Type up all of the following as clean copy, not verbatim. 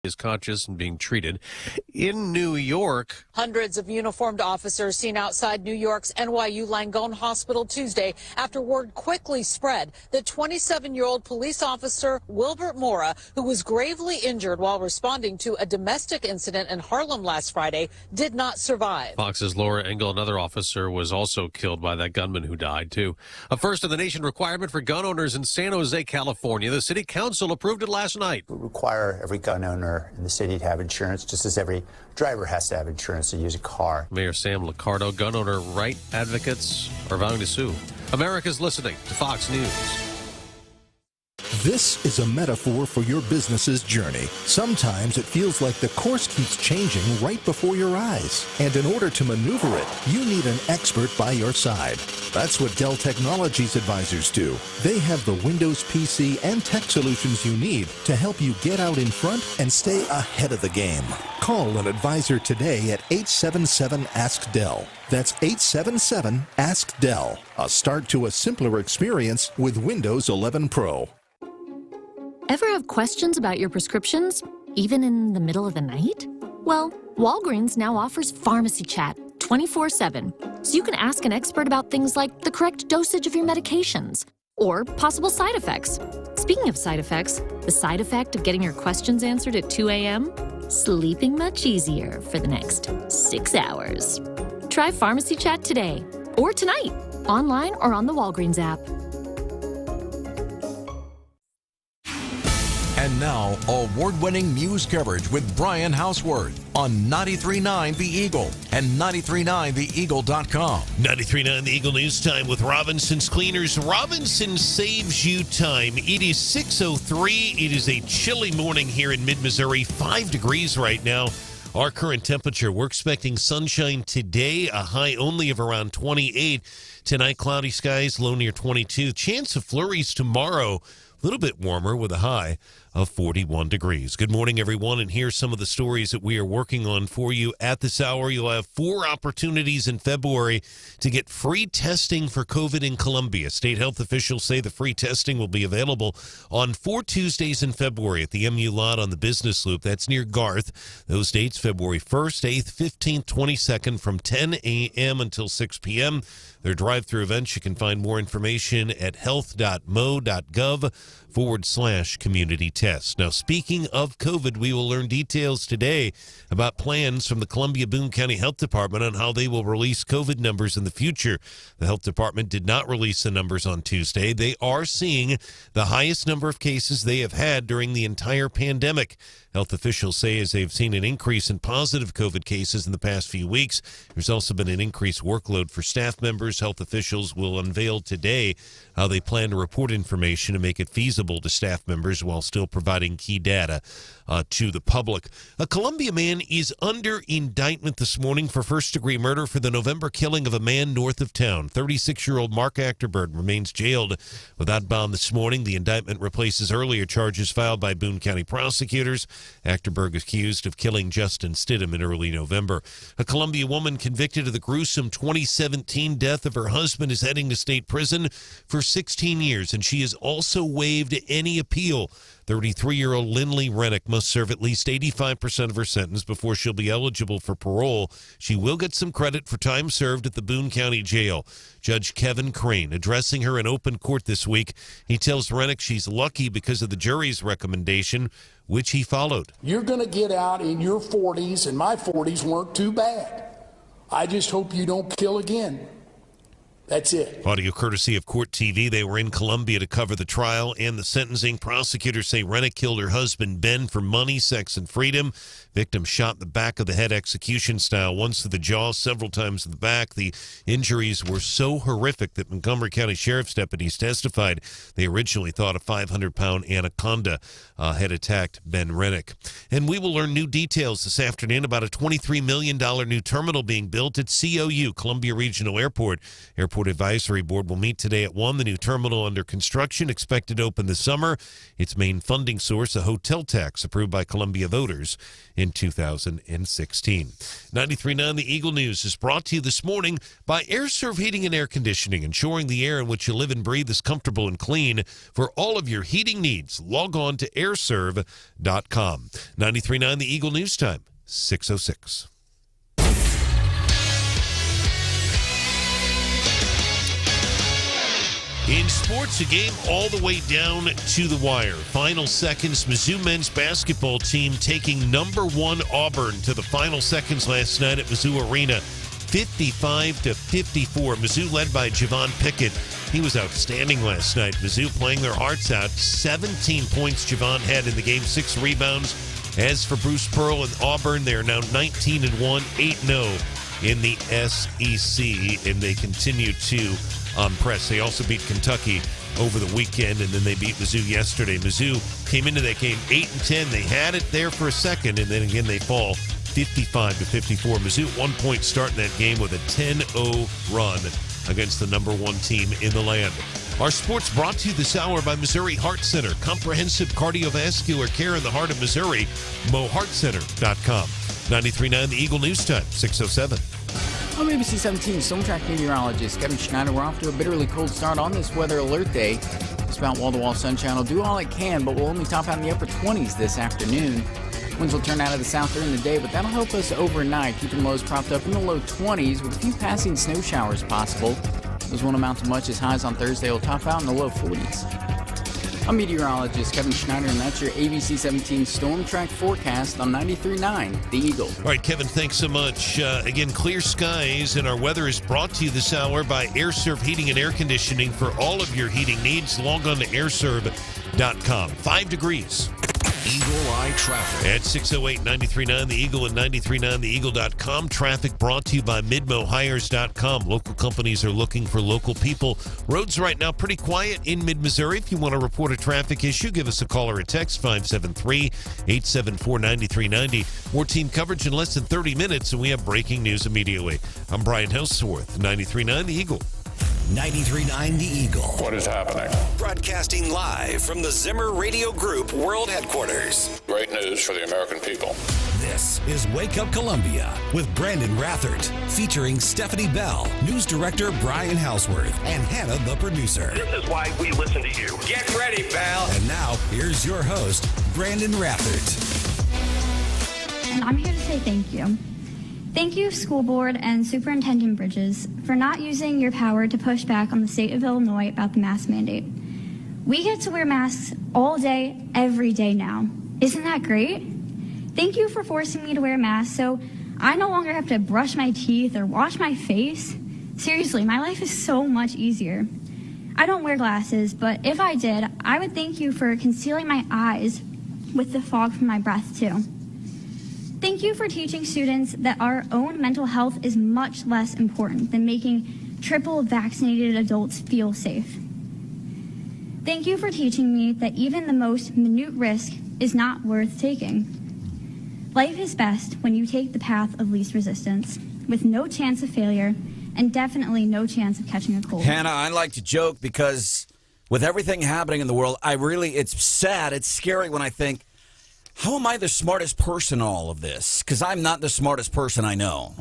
is conscious and being treated. In New York, hundreds of uniformed officers seen outside New York's NYU Langone Hospital Tuesday after word quickly spread that 27-year-old police officer Wilbert Mora, who was gravely injured while responding to a domestic incident in Harlem last Friday, did not survive. Fox's Laura Engel, another officer, was also killed by that gunman who died, too. A first-in-the-nation requirement for gun owners in San Jose, California. The city council approved it last night. We require every gun owner in the city to have insurance, just as every driver has to have insurance to use a car. Mayor Sam Liccardo, gun owner right advocates are vowing to sue. America's listening to Fox News. This is a metaphor for your business's journey. Sometimes it feels like the course keeps changing right before your eyes. And in order to maneuver it, you need an expert by your side. That's what Dell Technologies advisors do. They have the Windows PC and tech solutions you need to help you get out in front and stay ahead of the game. Call an advisor today at 877-ASK-DELL. That's 877-ASK-DELL. A start to a simpler experience with Windows 11 Pro. Ever have questions about your prescriptions, even in the middle of the night? Well, Walgreens now offers Pharmacy Chat 24/7, so you can ask an expert about things like the correct dosage of your medications or possible side effects. Speaking of side effects, the side effect of getting your questions answered at 2 a.m.? Sleeping much easier for the next 6 hours. Try Pharmacy Chat today or tonight, online or on the Walgreens app. And now, award-winning news coverage with Brian Hauswirth on 93.9 The Eagle and 93.9theeagle.com. 93.9 The Eagle News Time with Robinson's Cleaners. Robinson saves you time. It is 6:03. It is a chilly morning here in mid-Missouri. 5 degrees right now. Our current temperature, we're expecting sunshine today, a high only of around 28. Tonight, cloudy skies, low near 22. Chance of flurries tomorrow. A little bit warmer with a high of 41 degrees. Good morning, everyone, and here's some of the stories that we are working on for you at this hour. You'll have 4 opportunities in February to get free testing for COVID in Columbia. State health officials say the free testing will be available on 4 Tuesdays in February at the MU lot on the Business Loop. That's near Garth. Those dates, February 1st, 8th, 15th, 22nd, from 10 a.m. until 6 p.m. Their drive-through events, you can find more information at health.mo.gov/community test. Now, speaking of COVID, we will learn details today about plans from the Columbia-Boone County Health Department on how they will release COVID numbers in the future. The health department did not release the numbers on Tuesday. They are seeing the highest number of cases they have had during the entire pandemic. Health officials say as they've seen an increase in positive COVID cases in the past few weeks, there's also been an increased workload for staff members. Health officials will unveil today how they plan to report information to make it feasible to staff members while still providing key data to the public. A Columbia man is under indictment this morning for first-degree murder for the November killing of a man north of town. 36-year-old Mark Eichenberger remains jailed without bond this morning. The indictment replaces earlier charges filed by Boone County prosecutors. Eichenberger is accused of killing Justin Stidham in early November. A Columbia woman convicted of the gruesome 2017 death of her husband is heading to state prison for 16 years, and she has also waived any appeal. 33-year-old Lindley Rennick must serve at least 85% of her sentence before she'll be eligible for parole. She will get some credit for time served at the Boone County Jail. Judge Kevin Crane addressing her in open court this week. He tells Rennick she's lucky because of the jury's recommendation, which he followed. You're going to get out in your 40s, and my 40s weren't too bad. I just hope you don't kill again. That's it. Audio courtesy of Court TV. They were in Columbia to cover the trial and the sentencing. Prosecutors say Rennick killed her husband, Ben, for money, sex, and freedom. Victim shot in the back of the head execution style, once to the jaw, several times in the back. The injuries were so horrific that Montgomery County Sheriff's deputies testified they originally thought a 500-pound anaconda had attacked Ben Rennick. And we will learn new details this afternoon about a $23 million new terminal being built at COU, Columbia Regional Airport. Airport Airport Advisory Board will meet today at 1. The new terminal under construction, expected to open this summer. Its main funding source, a hotel tax approved by Columbia voters in 2016. 93.9 The Eagle News is brought to you this morning by AirServe Heating and Air Conditioning, ensuring the air in which you live and breathe is comfortable and clean. For all of your heating needs, log on to airserve.com. 93.9 The Eagle News Time, 6:06. In sports, a game all the way down to the wire. Final seconds, Mizzou men's basketball team taking number 1 Auburn to the final seconds last night at Mizzou Arena, 55-54. Mizzou led by Javon Pickett. He was outstanding last night. Mizzou playing their hearts out. 17 points Javon had in the game, 6 rebounds. As for Bruce Pearl and Auburn, they are now 19-1, 8-0 in the SEC, and they continue to press. They also beat Kentucky over the weekend, and then they beat Mizzou yesterday. Mizzou came into that game 8-10. They had it there for a second, and then again they fall 55-54. Mizzou at one point starting that game with a 10-0 run against the number 1 team in the land. Our sports brought to you this hour by Missouri Heart Center. Comprehensive cardiovascular care in the heart of Missouri. MoHeartCenter.com. 93.9 The Eagle News Time, 6:07. I'm ABC 17 Storm Track meteorologist Kevin Schneider. We're off to a bitterly cold start on this weather alert day. This about wall-to-wall sunshine will do all it can, but we'll only top out in the upper 20s this afternoon. Winds will turn out of the south during the day, but that'll help us overnight, keeping lows propped up in the low 20s with a few passing snow showers possible. Those won't amount to much as highs on Thursday will top out in the low 40s. I'm meteorologist Kevin Schneider, and that's your ABC 17 Storm Track forecast on 93.9 The Eagle. All right, Kevin, thanks so much. Again, clear skies, and our weather is brought to you this hour by AirServe Heating and Air Conditioning. For all of your heating needs, log on to airserve.com. 5 degrees. Eagle Eye Traffic. At 6:08, 93.9 The Eagle and 93.9theeagle.com. Traffic brought to you by midmohires.com. Local companies are looking for local people. Roads right now pretty quiet in mid-Missouri. If you want to report a traffic issue, give us a call or a text, 573-874-9390. More team coverage in less than 30 minutes, and we have breaking news immediately. I'm Brian Hauswirth, 93.9 The Eagle. 93.9 The Eagle. What is happening? Broadcasting live from the Zimmer Radio Group World Headquarters. Great news for the American people. This is Wake Up Columbia with Branden Rathert, featuring Stephanie Bell, news director Brian Hauswirth, and Hannah, the producer. This is why we listen to you. Get ready, pal. And now, here's your host, Branden Rathert. And I'm here to say thank you. Thank you, School Board and Superintendent Bridges, for not using your power to push back on the state of Illinois about the mask mandate. We get to wear masks all day, every day now. Isn't that great? Thank you for forcing me to wear a mask so I no longer have to brush my teeth or wash my face. Seriously, my life is so much easier. I don't wear glasses, but if I did, I would thank you for concealing my eyes with the fog from my breath, too. Thank you for teaching students that our own mental health is much less important than making triple vaccinated adults feel safe. Thank you for teaching me that even the most minute risk is not worth taking. Life is best when you take the path of least resistance, with no chance of failure and definitely no chance of catching a cold. Hannah, I like to joke because with everything happening in the world, it's sad, it's scary when I think, how am I the smartest person in all of this? Because I'm not the smartest person I know.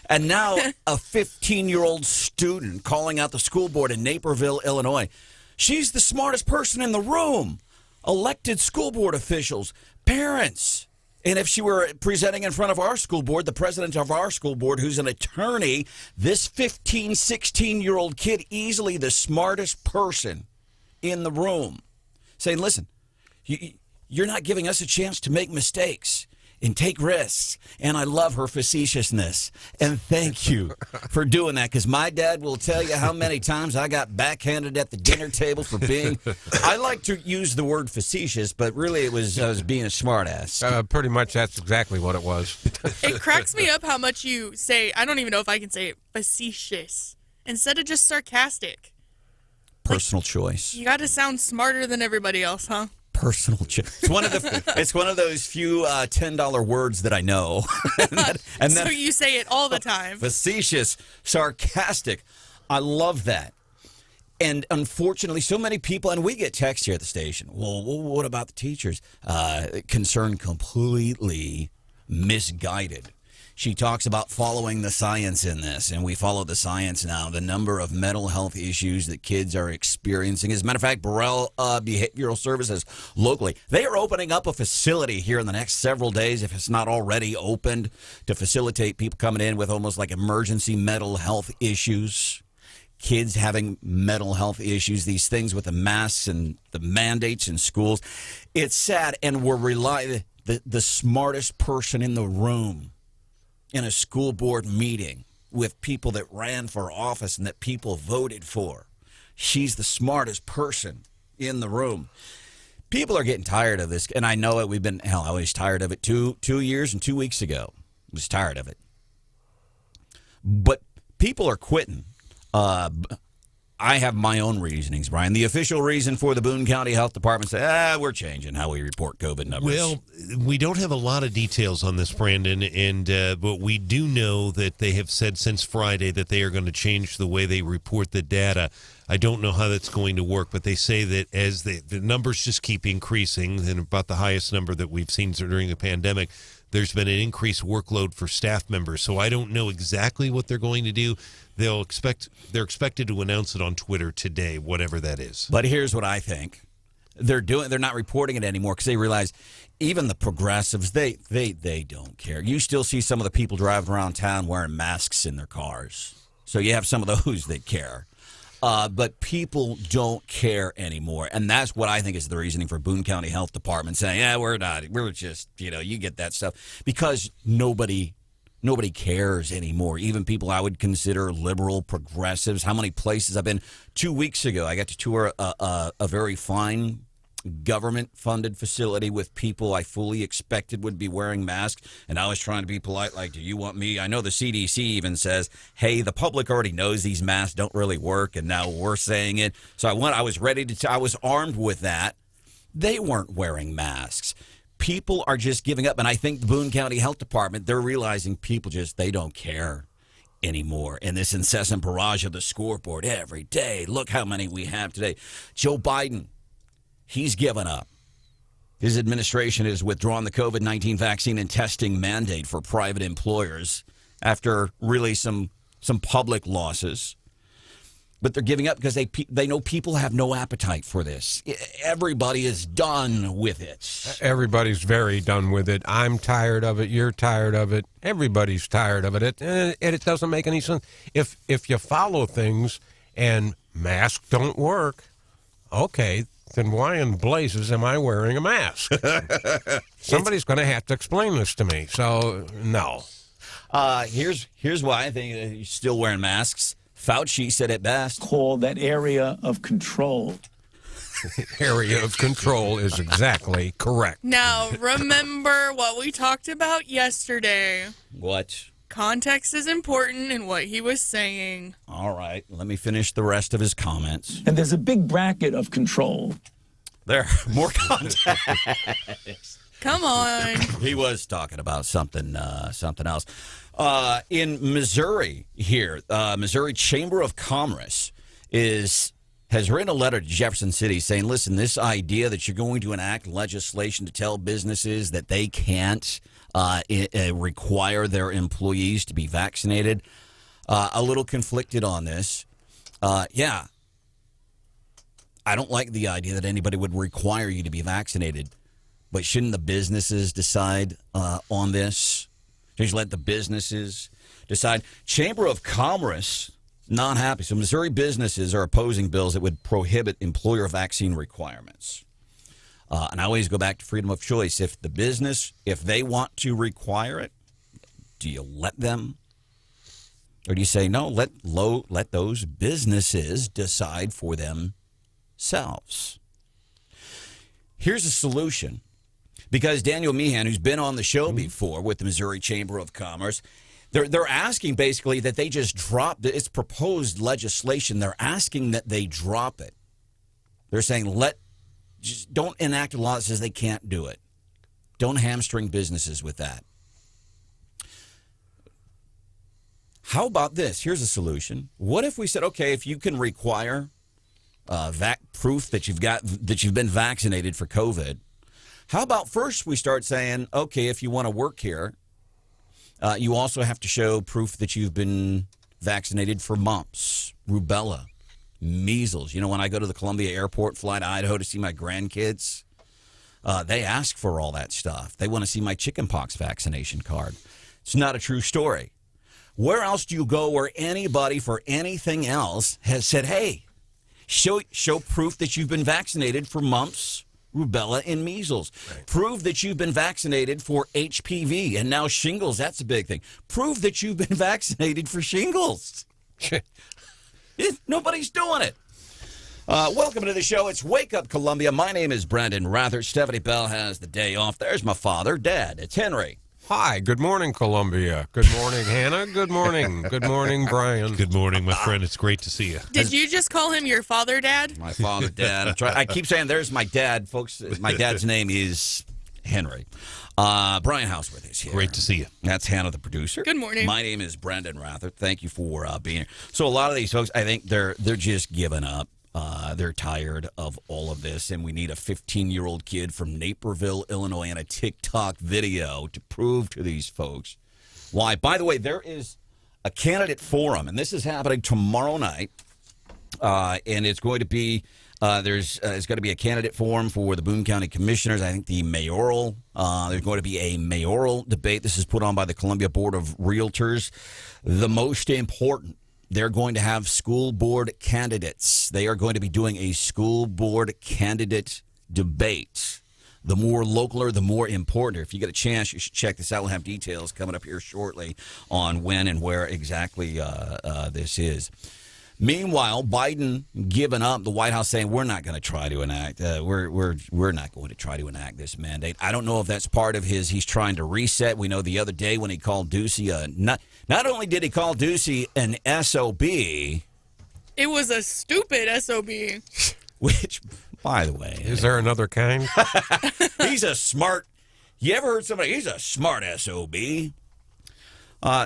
And now a 15-year-old student calling out the school board in Naperville, Illinois. She's the smartest person in the room. Elected school board officials, parents. And if she were presenting in front of our school board, the president of our school board, who's an attorney, this 15, 16-year-old kid, easily the smartest person in the room, saying, listen, you're not giving us a chance to make mistakes and take risks. And I love her facetiousness. And thank you for doing that, because my dad will tell you how many times I got backhanded at the dinner table for being, I like to use the word facetious, but really I was being a smartass. Pretty much that's exactly what it was. It cracks me up how much you say, I don't even know if I can say it, facetious, instead of just sarcastic. Personal choice. You got to sound smarter than everybody else, huh? Personal choice. It's one of those few $10 words that I know. and so you say it all the time. Facetious, sarcastic. I love that. And unfortunately, so many people, and we get texts here at the station, well, what about the teachers? Concern completely misguided. She talks about following the science in this, and we follow the science now. The number of mental health issues that kids are experiencing. As a matter of fact, Burrell Behavioral Services locally, they are opening up a facility here in the next several days, if it's not already opened, to facilitate people coming in with almost like emergency mental health issues. Kids having mental health issues, these things with the masks and the mandates in schools. It's sad, and we're relying the smartest person in the room in a school board meeting with people that ran for office and that people voted for. She's the smartest person in the room. People are getting tired of this, and I know it. I was tired of it 2 years and 2 weeks ago. I was tired of it. But people are quitting. I have my own reasonings, Brian. The official reason for the Boone County Health Department said, we're changing how we report COVID numbers. Well, we don't have a lot of details on this, Branden, but we do know that they have said since Friday that they are going to change the way they report the data. I don't know how that's going to work, but they say that as the numbers just keep increasing, and about the highest number that we've seen during the pandemic, there's been an increased workload for staff members. So I don't know exactly what they're going to do. They're expected to announce it on Twitter today, whatever that is. But here's what I think. They're not reporting it anymore because they realize even the progressives, they don't care. You still see some of the people driving around town wearing masks in their cars. So you have some of those that care. But people don't care anymore. And that's what I think is the reasoning for Boone County Health Department saying, we're just, you get that stuff. Because nobody cares anymore. Even people I would consider liberal progressives. How many places I've been? 2 weeks ago, I got to tour a very fine government-funded facility with people I fully expected would be wearing masks, and I was trying to be polite, like, do you want me? I know the CDC even says, hey, the public already knows these masks don't really work, and now we're saying it. So I was ready to, I was armed with that. They weren't wearing masks. People are just giving up, and I think the Boone County Health Department, they're realizing people they don't care anymore. And this incessant barrage of the scoreboard every day, look how many we have today. Joe Biden, he's given up. His administration has withdrawn the COVID-19 vaccine and testing mandate for private employers after really some public losses. But they're giving up because they know people have no appetite for this. Everybody is done with it. Everybody's very done with it. I'm tired of it. You're tired of it. Everybody's tired of it. It doesn't make any sense. If you follow things and masks don't work, okay, then why in blazes am I wearing a mask? Somebody's going to have to explain this to me. So, no. Here's why I think you're still wearing masks. Fauci said it best. Call that area of control. Area of control is exactly correct. Now, remember what we talked about yesterday. What? Context is important in what he was saying. All right, let me finish the rest of his comments. And there's a big bracket of control. There, more context. Come on. He was talking about something else. In Missouri here, Missouri Chamber of Commerce has written a letter to Jefferson City saying, listen, this idea that you're going to enact legislation to tell businesses that they can't require their employees to be vaccinated, a little conflicted on this. Yeah, I don't like the idea that anybody would require you to be vaccinated. But shouldn't the businesses decide on this? Just let the businesses decide. Chamber of Commerce, not happy. So Missouri businesses are opposing bills that would prohibit employer vaccine requirements. And I always go back to freedom of choice. If the business, if they want to require it, do you let them? Or do you say, no, let those businesses decide for themselves? Here's a solution. Because Daniel Meehan, who's been on the show before with the Missouri Chamber of Commerce, they're asking basically that they just drop it's proposed legislation. They're asking that they drop it. They're saying just don't enact a law that says they can't do it. Don't hamstring businesses with that. How about this? Here's a solution. What if we said, okay, if you can require proof that you've been vaccinated for COVID, how about first we start saying, okay, if you want to work here, you also have to show proof that you've been vaccinated for mumps, rubella, measles. You know, when I go to the Columbia Airport, fly to Idaho to see my grandkids, they ask for all that stuff. They want to see my chickenpox vaccination card. It's not a true story. Where else do you go where anybody for anything else has said, hey, show proof that you've been vaccinated for mumps, rubella, and measles. Right. Prove that you've been vaccinated for HPV and now shingles. That's a big thing. Prove that you've been vaccinated for shingles. Nobody's doing it. Welcome to the show. It's Wake Up Columbia. My name is Branden Rathert. Stephanie Bell has the day off. There's my father, Dad. It's Henry. Hi, good morning, Columbia. Good morning, Hannah. Good morning. Good morning, Brian. Good morning, my friend. It's great to see you. Did you just call him your father, Dad? My father, Dad. I keep saying there's my dad, folks. My dad's name is Henry. Brian Hauswirth is here. Great to see you. That's Hannah, the producer. Good morning. My name is Branden Rathert. Thank you for being here. So a lot of these folks, I think they're just giving up. They're tired of all of this, and we need a 15-year-old kid from Naperville, Illinois, and a TikTok video to prove to these folks why. By the way, there is a candidate forum, and this is happening tomorrow night, and it's going to be it's going to be a candidate forum for the Boone County Commissioners. I think the mayoral. There's going to be a mayoral debate. This is put on by the Columbia Board of Realtors. The most important. They're going to have school board candidates. They are going to be doing a school board candidate debate. The more localer, the more important. If you get a chance, you should check this out. We'll have details coming up here shortly on when and where exactly this is. Meanwhile, Biden giving up, the White House saying we're not going to try to enact. We're not going to try to enact this mandate. I don't know if that's part of he's trying to reset. We know the other day when he called Ducey not only did he call Ducey an SOB, it was a stupid SOB. Which, by the way, is there another kind? He's a smart. You ever heard somebody? He's a smart SOB.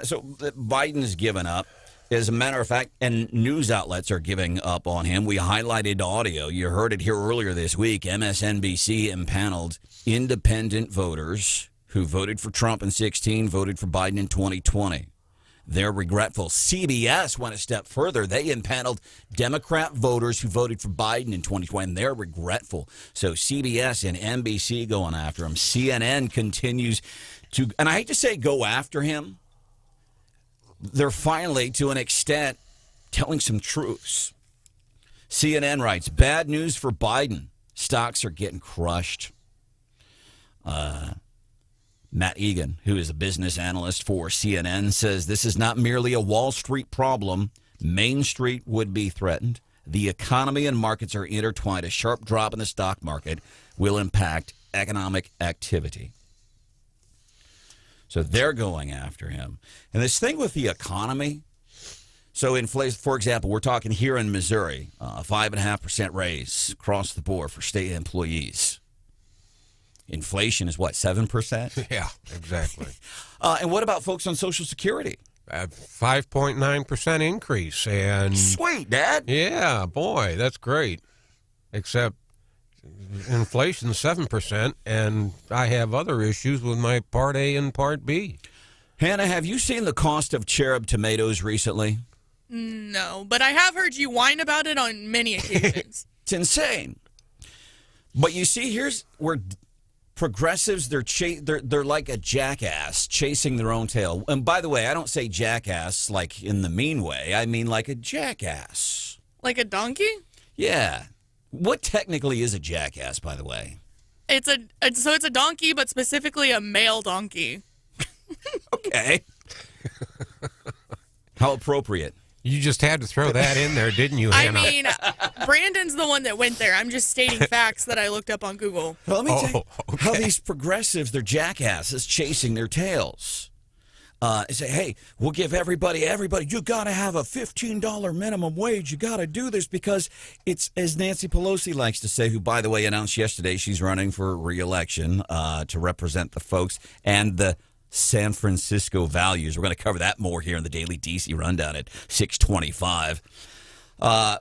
So Biden's given up. As a matter of fact, and news outlets are giving up on him. We highlighted audio. You heard it here earlier this week. MSNBC impaneled independent voters who voted for Trump in 2016, voted for Biden in 2020. They're regretful. CBS went a step further. They impaneled Democrat voters who voted for Biden in 2020, and they're regretful. So CBS and NBC going after him. CNN continues to, and I hate to say go after him, they're finally, to an extent, telling some truths. CNN writes, bad news for Biden. Stocks are getting crushed. Matt Egan, who is a business analyst for CNN, says this is not merely a Wall Street problem. Main Street would be threatened. The economy and markets are intertwined. A sharp drop in the stock market will impact economic activity. So they're going after him. And this thing with the economy, so inflation, for example, we're talking here in Missouri, 5.5% raise across the board for state employees. Inflation is what, 7%? Yeah, exactly. And what about folks on Social Security? 5.9% increase. And sweet, Dad. Yeah, boy, that's great. Except inflation 7%, and I have other issues with my Part A and Part B. Hannah, have you seen the cost of cherub tomatoes recently? No, but I have heard you whine about it on many occasions. It's insane. But you see, here's where progressives, they're like a jackass chasing their own tail. And by the way, I don't say jackass like in the mean way. I mean like a jackass. Like a donkey? Yeah. What technically is a jackass, by the way? It's a donkey, but specifically a male donkey. Okay. How appropriate. You just had to throw that in there, didn't you, Hannah? I mean, Brandon's the one that went there. I'm just stating facts that I looked up on Google. Well, let me tell you how these progressives, they're jackasses chasing their tails. Say, hey, we'll give everybody, you got to have a $15 minimum wage. You got to do this because it's, as Nancy Pelosi likes to say, who, by the way, announced yesterday she's running for re-election to represent the folks and the San Francisco values. We're going to cover that more here in the Daily DC Rundown at 6:25.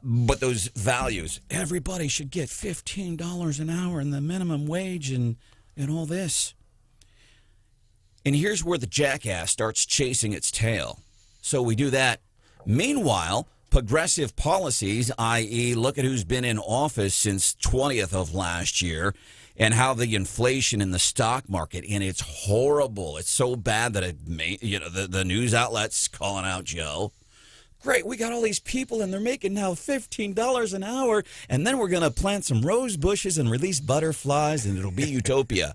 But those values, everybody should get $15 an hour and the minimum wage and all this. And here's where the jackass starts chasing its tail. So we do that. Meanwhile, progressive policies, i.e., look at who's been in office since 20th of last year and how the inflation in the stock market, and it's horrible. It's so bad that the news outlets calling out Joe. Great, we got all these people, and they're making now $15 an hour, and then we're going to plant some rose bushes and release butterflies, and it'll be utopia.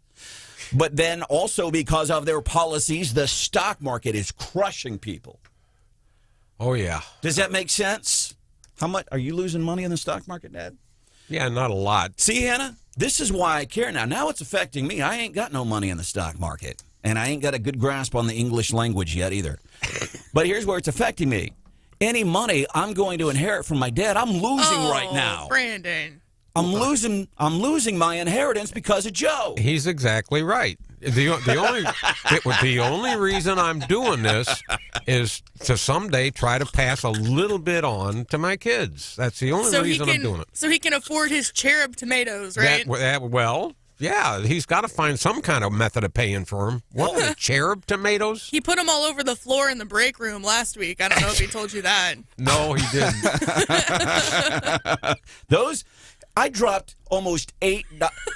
But then also because of their policies, the stock market is crushing people. Oh, yeah. Does that make sense? How much are you losing money in the stock market, Dad? Yeah, not a lot. See, Hannah, this is why I care now. Now it's affecting me. I ain't got no money in the stock market, and I ain't got a good grasp on the English language yet either. But here's where it's affecting me. Any money I'm going to inherit from my dad, I'm losing right now. Branden. I'm losing my inheritance because of Joe. He's exactly right. The only reason I'm doing this is to someday try to pass a little bit on to my kids. That's the only reason I'm doing it. So he can afford his cherub tomatoes, right? Well, yeah, he's got to find some kind of method of paying for them. What, the cherub tomatoes? He put them all over the floor in the break room last week. I don't know if he told you that. No, he didn't. I dropped almost $8.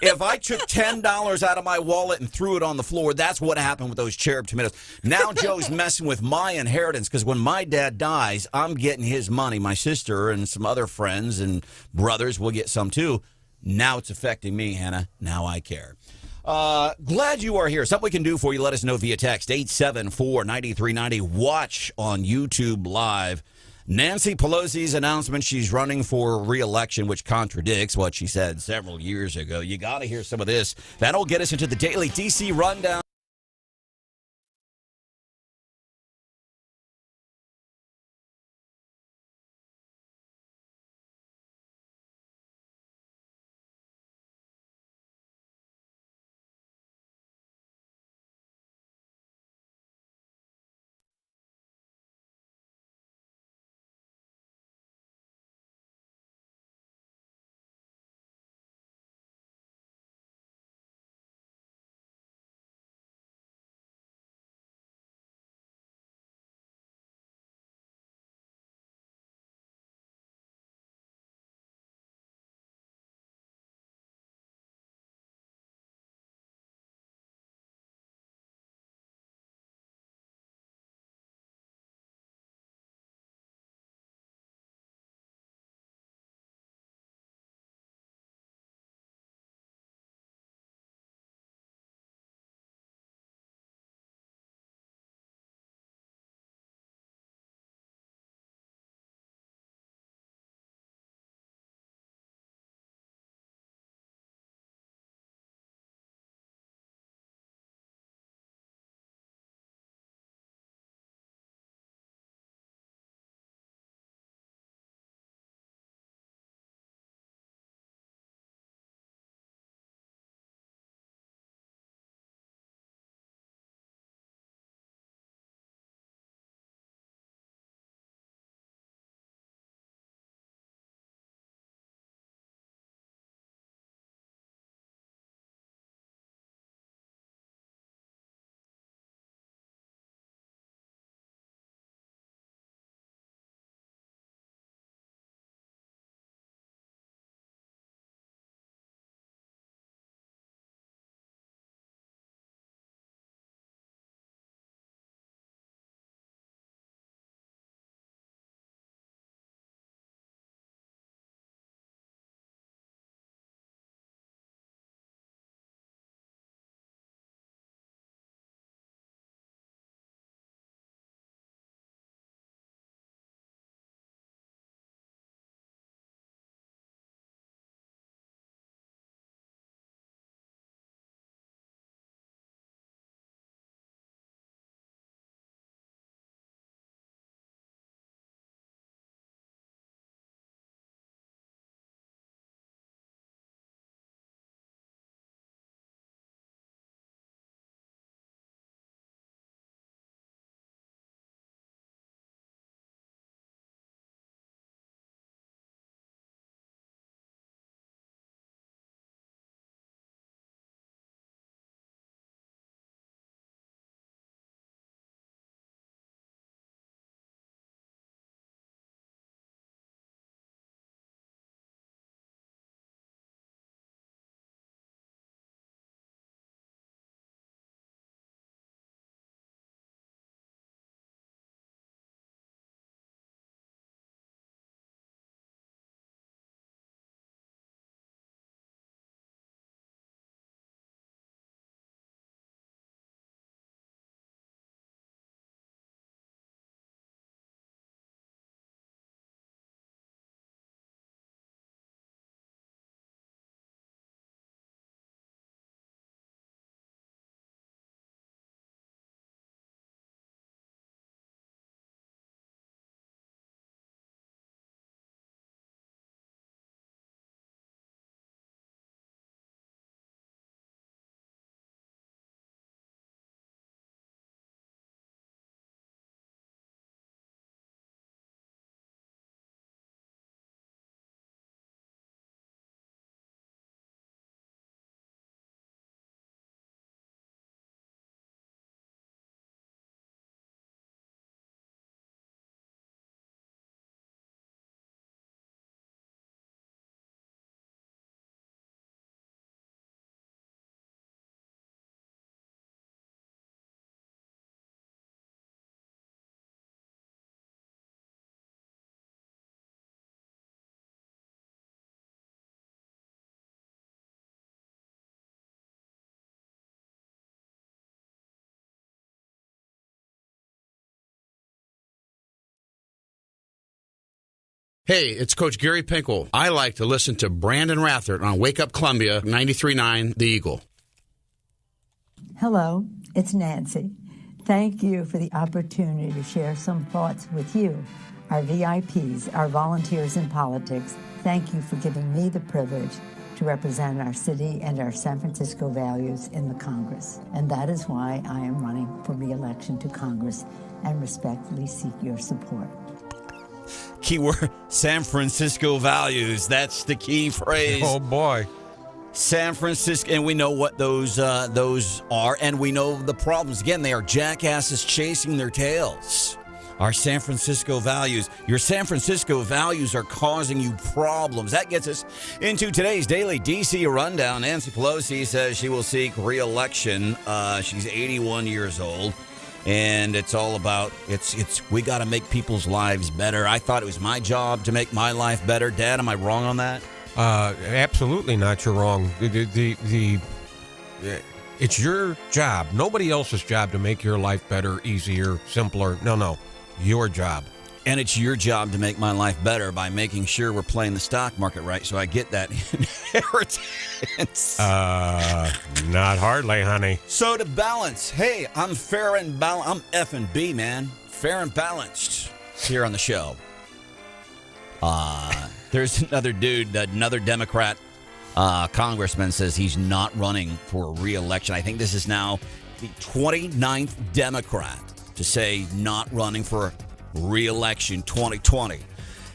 If I took $10 out of my wallet and threw it on the floor, that's what happened with those cherub tomatoes. Now Joe's messing with my inheritance because when my dad dies, I'm getting his money. My sister and some other friends and brothers will get some too. Now it's affecting me, Hannah. Now I care. Glad you are here. Something we can do for you, let us know via text, 874-9390. Watch on YouTube Live. Nancy Pelosi's announcement she's running for re-election, which contradicts what she said several years ago. You got to hear some of this. That'll get us into the Daily DC Rundown. Hey, it's Coach Gary Pinkel. I like to listen to Branden Rathert on Wake Up Columbia 93.9 The Eagle. Hello, it's Nancy. Thank you for the opportunity to share some thoughts with you, our VIPs, our volunteers in politics. Thank you for giving me the privilege to represent our city and our San Francisco values in the Congress. And that is why I am running for re-election to Congress and respectfully seek your support. Keyword, San Francisco values. That's the key phrase. Oh, boy. San Francisco, and we know what those are, and we know the problems. Again, they are jackasses chasing their tails. Our San Francisco values. Your San Francisco values are causing you problems. That gets us into today's daily D.C. rundown. Nancy Pelosi says she will seek re-election. She's 81 years old. And it's all about, we got to make people's lives better. I thought it was my job to make my life better. Dad, am I wrong on that? Absolutely not. You're wrong. It's your job. Nobody else's job to make your life better, easier, simpler. No. Your job. And it's your job to make my life better by making sure we're playing the stock market right so I get that inheritance. Not hardly, honey. So to balance, hey, I'm fair and balanced. I'm F&B, man. Fair and balanced here on the show. There's another dude, another Democrat congressman says he's not running for re-election. I think this is now the 29th Democrat to say not running for re-election 2020.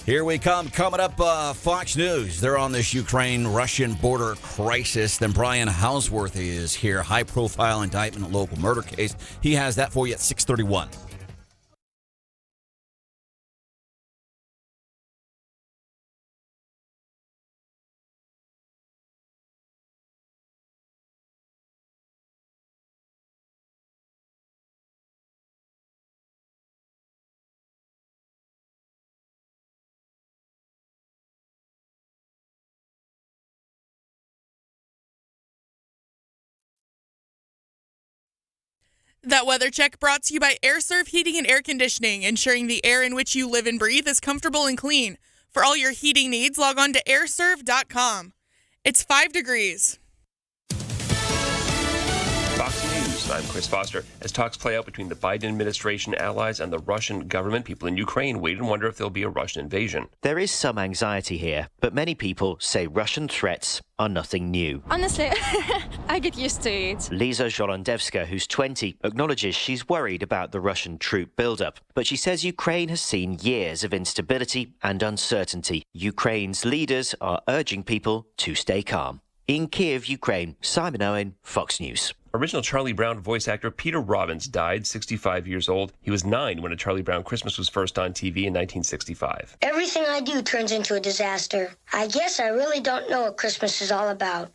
Here we come. Coming up, Fox News. They're on this Ukraine-Russian border crisis. Then Brian Hauswirth is here. High-profile indictment, local murder case. He has that for you at 6:31. That weather check brought to you by AirServe Heating and Air Conditioning, ensuring the air in which you live and breathe is comfortable and clean. For all your heating needs, log on to airserve.com. It's 5 degrees. Fox News, I'm Chris Foster. As talks play out between the Biden administration allies and the Russian government, people in Ukraine wait and wonder if there'll be a Russian invasion. There is some anxiety here, but many people say Russian threats are nothing new. Honestly, I get used to it. Lisa Zholondevska, who's 20, acknowledges she's worried about the Russian troop buildup, but she says Ukraine has seen years of instability and uncertainty. Ukraine's leaders are urging people to stay calm. In Kiev, Ukraine, Simon Owen, Fox News. Original Charlie Brown voice actor Peter Robbins died, 65 years old. He was 9 when A Charlie Brown Christmas was first on TV in 1965. Everything I do turns into a disaster. I guess I really don't know what Christmas is all about.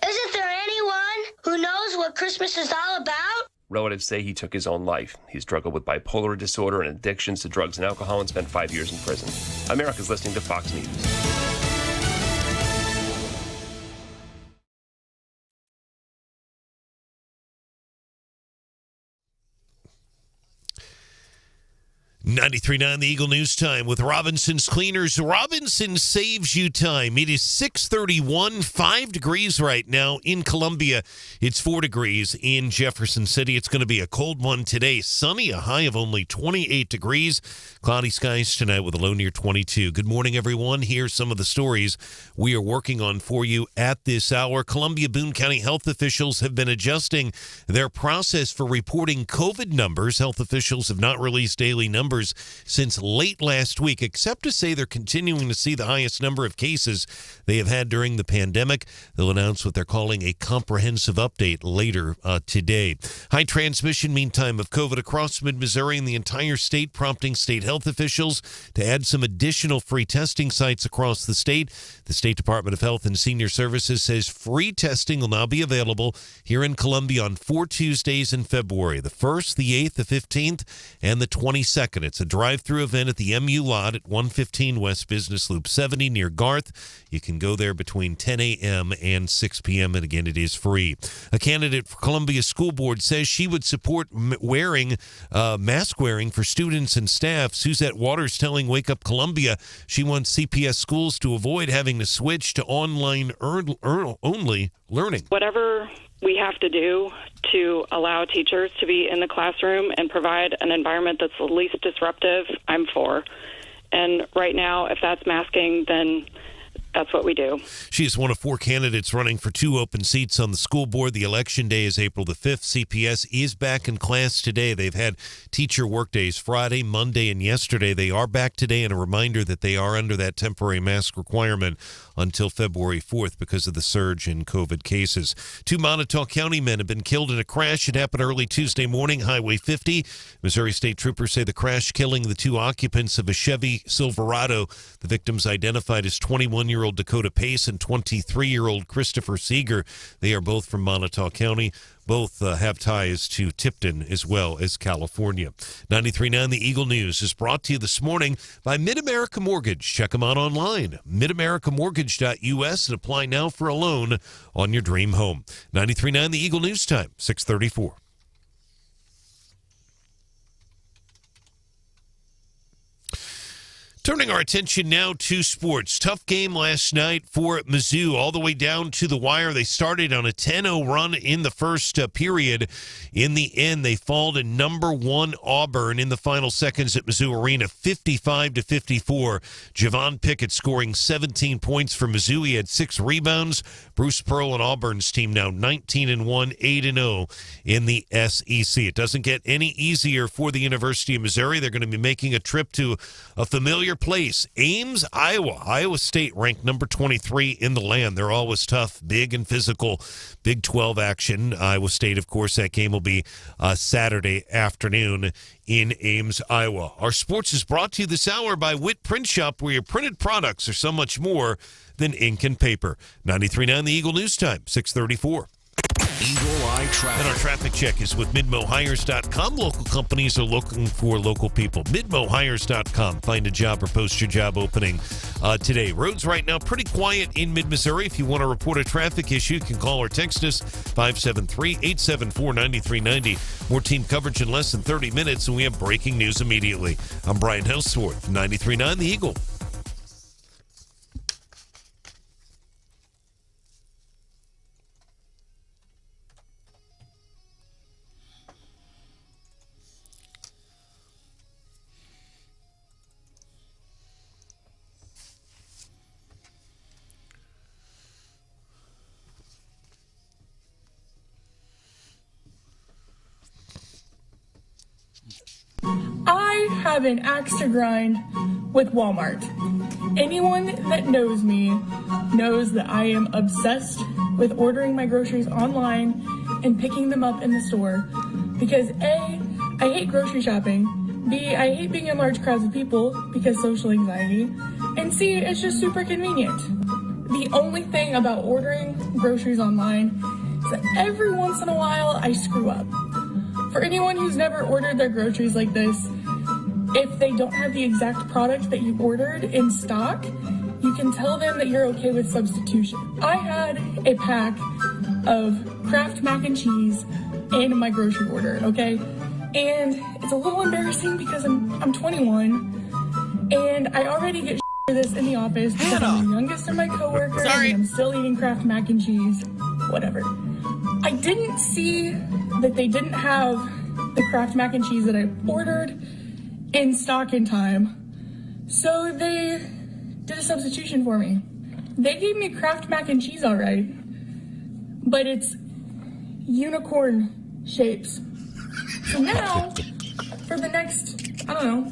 Isn't there anyone who knows what Christmas is all about? Relatives say he took his own life. He struggled with bipolar disorder and addictions to drugs and alcohol and spent 5 years in prison. America's listening to Fox News. .939 The Eagle News Time with Robinson's Cleaners. Robinson saves you time. It is 6:31, 5 degrees right now in Columbia. It's 4 degrees in Jefferson City. It's going to be a cold one today. Sunny, a high of only 28 degrees. Cloudy skies tonight with a low near 22. Good morning, everyone. Here's some of the stories we are working on for you at this hour. Columbia Boone County health officials have been adjusting their process for reporting COVID numbers. Health officials have not released daily numbers since late last week, except to say they're continuing to see the highest number of cases they have had during the pandemic. They'll announce what they're calling a comprehensive update later today. High transmission, meantime, of COVID across mid-Missouri and the entire state, prompting state health officials to add some additional free testing sites across the state. The State Department of Health and Senior Services says free testing will now be available here in Columbia on 4 Tuesdays in February, the 1st, the 8th, the 15th, and the 22nd. 2nd. It's a drive-through event at the MU lot at 115 West Business Loop 70 near Garth. You can go there between 10 a.m. and 6 p.m., and again, it is free. A candidate for Columbia School Board says she would support mask wearing for students and staff. Suzette Waters telling Wake Up Columbia she wants CPS schools to avoid having to switch to online only learning. Whatever we have to do to allow teachers to be in the classroom and provide an environment that's the least disruptive, I'm for. And right now, if that's masking, then that's what we do. She is one of 4 candidates running for 2 open seats on the school board. The election day is April the 5th. CPS is back in class today. They've had teacher work days Friday, Monday, and yesterday. They are back today, and a reminder that they are under that temporary mask requirement until February 4th because of the surge in COVID cases. 2 Montauk County men have been killed in a crash. It happened early Tuesday morning, Highway 50. Missouri State troopers say the crash killing the 2 occupants of a Chevy Silverado. The victims identified as 21-year-old Dakota Pace and 23-year-old Christopher Seeger. They are both from Montauk County. Both have ties to Tipton as well as California. 93.9 The Eagle News is brought to you this morning by Mid-America Mortgage. Check them out online, midamericanmortgage.us, and apply now for a loan on your dream home. 93.9 The Eagle News time, 6:34. Turning our attention now to sports. Tough game last night for Mizzou, all the way down to the wire. They started on a 10-0 run in the first period. In the end, they fall to number 1 Auburn in the final seconds at Mizzou Arena, 55-54. Javon Pickett scoring 17 points for Mizzou. He had 6 rebounds. Bruce Pearl and Auburn's team now 19-1, 8-0 in the SEC. It doesn't get any easier for the University of Missouri. They're going to be making a trip to a familiar place, Ames, Iowa. Iowa State ranked number 23 in the land. They're always tough, big and physical. Big 12 action. Iowa State, of course, that game will be Saturday afternoon in Ames, Iowa. Our sports is brought to you this hour by Witt Print Shop, where your printed products are so much more than ink and paper. 93.9 The Eagle News Time, 6:34. Eagle Eye Traffic. And our traffic check is with MidmoHires.com. Local companies are looking for local people. MidmoHires.com. Find a job or post your job opening today. Roads right now pretty quiet in mid-Missouri. If you want to report a traffic issue, you can call or text us 573-874-9390. More team coverage in less than 30 minutes, and we have breaking news immediately. I'm Brian Hauswirth, 93.9 The Eagle. I have an axe to grind with Walmart. Anyone that knows me knows that I am obsessed with ordering my groceries online and picking them up in the store because A, I hate grocery shopping, B, I hate being in large crowds of people because social anxiety, and C, it's just super convenient. The only thing about ordering groceries online is that every once in a while I screw up. For anyone who's never ordered their groceries like this, if they don't have the exact product that you ordered in stock, you can tell them that you're okay with substitution. I had a pack of Kraft mac and cheese in my grocery order, okay? And it's a little embarrassing because I'm 21 and I already get for this in the office because I'm the youngest of my coworkers and I'm still eating Kraft mac and cheese, whatever. I didn't see that they didn't have the Kraft mac and cheese that I ordered in stock in time, so they did a substitution for me. They gave me Kraft mac and cheese all right, but it's unicorn shapes. So now, for the next, I don't know,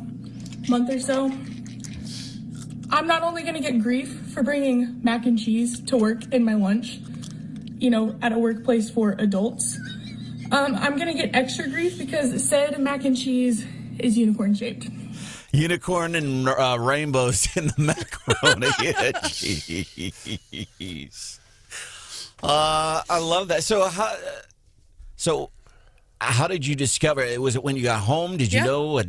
month or so, I'm not only gonna get grief for bringing mac and cheese to work in my lunch, at a workplace for adults, I'm gonna get extra grief because said mac and cheese is unicorn shaped. Unicorn and rainbows in the macaroni. Jeez. I love that. So how did you discover it? Was it when you got home? Did you know?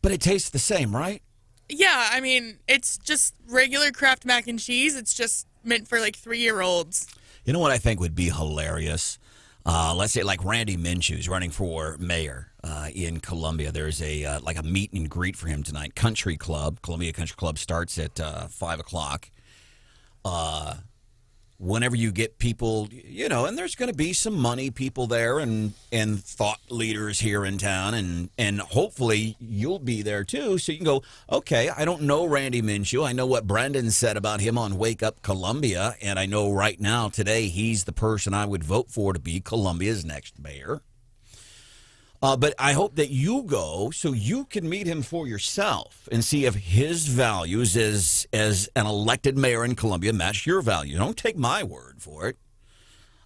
But it tastes the same, right? Yeah, I mean, it's just regular Kraft mac and cheese. It's just meant for like 3-year-olds. You know what I think would be hilarious? Let's say like Randy Minshew's running for mayor in Columbia. There's a like a meet and greet for him tonight. Country Club, Columbia Country Club starts at 5 o'clock. Whenever you get people, and there's going to be some money people there and thought leaders here in town, and hopefully you'll be there too, so you can go, okay, I don't know Randy Minshew. I know what Branden said about him on Wake Up Columbia, and I know right now, today, he's the person I would vote for to be Columbia's next mayor. But I hope that you go so you can meet him for yourself and see if his values as an elected mayor in Columbia match your value. Don't take my word for it.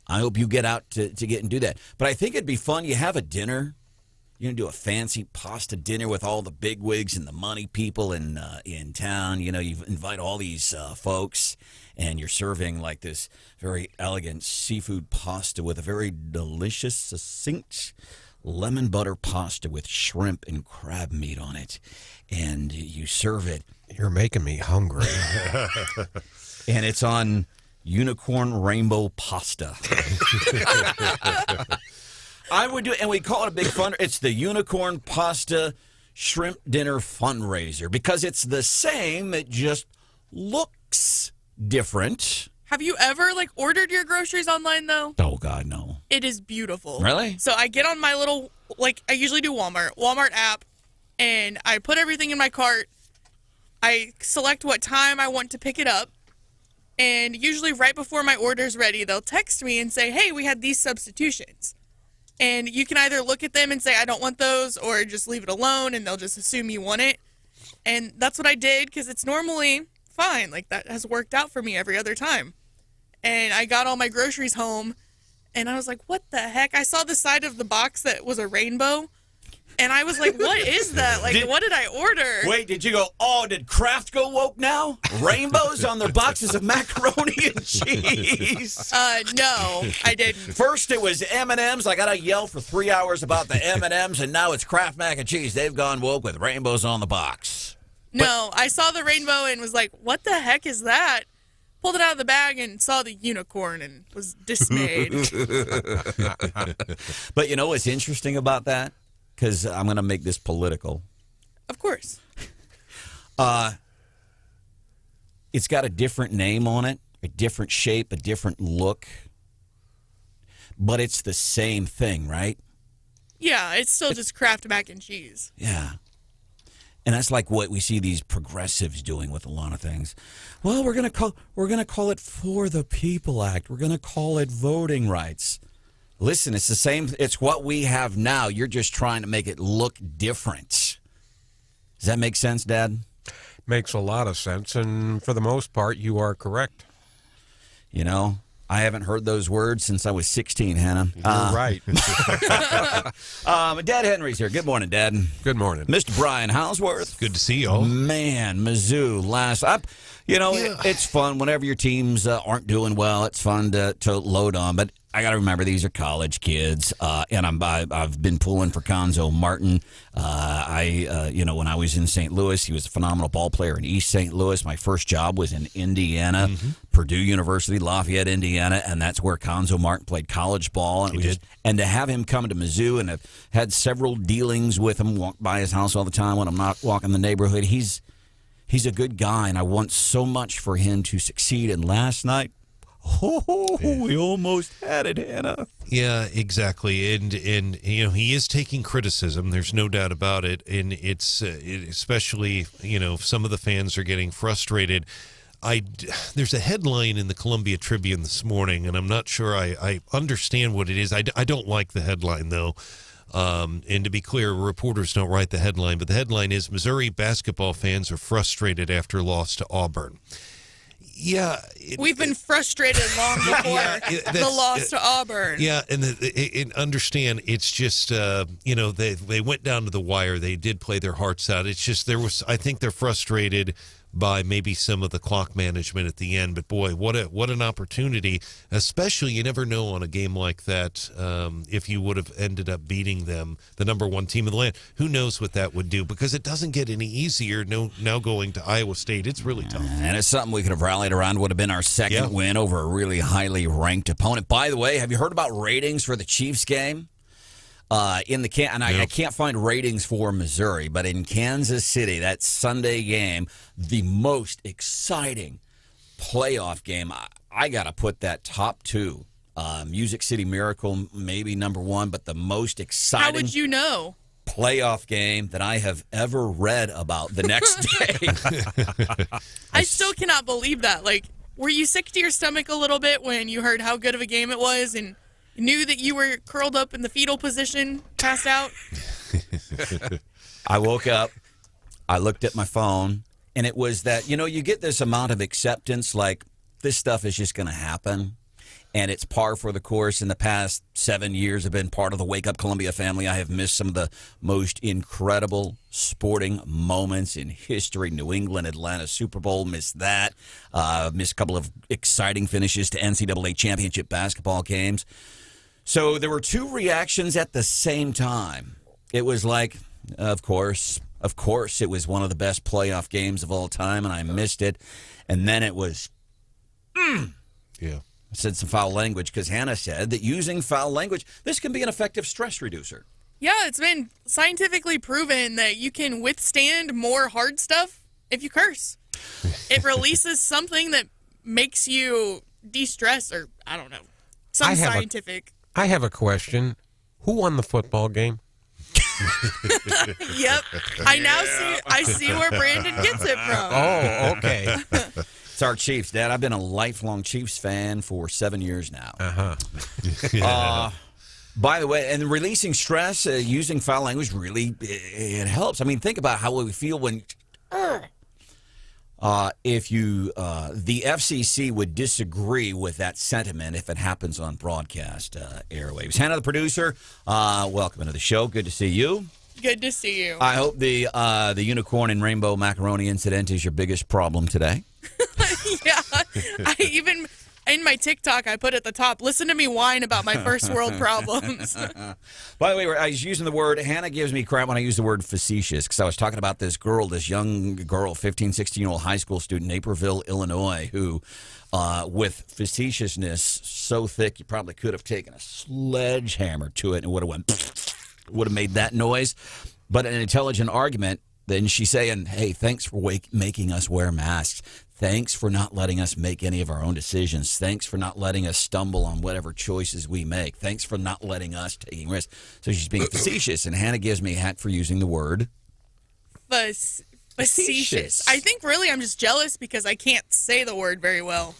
I hope you get out to get and do that. But I think it'd be fun. You have a dinner. You're going to do a fancy pasta dinner with all the bigwigs and the money people in town. You invite all these folks, and you're serving like this very elegant seafood pasta with a very delicious, succinct lemon butter pasta with shrimp and crab meat on it, and you serve it. You're making me hungry. And it's on unicorn rainbow pasta. I would do it, and we call it a big fun. It's the unicorn pasta shrimp dinner fundraiser because it's the same. It just looks different. Have you ever ordered your groceries online though? Oh God, no. It is beautiful. Really? So I get on my little I usually do Walmart app, and I put everything in my cart. I select what time I want to pick it up, and usually right before my order's ready, they'll text me and say, "Hey, we had these substitutions." And you can either look at them and say, "I don't want those," or just leave it alone, and they'll just assume you want it. And that's what I did because it's normally fine. That has worked out for me every other time. And I got all my groceries home, and I was like, what the heck? I saw the side of the box that was a rainbow, and I was like, what is that? What did I order? Wait, did you go, did Kraft go woke now? Rainbows on their boxes of macaroni and cheese? No, I didn't. First it was M&M's. I got to yell for 3 hours about the M&M's, and now it's Kraft mac and cheese. They've gone woke with rainbows on the box. No, I saw the rainbow and was like, what the heck is that? Pulled it out of the bag and saw the unicorn and was dismayed. But you know what's interesting about that? Because I'm going to make this political. Of course. It's got a different name on it, a different shape, a different look. But it's the same thing, right? Yeah, it's still just Kraft mac and cheese. Yeah. And that's like what we see these progressives doing with a lot of things. Well, we're gonna call it For the People Act. We're gonna call it voting rights. Listen, it's the same. It's what we have now. You're just trying to make it look different. Does that make sense, Dad? Makes a lot of sense, and for the most part, you are correct. I haven't heard those words since I was 16, Hannah. You're right. Dad Henry's here. Good morning, Dad. Good morning. Mr. Brian Hauswirth. Good to see you all. Man, Mizzou last up. It's fun whenever your teams aren't doing well. It's fun to load on, but I got to remember these are college kids, and I've been pulling for Conzo Martin. When I was in St. Louis, he was a phenomenal ball player in East St. Louis. My first job was in Indiana, Purdue University, Lafayette, Indiana, and that's where Conzo Martin played college ball. And to have him come to Mizzou, and I've had several dealings with him, walk by his house all the time when I'm not walking the neighborhood. He's a good guy, and I want so much for him to succeed. And last night, we almost had it, Hannah. Yeah, exactly. And he is taking criticism. There's no doubt about it. And it's especially, some of the fans are getting frustrated. There's a headline in the Columbia Tribune this morning, and I'm not sure I understand what it is. I don't like the headline, though. And to be clear, reporters don't write the headline, but the headline is Missouri basketball fans are frustrated after loss to Auburn. Yeah. We've been frustrated long before the loss to Auburn. Yeah, and understand, it's just, they went down to the wire. They did play their hearts out. It's just I think they're frustrated by maybe some of the clock management at the end. But boy, what an opportunity, especially you never know on a game like that if you would have ended up beating them, the number one team in the land. Who knows what that would do, because it doesn't get any easier now going to Iowa State. It's really tough. And it's something we could have rallied around. Would have been our second win over a really highly ranked opponent. By the way, have you heard about ratings for the Chiefs game? I can't find ratings for Missouri, but in Kansas City, that Sunday game, the most exciting playoff game, I got to put that top two. Music City Miracle, maybe number one, but the most exciting. How would you know? Playoff game that I have ever read about the next day. I still cannot believe that. Like, were you sick to your stomach a little bit when you heard how good of a game it was and knew that you were curled up in the fetal position, passed out? I woke up, I looked at my phone, and it was that, you get this amount of acceptance, like this stuff is just going to happen. And it's par for the course. In the past 7 years, I've been part of the Wake Up Columbia family. I have missed some of the most incredible sporting moments in history. New England, Atlanta Super Bowl, missed that. Missed a couple of exciting finishes to NCAA championship basketball games. So there were two reactions at the same time. It was like, of course, it was one of the best playoff games of all time, and I missed it. And then it was, yeah. I said some foul language because Hannah said that using foul language, this can be an effective stress reducer. Yeah, it's been scientifically proven that you can withstand more hard stuff if you curse. It releases something that makes you de-stress, or I don't know, some scientific. I have a question. Who won the football game? Yep. I see where Branden gets it from. Oh, okay. It's our Chiefs, Dad. I've been a lifelong Chiefs fan for 7 years now. By the way, and releasing stress, using foul language, really, it helps. I mean, think about how we feel when... if the FCC would disagree with that sentiment if it happens on broadcast airwaves. Hannah, the producer, welcome to the show. Good to see you. Good to see you. I hope the unicorn and rainbow macaroni incident is your biggest problem today. Yeah. I even, in my TikTok, I put at the top, listen to me whine about my first world problems. By the way, I was using the word, Hannah gives me crap when I use the word facetious, because I was talking about this young girl, 15, 16-year-old high school student, Naperville, Illinois, who, with facetiousness so thick, you probably could have taken a sledgehammer to it and would have made that noise. But an intelligent argument, then she's saying, hey, thanks for making us wear masks. Thanks for not letting us make any of our own decisions. Thanks for not letting us stumble on whatever choices we make. Thanks for not letting us taking risks. So she's being facetious, and Hannah gives me a hat for using the word facetious. I think really I'm just jealous because I can't say the word very well.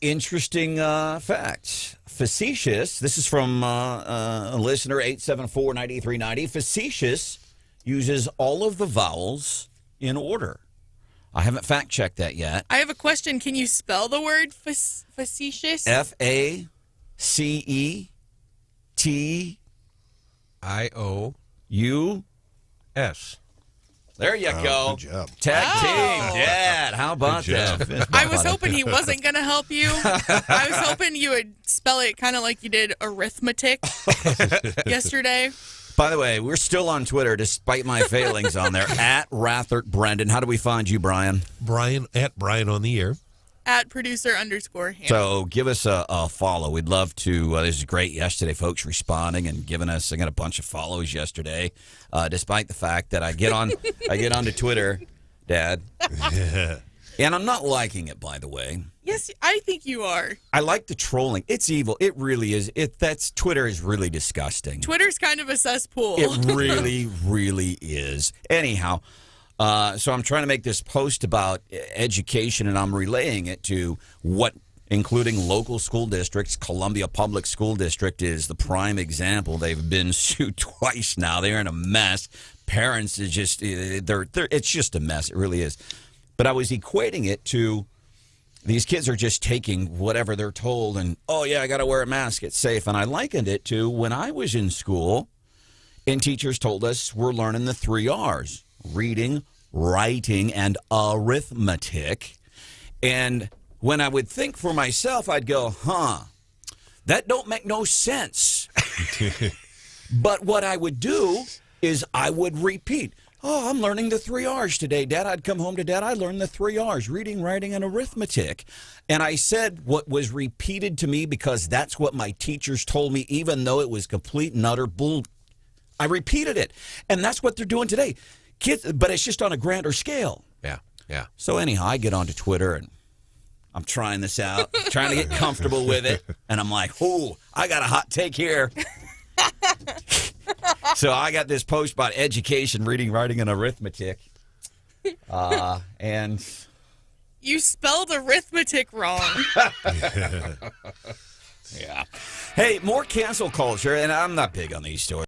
Interesting fact. Facetious, this is from a listener, 874-9390. Facetious uses all of the vowels in order. I haven't fact-checked that yet. I have a question. Can you spell the word facetious? F-A-C-E-T-I-O-U-S. There you go. Good job. Tag team, Dad. How about that? I was hoping he wasn't going to help you. I was hoping you would spell it kind of like you did arithmetic yesterday. By the way, we're still on Twitter, despite my failings on there, at Rathert Branden. How do we find you, Brian? At Brian on the air. At producer_Hannah. So give us a follow. We'd love to. This is great yesterday, folks responding and giving us. I got a bunch of follows yesterday, despite the fact that I get onto Twitter, Dad, and I'm not liking it. By the way, yes, I think you are. I like the trolling. It's evil. It really is. Twitter is really disgusting. Twitter's kind of a cesspool. It really, really is. Anyhow. So I'm trying to make this post about education, and I'm relaying it to including local school districts. Columbia Public School District is the prime example. They've been sued twice now. They're in a mess. Parents is just it's just a mess. It really is. But I was equating it to these kids are just taking whatever they're told, and oh yeah, I got to wear a mask. It's safe. And I likened it to when I was in school, and teachers told us we're learning the 3 R's. Reading, writing, and arithmetic. And when I would think for myself, I'd go, that don't make no sense. But what I would do is I would repeat. Oh, I'm learning the 3 R's today, Dad. I'd come home to Dad. I learned the 3 R's, reading, writing, and arithmetic. And I said what was repeated to me because that's what my teachers told me, even though it was complete and utter bull. I repeated it. And that's what they're doing today. Kids, but it's just on a grander scale. Yeah. So anyhow, I get onto Twitter and I'm trying this out, trying to get comfortable with it. And I'm like, I got a hot take here. So I got this post about education, reading, writing, and arithmetic. And you spelled arithmetic wrong. Yeah. Hey, more cancel culture, and I'm not big on these stories.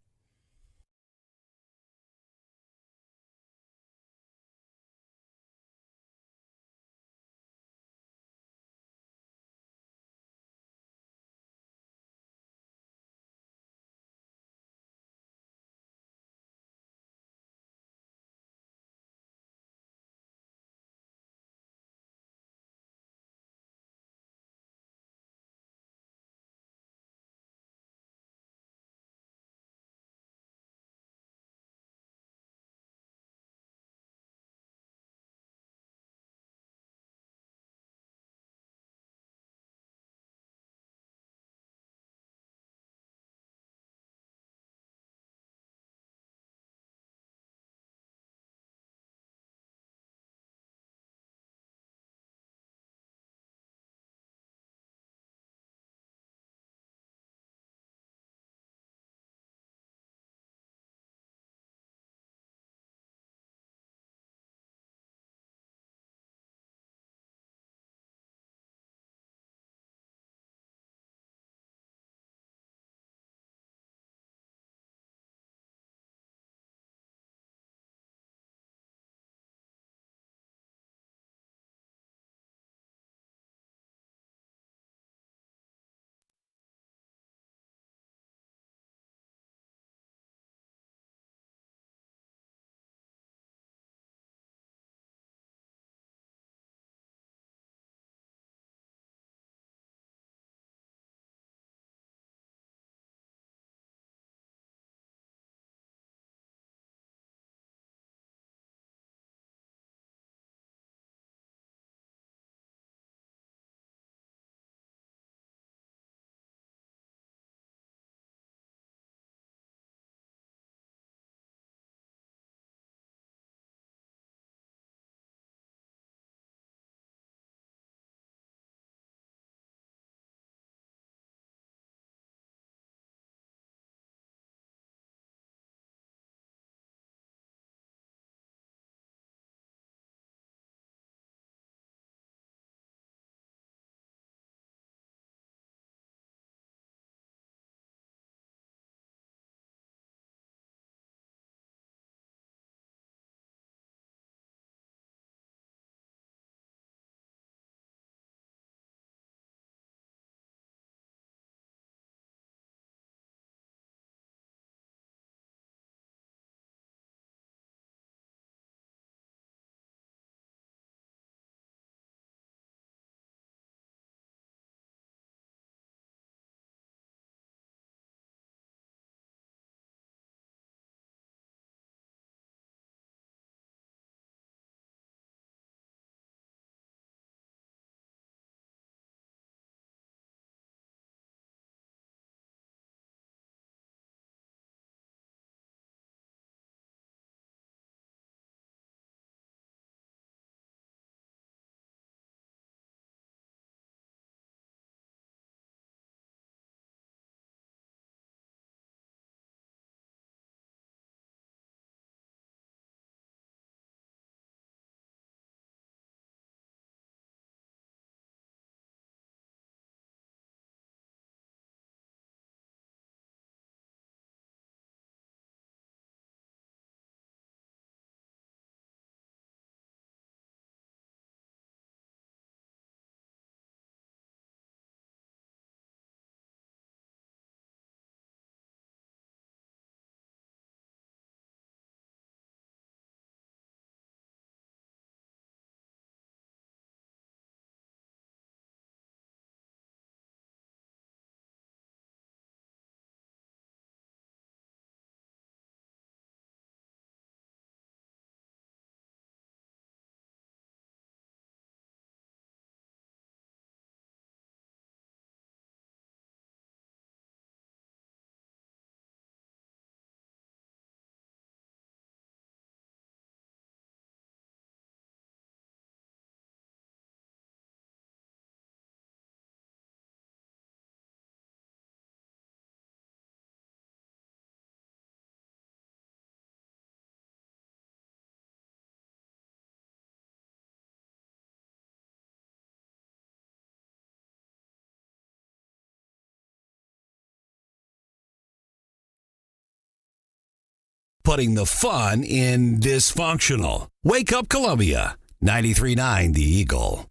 Putting the fun in dysfunctional. Wake Up Columbia, 93.9 The Eagle.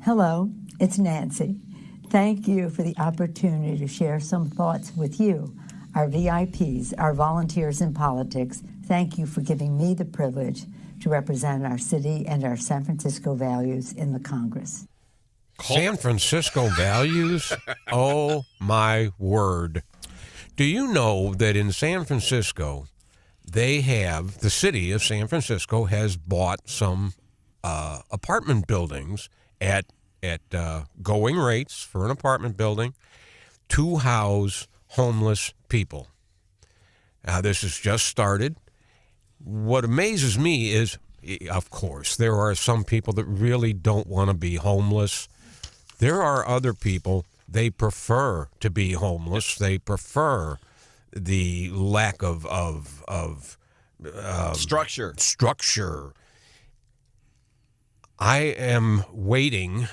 Hello, it's Nancy. Thank you for the opportunity to share some thoughts with you, our VIPs, our volunteers in politics. Thank you for giving me the privilege to represent our city and our San Francisco values in the Congress. San Francisco values? Oh, my word. Do you know that in San Francisco, the city of San Francisco has bought some apartment buildings at going rates for an apartment building to house homeless people. This has just started. What amazes me is, of course, there are some people that really don't want to be homeless. There are other people, they prefer to be homeless. They prefer the lack of structure. I am waiting,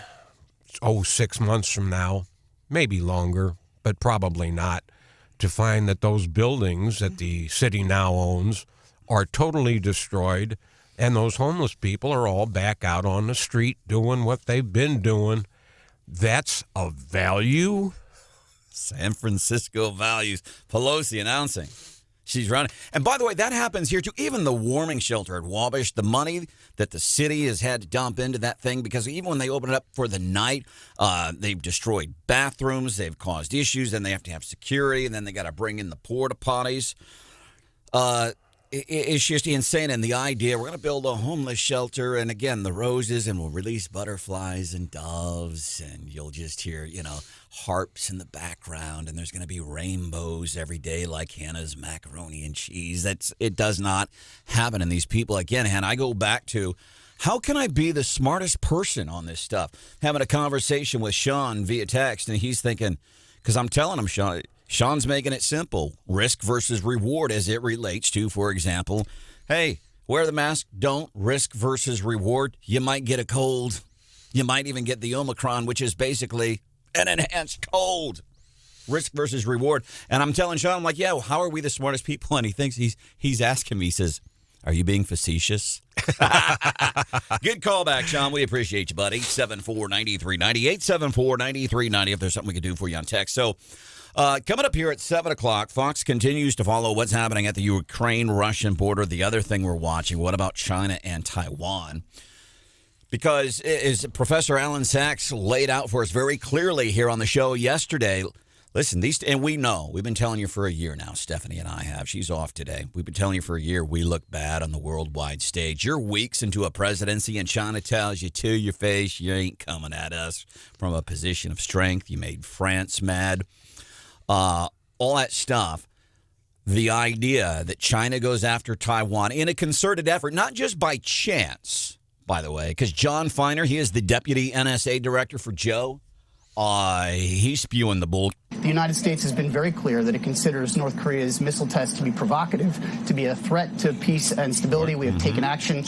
6 months from now, maybe longer, but probably not, to find that those buildings that the city now owns are totally destroyed, and those homeless people are all back out on the street doing what they've been doing. That's a value? San Francisco values. Pelosi announcing she's running. And by the way, that happens here too. Even the warming shelter at Wabash, the money that the city has had to dump into that thing, because even when they open it up for the night, they've destroyed bathrooms, they've caused issues, then they have to have security, and then they got to bring in the porta potties. It's just insane. And the idea, we're going to build a homeless shelter, and again, the roses, and we'll release butterflies and doves, and you'll just hear, harps in the background, and there's going to be rainbows every day like Hannah's macaroni and cheese. It does not happen. And these people, again, Hannah, I go back to, how can I be the smartest person on this stuff? Having a conversation with Sean via text, and he's thinking, because I'm telling him, Sean's making it simple. Risk versus reward as it relates to, for example, hey, wear the mask, don't. Risk versus reward. You might get a cold. You might even get the Omicron, which is basically an enhanced cold. Risk versus reward. And I'm telling Sean, I'm like, yeah, well, how are we the smartest people? And he thinks he's asking me, he says, are you being facetious? Good callback, Sean. We appreciate you, buddy. 874-9390. 874-9390 if there's something we could do for you on text. So, coming up here at 7 o'clock, Fox continues to follow what's happening at the Ukraine-Russian border. The other thing we're watching, what about China and Taiwan? Because as Professor Alan Sachs laid out for us very clearly here on the show yesterday, listen, and we know, we've been telling you for a year now, Stephanie and I have. She's off today. We've been telling you for a year we look bad on the worldwide stage. You're weeks into a presidency, and China tells you to your face, you ain't coming at us from a position of strength. You made France mad. All that stuff. The idea that China goes after Taiwan in a concerted effort, not just by chance, by the way, because John Feiner, he is the deputy NSA director for Joe. He's spewing the bull. The United States has been very clear that it considers North Korea's missile test to be provocative, to be a threat to peace and stability. We have taken action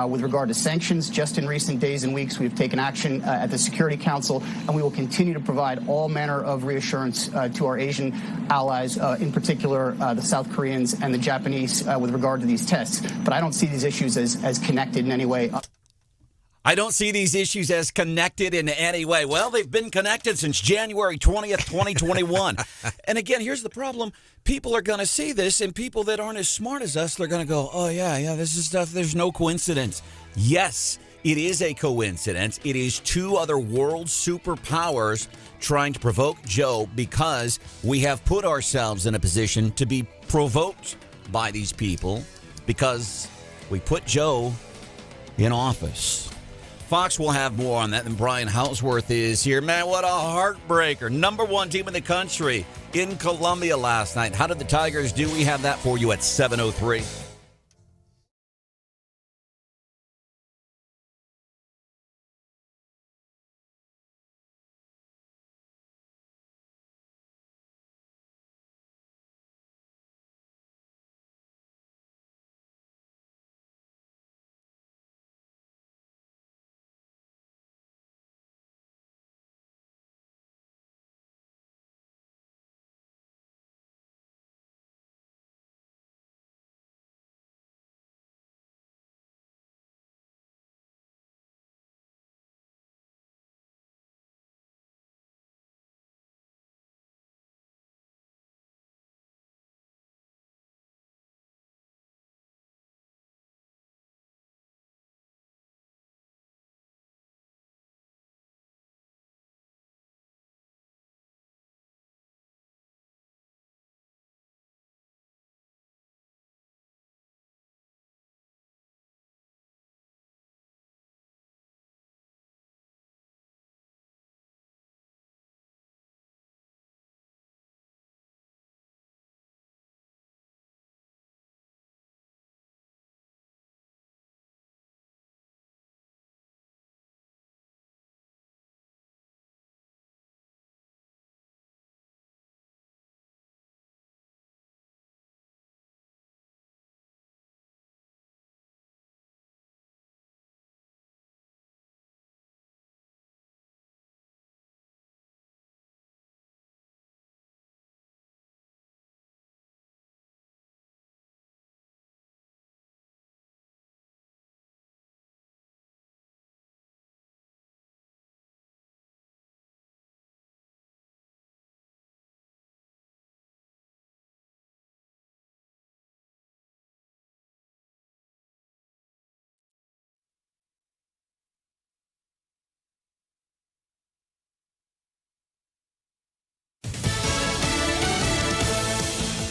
with regard to sanctions. Just in recent days and weeks, we have taken action at the Security Council, and we will continue to provide all manner of reassurance to our Asian allies, in particular the South Koreans and the Japanese, with regard to these tests. But I don't see these issues as connected in any way. I don't see these issues as connected in any way. Well, they've been connected since January 20th, 2021. And again, here's the problem. People are going to see this, and people that aren't as smart as us, they're going to go, oh, yeah, this is stuff. There's no coincidence. Yes, it is a coincidence. It is two other world superpowers trying to provoke Joe because we have put ourselves in a position to be provoked by these people because we put Joe in office. Fox will have more on that than Brian Hauswirth is here. Man, what a heartbreaker. Number one team in the country in Columbia last night. How did the Tigers do? We have that for you at 7:03.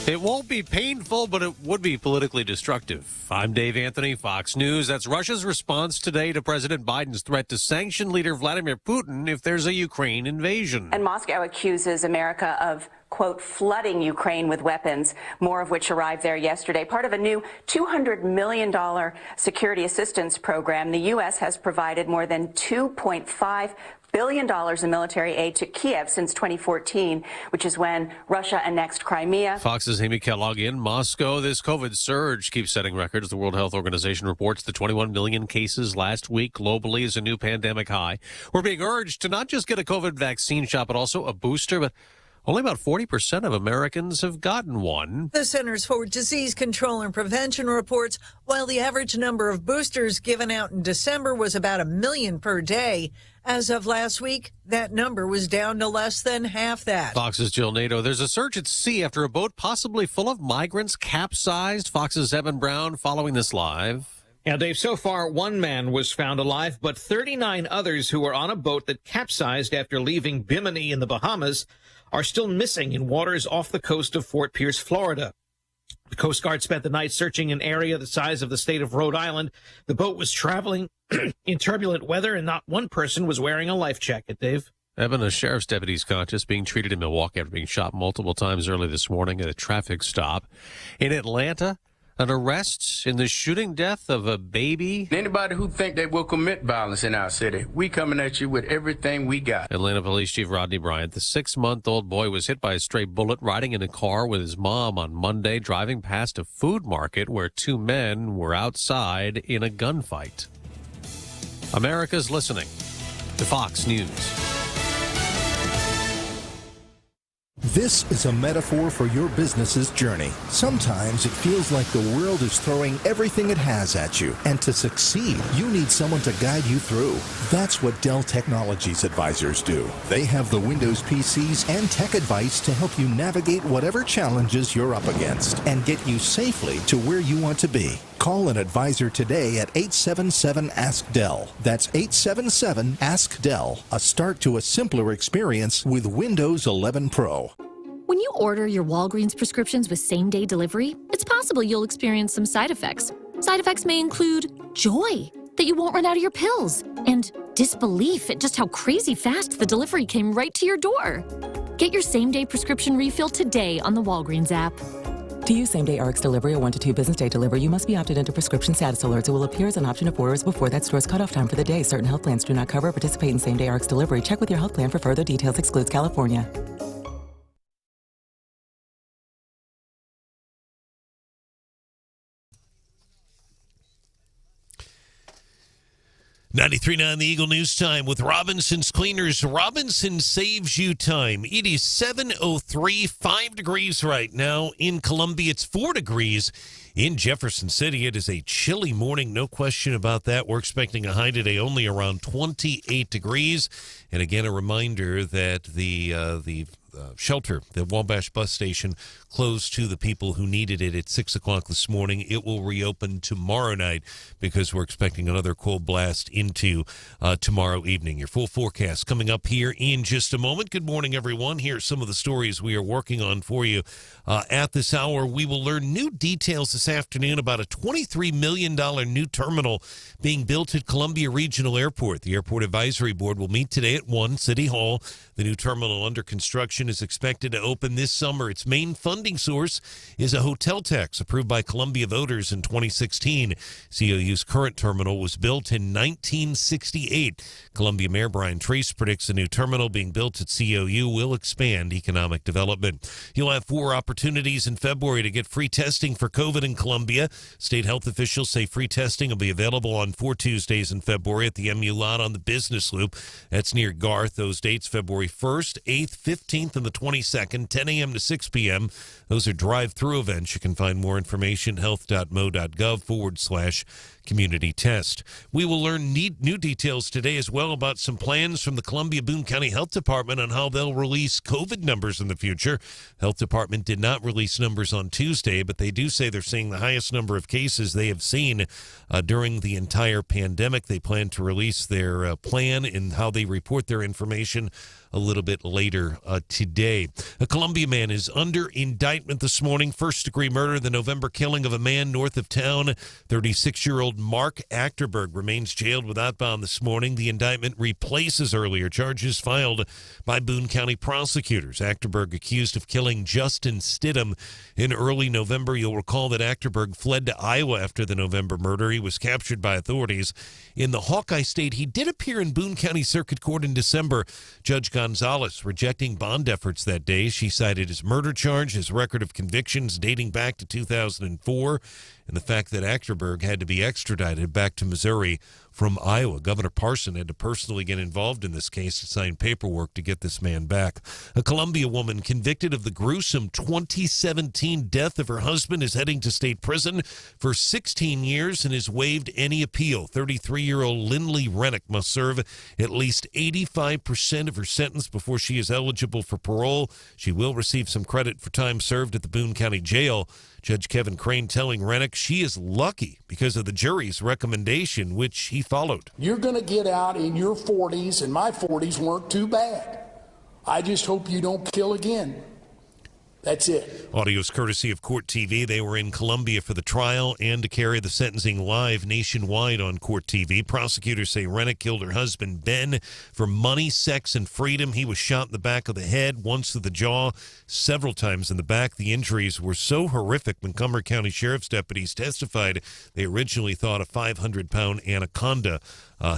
It won't be painful, but it would be politically destructive. I'm Dave Anthony, Fox News. That's Russia's response today to President Biden's threat to sanction leader Vladimir Putin if there's a Ukraine invasion. And Moscow accuses America of, quote, flooding Ukraine with weapons, more of which arrived there yesterday. Part of a new $200 million security assistance program, the U.S. has provided more than $2.5 billion in military aid to Kiev since 2014, which is when Russia annexed Crimea. Fox's Amy Kellogg in Moscow. This COVID surge keeps setting records. The World Health Organization reports the 21 million cases last week globally is a new pandemic high. We're being urged to not just get a COVID vaccine shot, but also a booster. But only about 40% of Americans have gotten one. The Centers for Disease Control and Prevention reports while the average number of boosters given out in December was about 1 million per day, as of last week, that number was down to less than half that. Fox's Jill Nato. There's a search at sea after a boat possibly full of migrants capsized. Fox's Evan Brown following this live. Now, Dave, so far, one man was found alive, but 39 others who were on a boat that capsized after leaving Bimini in the Bahamas are still missing in waters off the coast of Fort Pierce, Florida. The Coast Guard spent the night searching an area the size of the state of Rhode Island. The boat was traveling in turbulent weather, and not one person was wearing a life jacket, Dave. Evan, a sheriff's deputy is conscious, being treated in Milwaukee after being shot multiple times early this morning at a traffic stop. In Atlanta, an arrest in the shooting death of a baby. Anybody who think they will commit violence in our city, we coming at you with everything we got. Atlanta Police Chief Rodney Bryant. The 6-month-old boy was hit by a stray bullet riding in a car with his mom on Monday, driving past a food market where 2 men were outside in a gunfight. America's listening to Fox News. This is a metaphor for your business's journey. Sometimes it feels like the world is throwing everything it has at you. And to succeed, you need someone to guide you through. That's what Dell Technologies advisors do. They have the Windows PCs and tech advice to help you navigate whatever challenges you're up against and get you safely to where you want to be. Call an advisor today at 877-ASK-DELL. That's 877-ASK-DELL. A start to a simpler experience with Windows 11 Pro. When you order your Walgreens prescriptions with same-day delivery, it's possible you'll experience some side effects. Side effects may include joy that you won't run out of your pills and disbelief at just how crazy fast the delivery came right to your door. Get your same-day prescription refill today on the Walgreens app. To use same-day RX delivery or 1 to 2 business day delivery, you must be opted into prescription status alerts. It will appear as an option of orders before that store's cutoff time for the day. Certain health plans do not cover or participate in same-day RX delivery. Check with your health plan for further details. Excludes California. .939 The Eagle News Time with Robinson's Cleaners. Robinson saves you time. It is 7:03, 5 degrees right now. In Columbia, it's 4 degrees. In Jefferson City, it is a chilly morning, no question about that. We're expecting a high today only around 28 degrees. And again, a reminder that the shelter, the Wabash bus station, closed to the people who needed it at 6 o'clock this morning. It will reopen tomorrow night because we're expecting another cold blast into tomorrow evening. Your full forecast coming up here in just a moment. Good morning, everyone. Here are some of the stories we are working on for you at this hour. We will learn new details this afternoon about a $23 million new terminal being built at Columbia Regional Airport. The Airport Advisory Board will meet today at 1 City Hall. The new terminal under construction is expected to open this summer. Its main funding source is a hotel tax approved by Columbia voters in 2016. COU's current terminal was built in 1968. Columbia Mayor Brian Trace predicts the new terminal being built at COU will expand economic development. You'll have 4 opportunities in February to get free testing for COVID in Columbia. State health officials say free testing will be available on 4 Tuesdays in February at the MU lot on the Business Loop. That's near Garth. Those dates, February 1st, 8th, 15th, and the 22nd, 10 a.m. to 6 p.m. Those are drive-through events. You can find more information, health.mo.gov/community test. We will learn new details today as well about some plans from the Columbia-Boone County Health Department on how they'll release COVID numbers in the future. Health Department did not release numbers on Tuesday, but they do say they're seeing the highest number of cases they have seen during the entire pandemic. They plan to release their plan and how they report their information a little bit later today. today. A Columbia man is under indictment this morning. First-degree murder, the November killing of a man north of town. 36-year-old Mark Achterberg remains jailed without bond this morning. The indictment replaces earlier charges filed by Boone County prosecutors. Achterberg accused of killing Justin Stidham in early November. You'll recall that Achterberg fled to Iowa after the November murder. He was captured by authorities in the Hawkeye State. He did appear in Boone County Circuit Court in December. Judge Gonzalez rejecting bond efforts that day. She cited his murder charge, his record of convictions dating back to 2004, and the fact that Achterberg had to be extradited back to Missouri from Iowa. Governor Parson had to personally get involved in this case to sign paperwork to get this man back. A Columbia woman convicted of the gruesome 2017 death of her husband is heading to state prison for 16 years and has waived any appeal. 33-year-old Lindley Rennick must serve at least 85% of her sentence before she is eligible for parole. She will receive some credit for time served at the Boone County Jail. Judge Kevin Crane telling Rennick she is lucky because of the jury's recommendation, which he followed. You're going to get out in your 40s, and my 40s weren't too bad. I just hope you don't kill again. That's it. Audio is courtesy of Court TV. They were in Columbia for the trial and to carry the sentencing live nationwide on Court TV. Prosecutors say Rennick killed her husband, Ben, for money, sex, and freedom. He was shot in the back of the head, once to the jaw, several times in the back. The injuries were so horrific, Montgomery County Sheriff's deputies testified they originally thought a 500-pound anaconda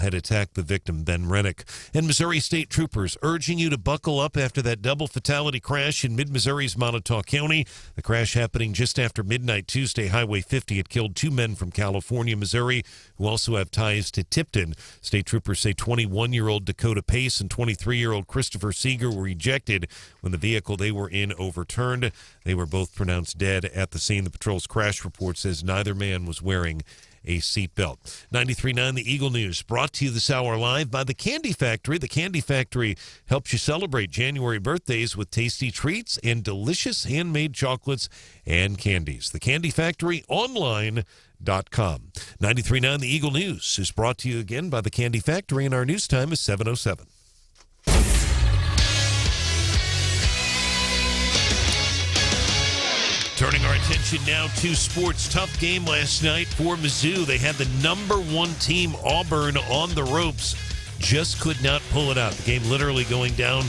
had attacked the victim, Ben Rennick. And Missouri State Troopers urging you to buckle up after that double fatality crash in mid-Missouri's Montauk County. The crash happening just after midnight Tuesday, Highway 50. It killed two men from California, Missouri, who also have ties to Tipton. State Troopers say 21-year-old Dakota Pace and 23-year-old Christopher Seeger were ejected when the vehicle they were in overturned. They were both pronounced dead at the scene. The patrol's crash report says neither man was wearing a seatbelt. 93.9 The Eagle News brought to you this hour live by The Candy Factory. The Candy Factory helps you celebrate January birthdays with tasty treats and delicious handmade chocolates and candies. The Candy Factory online.com. 93.9 The Eagle News is brought to you again by The Candy Factory, and our news time is 7:07. Turning our attention now to sports. Tough game last night for Mizzou. They had the number one team, Auburn, on the ropes. Just could not pull it out. The game literally going down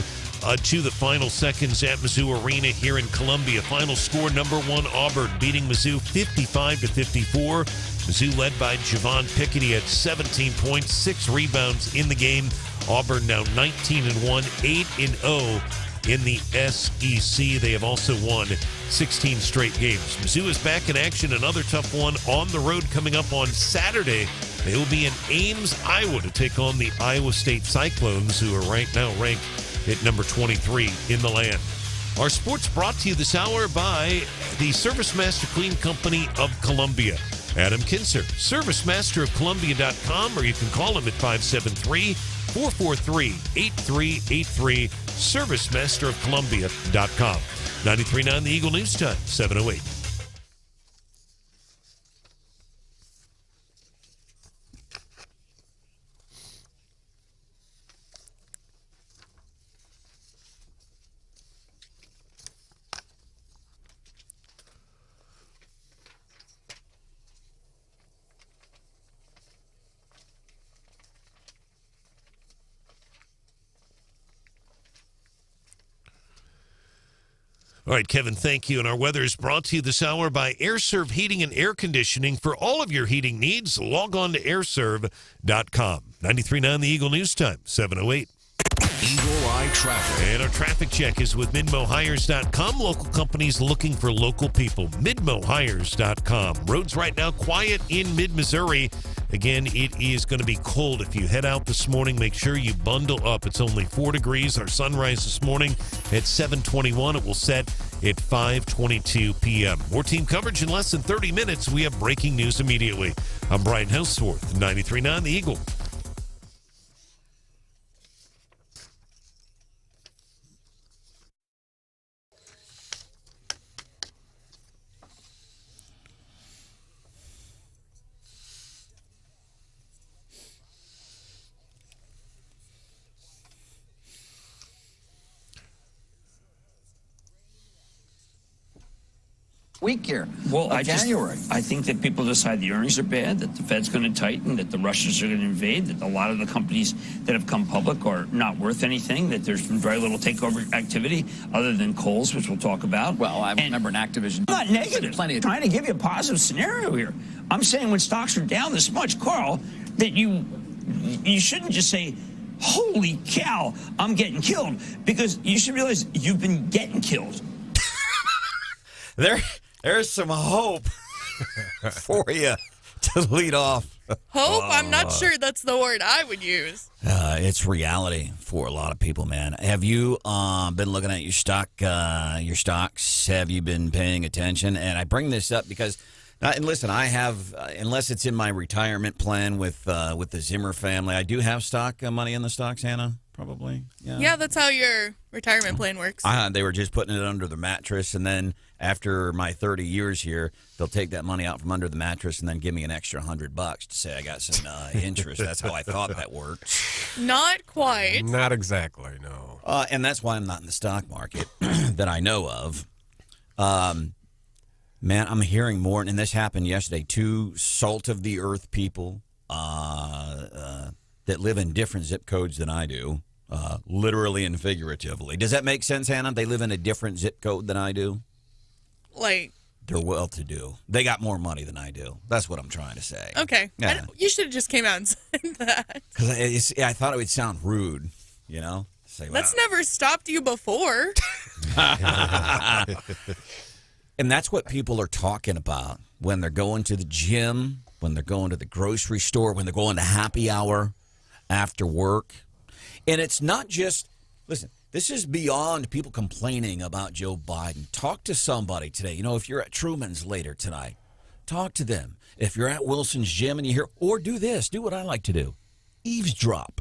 to the final seconds at Mizzou Arena here in Columbia. Final score, number one, Auburn beating Mizzou 55-54. Mizzou led by Javon Pickett at 17 points, 6 rebounds in the game. Auburn now 19-1, 8-0. in the SEC. They have also won 16 straight games. Mizzou is back in action. Another tough one on the road coming up on Saturday. They will be in Ames, Iowa to take on the Iowa State Cyclones, who are right now ranked at number 23 in the land. Our sports brought to you this hour by the ServiceMaster Clean Company of Columbia. Adam Kinser, ServiceMasterofColumbia.com, or you can call him at 573-443-8383, ServiceMasterofColumbia.com. 93.9 The Eagle News Time, 7:08. All right, Kevin, thank you. And our weather is brought to you this hour by AirServe Heating and Air Conditioning. For all of your heating needs, log on to airserve.com. 93.9 The Eagle News Time, 7:08. Eagle Eye Traffic. And our traffic check is with MidmoHires.com. Local companies looking for local people. MidmoHires.com. Roads right now quiet in mid-Missouri. Again, it is going to be cold. If you head out this morning, make sure you bundle up. It's only 4 degrees. Our sunrise this morning at 7:21. It will set at 5:22 p.m. More team coverage in less than 30 minutes. We have breaking news immediately. I'm Brian Hauswirth, 93.9 The Eagle. week here. Well, January. I think that people decide the earnings are bad, that the Fed's going to tighten, that the Russians are going to invade, that a lot of the companies that have come public are not worth anything, that there's been very little takeover activity other than Kohl's, which we'll talk about. Well, I remember an Activision. I'm not negative. I'm trying to give you a positive scenario here. I'm saying when stocks are down this much, Carl, that you shouldn't just say, holy cow, I'm getting killed, because you should realize you've been getting killed. There's some hope for you to lead off. Hope? I'm not sure that's the word I would use. It's reality for a lot of people, man. Have you been looking at your stocks? Have you been paying attention? And I bring this up because, and listen, I have, unless it's in my retirement plan with the Zimmer family, I do have stock money in the stocks, Hannah. Probably. Yeah, that's how your retirement plan works. They were just putting it under the mattress, and then after my 30 years here, they'll take that money out from under the mattress and then give me an extra $100 to say I got some interest. That's how I thought that worked. Not quite. Not exactly, no. And that's why I'm not in the stock market that I know of. Man, I'm hearing more, and this happened yesterday. 2 salt-of-the-earth people that live in different zip codes than I do. Literally and figuratively. Does that make sense, Hannah? They live in a different zip code than I do? Like, they're well-to-do. They got more money than I do. That's what I'm trying to say. Okay. Yeah. You should have just came out and said that. Because I thought it would sound rude, you know? Say, That's never stopped you before. And that's what people are talking about when they're going to the gym, when they're going to the grocery store, when they're going to happy hour after work. And it's not just, listen, this is beyond people complaining about Joe Biden. Talk to somebody today. You know, if you're at Truman's later tonight, talk to them. If you're at Wilson's gym and you hear, or do this, do what I like to do, eavesdrop.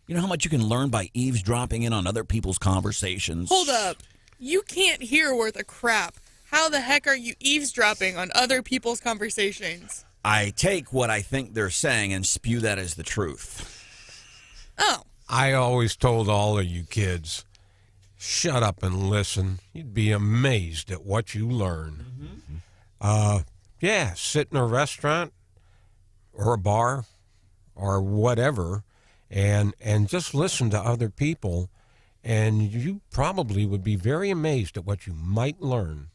You know how much you can learn by eavesdropping in on other people's conversations? Hold up. You can't hear worth a crap. How the heck are you eavesdropping on other people's conversations? I take what I think they're saying and spew that as the truth. Oh. I always told all of you kids, shut up and listen. You'd be amazed at what you learn. Yeah, sit in a restaurant or a bar or whatever and just listen to other people, and you probably would be very amazed at what you might learn.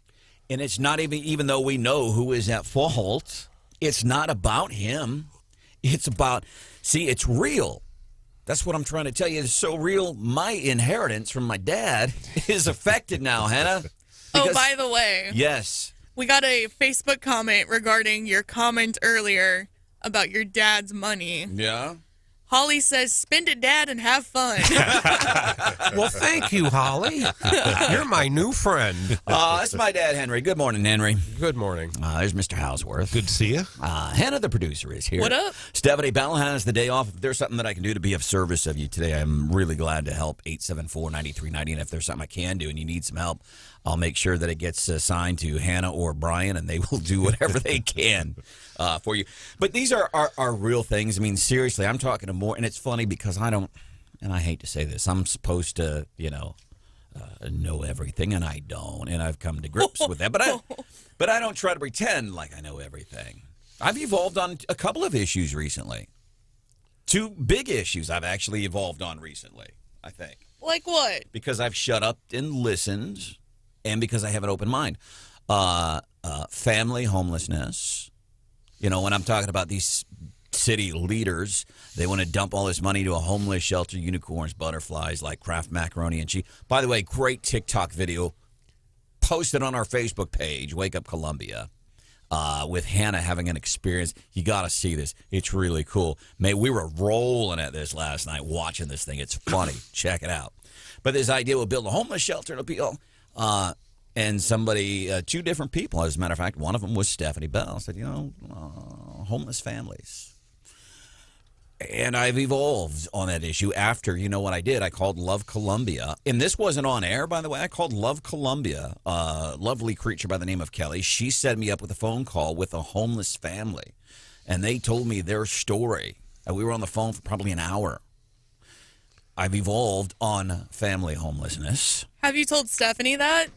And it's not even though we know who is at fault, it's not about him. It's about, see, it's real. That's what I'm trying to tell you. It's so real. My inheritance from my dad is affected now, Hannah. Oh, by the way. Yes. We got a Facebook comment regarding your comment earlier about your dad's money. Yeah. Holly says, spend it, Dad, and have fun. Well, thank you, Holly. You're my new friend. That's my dad, Henry. Good morning, Henry. Good morning. There's Mr. Hauswirth. Good to see you. Hannah, the producer, is here. What up? Stephanie Bell has the day off. If there's something that I can do to be of service of you today, I'm really glad to help. 874-9390. And if there's something I can do and you need some help, I'll make sure that it gets assigned to Hannah or Brian, and they will do whatever they can for you. But these are real things. I mean, seriously, I'm talking to more, and it's funny because I don't, and I hate to say this, I'm supposed to, know everything, and I don't, and I've come to grips with that. But I don't try to pretend like I know everything. I've evolved on a couple of issues recently. 2 big issues I've actually evolved on recently, I think. Like what? Because I've shut up and listened. And because I have an open mind. Family homelessness. You know, when I'm talking about these city leaders, they want to dump all this money to a homeless shelter, unicorns, butterflies, like Kraft macaroni and cheese. By the way, great TikTok video posted on our Facebook page, Wake Up Columbia, with Hannah having an experience. You got to see this. It's really cool. We were rolling at this last night watching this thing. It's funny. Check it out. But this idea will build a homeless shelter. It'll be all... and somebody, 2 different people, as a matter of fact, one of them was Stephanie Bell, said, homeless families. And I've evolved on that issue after, you know what I did? I called Love Columbia. And this wasn't on air, by the way. I called Love Columbia, a lovely creature by the name of Kelly. She set me up with a phone call with a homeless family. And they told me their story. And we were on the phone for probably an hour. I've evolved on family homelessness. Have you told Stephanie that?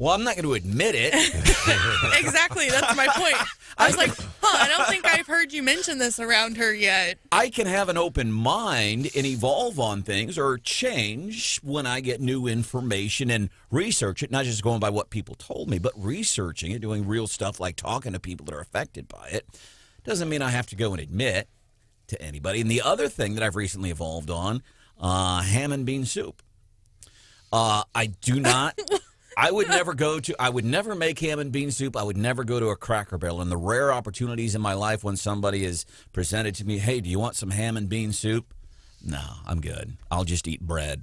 Well, I'm not going to admit it. Exactly. That's my point. I was like, I don't think I've heard you mention this around her yet. I can have an open mind and evolve on things or change when I get new information and research it, not just going by what people told me, but researching it, doing real stuff like talking to people that are affected by it. Doesn't mean I have to go and admit to anybody. And the other thing that I've recently evolved on, ham and bean soup. I do not... I would never make ham and bean soup. I would never go to a Cracker Barrel. And the rare opportunities in my life when somebody is presented to me, hey, do you want some ham and bean soup? No, I'm good. I'll just eat bread.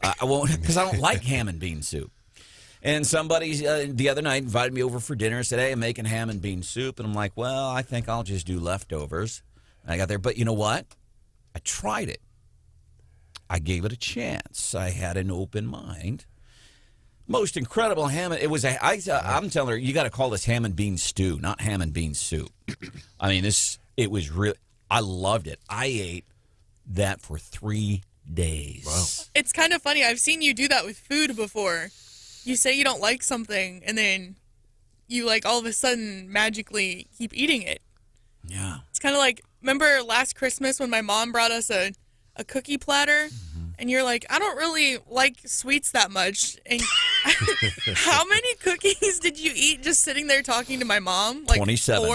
I won't, because I don't like ham and bean soup. And somebody the other night invited me over for dinner and said, hey, I'm making ham and bean soup. And I'm like, well, I think I'll just do leftovers. And I got there. But you know what? I tried it. I gave it a chance. I had an open mind. Most incredible ham. It was I'm telling her, you got to call this ham and bean stew, not ham and bean soup. I mean, it was really, I loved it. I ate that for 3 days. Wow. It's kind of funny. I've seen you do that with food before. You say you don't like something, and then you, like, all of a sudden magically keep eating it. Yeah. It's kind of like, remember last Christmas when my mom brought us a cookie platter? And you're like, I don't really like sweets that much. And how many cookies did you eat just sitting there talking to my mom? Like 27.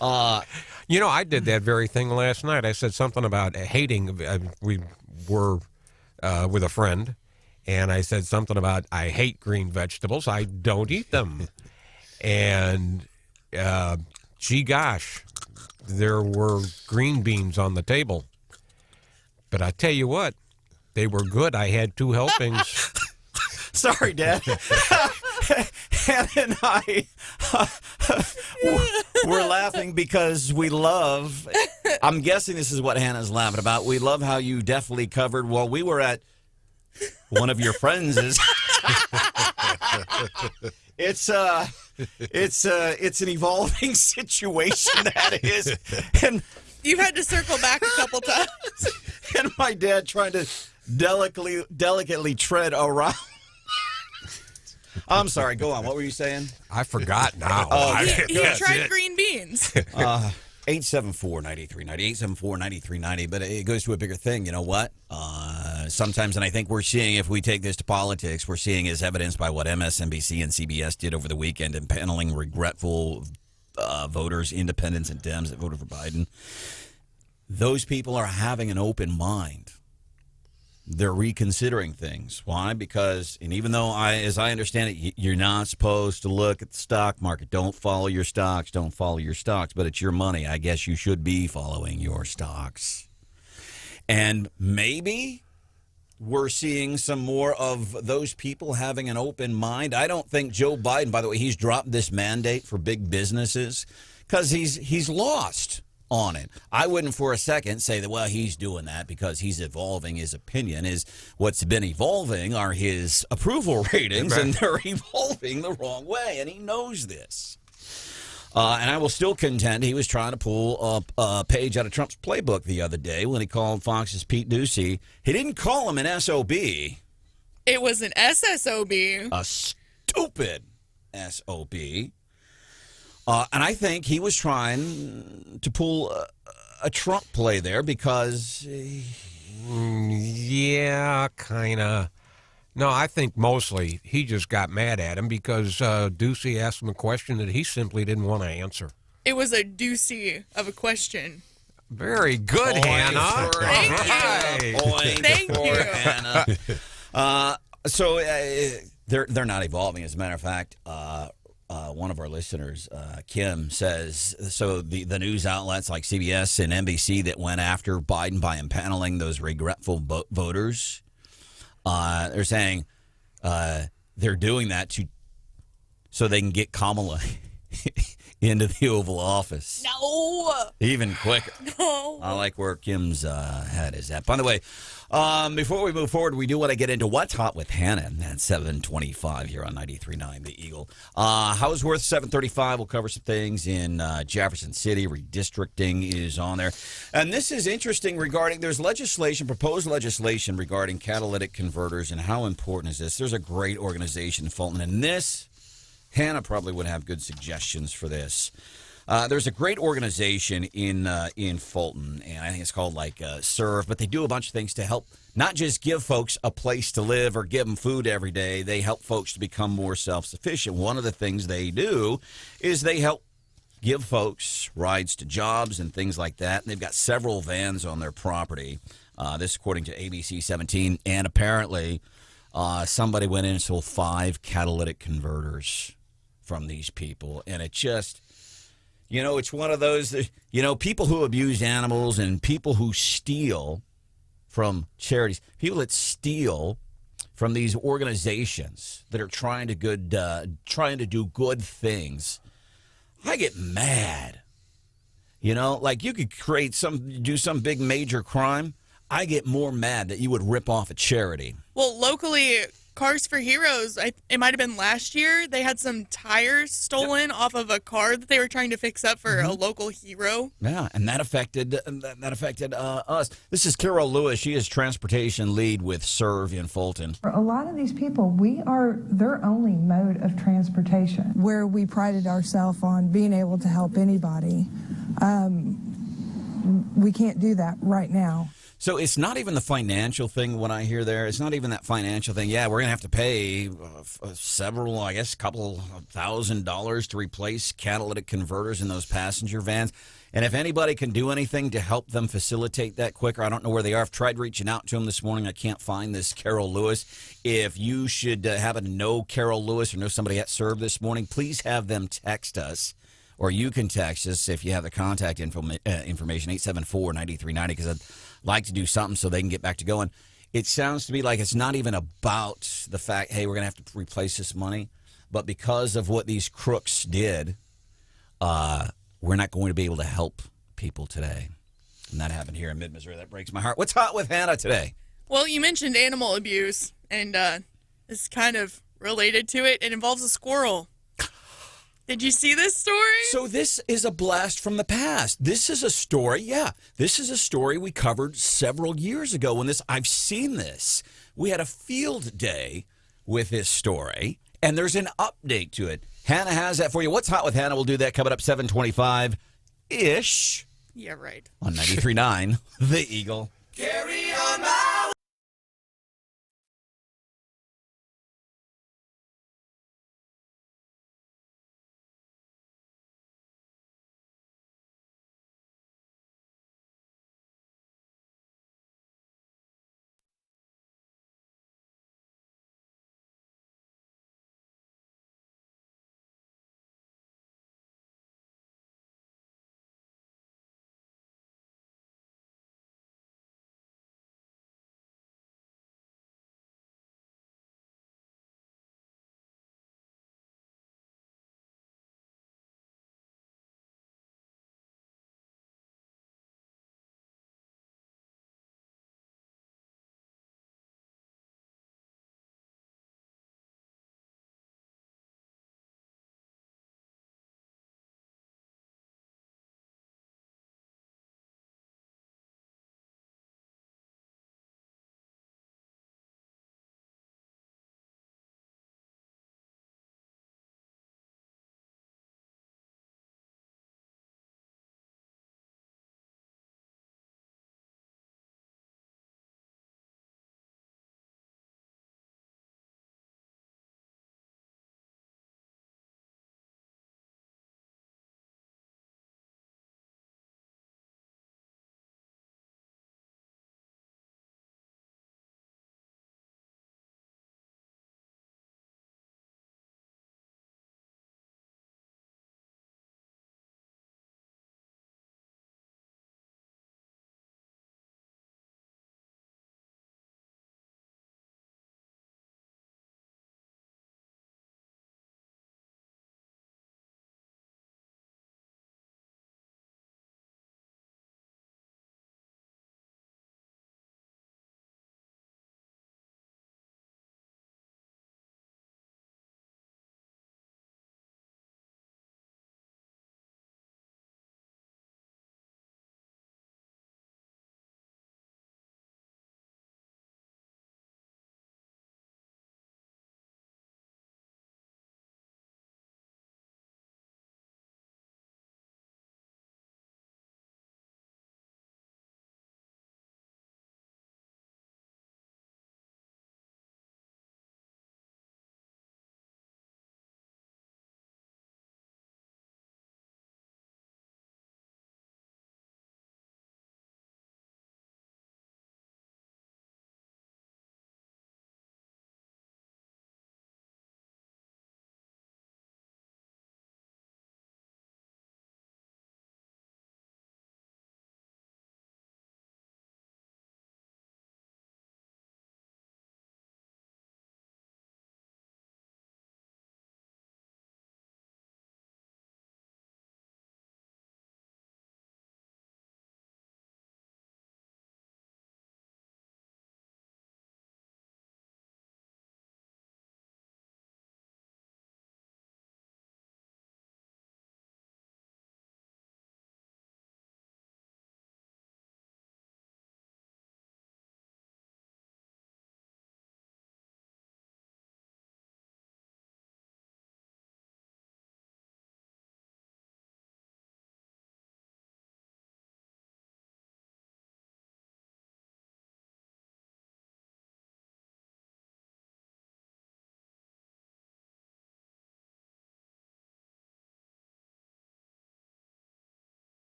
4? You know, I did that very thing last night. I said something about hating. We were with a friend, and I said something about I hate green vegetables. I don't eat them. And gee gosh, there were green beans on the table. But I tell you what, they were good. I had 2 helpings. Sorry, Dad. Hannah and I we're laughing because we love, I'm guessing this is what Hannah's laughing about. We love how you definitely covered while we were at one of your friends'. It's an evolving situation, that is. And you've had to circle back a couple times. And my dad trying to delicately tread around. I'm sorry. Go on. What were you saying? I forgot now. He tried green beans. 874-9390, 874-9390. But it goes to a bigger thing. You know what? Sometimes, and I think we're seeing, if we take this to politics, we're seeing as evidenced by what MSNBC and CBS did over the weekend in paneling regretful voters, independents, and Dems that voted for Biden. Those people are having an open mind. They're reconsidering things. Why? Because, and even though, as I understand it, you're not supposed to look at the stock market. Don't follow your stocks. Don't follow your stocks. But it's your money. I guess you should be following your stocks. And maybe we're seeing some more of those people having an open mind. I don't think Joe Biden, by the way, he's dropped this mandate for big businesses because he's lost on it. I wouldn't for a second say that, well, he's doing that because he's evolving his opinion. What's been evolving are his approval ratings, and they're evolving the wrong way, and he knows this. And I will still contend he was trying to pull up a page out of Trump's playbook the other day when he called Fox's Pete Ducey. He didn't call him an SOB. It was an SSOB. A stupid SOB. And I think he was trying to pull a Trump play there because... yeah, kind of. No, I think mostly he just got mad at him because Ducey asked him a question that he simply didn't want to answer. It was a doozy of a question. Very good, Hannah. Thank you. Thank you. Hannah. So they're not evolving. As a matter of fact, one of our listeners, Kim, says, so the news outlets like CBS and NBC that went after Biden by impaneling those regretful voters, they're saying they're doing that so they can get Kamala into the Oval Office. No. Even quicker. No. I like where Kim's head is at. By the way, before we move forward, we do want to get into What's Hot with Hannah at 7:25 here on 93.9 The Eagle. Hauswirth, 7:35. We'll cover some things in Jefferson City. Redistricting is on there. And this is interesting regarding, there's proposed legislation regarding catalytic converters, and how important is this? There's a great organization in Fulton, and this, Hannah probably would have good suggestions for this. There's a great organization in Fulton, and I think it's called Serve, but they do a bunch of things to help not just give folks a place to live or give them food every day. They help folks to become more self-sufficient. One of the things they do is they help give folks rides to jobs and things like that, and they've got several vans on their property. This according to ABC 17, and apparently somebody went in and sold 5 catalytic converters from these people, and it just... it's one of those, that, people who abuse animals and people who steal from charities, people that steal from these organizations that are trying to do good things. I get mad. You could do some big major crime. I get more mad that you would rip off a charity. Well, locally, Cars for Heroes, it might have been last year, they had some tires stolen off of a car that they were trying to fix up for a local hero. Yeah, and that affected us. This is Carol Lewis. She is transportation lead with Serve in Fulton. For a lot of these people, we are their only mode of transportation. Where we prided ourselves on being able to help anybody, we can't do that right now. So it's not even the financial thing when I hear there. It's not even that financial thing. Yeah, we're going to have to pay couple $1,000 to replace catalytic converters in those passenger vans. And if anybody can do anything to help them facilitate that quicker, I don't know where they are. I've tried reaching out to them this morning. I can't find this Carol Lewis. If you should happen to know Carol Lewis or know somebody at Serve this morning, please have them text us. Or you can text us if you have the contact information, 874-9390, because I'd like to do something so they can get back to going. It sounds to me like it's not even about the fact, hey, we're going to have to replace this money, but because of what these crooks did, we're not going to be able to help people today. And that happened here in mid-Missouri. That breaks my heart. What's hot with Hannah today? Well, you mentioned animal abuse, and it's kind of related to it. It involves a squirrel. Did you see this story? So this is a blast from the past. This is a story, this is a story we covered several years ago when I've seen this. We had a field day with this story, and there's an update to it. Hannah has that for you. What's hot with Hannah? We'll do that coming up 7:25-ish. Yeah, right. On 93.9 The Eagle. Carry on my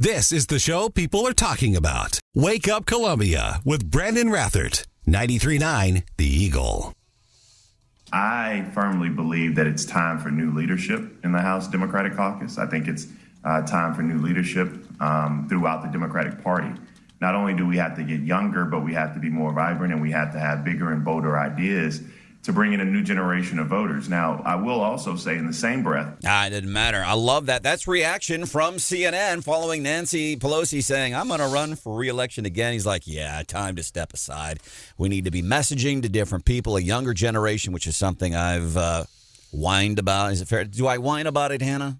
This is the show people are talking about. Wake Up Columbia with Branden Rathert. 93.9 The Eagle. I firmly believe that it's time for new leadership in the House Democratic Caucus. I think it's time for new leadership throughout the Democratic Party. Not only do we have to get younger, but we have to be more vibrant, and we have to have bigger and bolder ideas to bring in a new generation of voters. Now, I will also say in the same breath. It didn't matter. I love that. That's reaction from CNN following Nancy Pelosi saying, I'm going to run for re-election again. He's like, yeah, time to step aside. We need to be messaging to different people, a younger generation, which is something I've whined about. Is it fair? Do I whine about it, Hannah?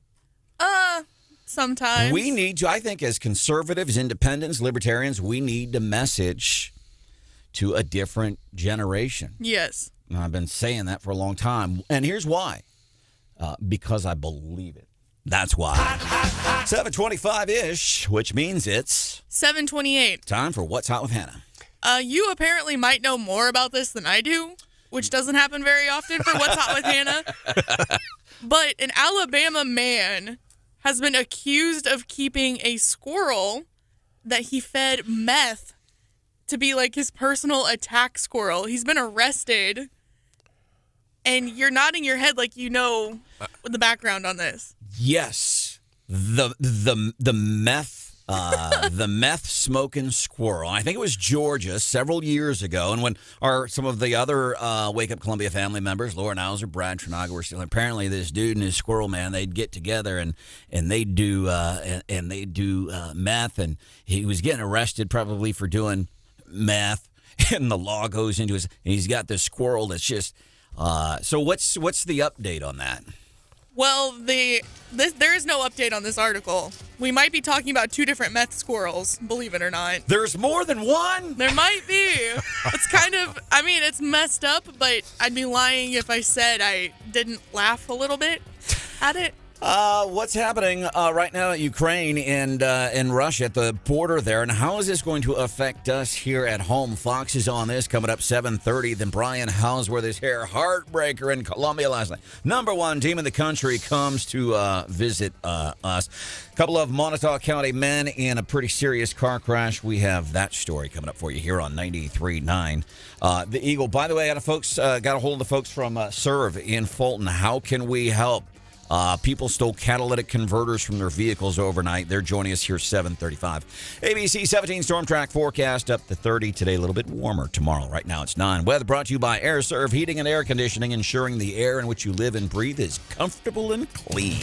Sometimes. We need to, I think, as conservatives, independents, libertarians, we need to message to a different generation. Yes. I've been saying that for a long time. And here's why. Because I believe it. That's why. 7:25-ish, which means it's 7:28. Time for What's Hot with Hannah. You apparently might know more about this than I do, which doesn't happen very often for What's Hot with Hannah. But an Alabama man has been accused of keeping a squirrel that he fed meth to be like his personal attack squirrel. He's been arrested. And you're nodding your head like you know the background on this. Yes. The meth the meth smoking squirrel. I think it was Georgia several years ago, and when some of the other Wake Up Columbia family members, Laura Nowser, Brad Trinaga, were still apparently this dude and his squirrel man, they'd get together and they'd do meth, and he was getting arrested probably for doing meth, and the law goes into his, and he's got this squirrel that's just so what's the update on that? Well, there is no update on this article. We might be talking about two different meth squirrels, believe it or not. There's more than one? There might be. It's kind of, I mean, it's messed up, but I'd be lying if I said I didn't laugh a little bit at it. What's happening right now at Ukraine and Russia at the border there, and how is this going to affect us here at home? Fox is on this coming up 7:30. Then Brian Hauswirth is here, heartbreaker in Columbia last night. Number one team in the country comes to visit us. A couple of Montauk County men in a pretty serious car crash. We have that story coming up for you here on 93.9 The Eagle. By the way, got a hold of the folks from Serve in Fulton. How can we help? People stole catalytic converters from their vehicles overnight. They're joining us here 7:35. ABC 17 storm track forecast up to 30 today. A little bit warmer tomorrow. Right now it's 9. Weather brought to you by AirServe Heating and Air Conditioning, ensuring the air in which you live and breathe is comfortable and clean.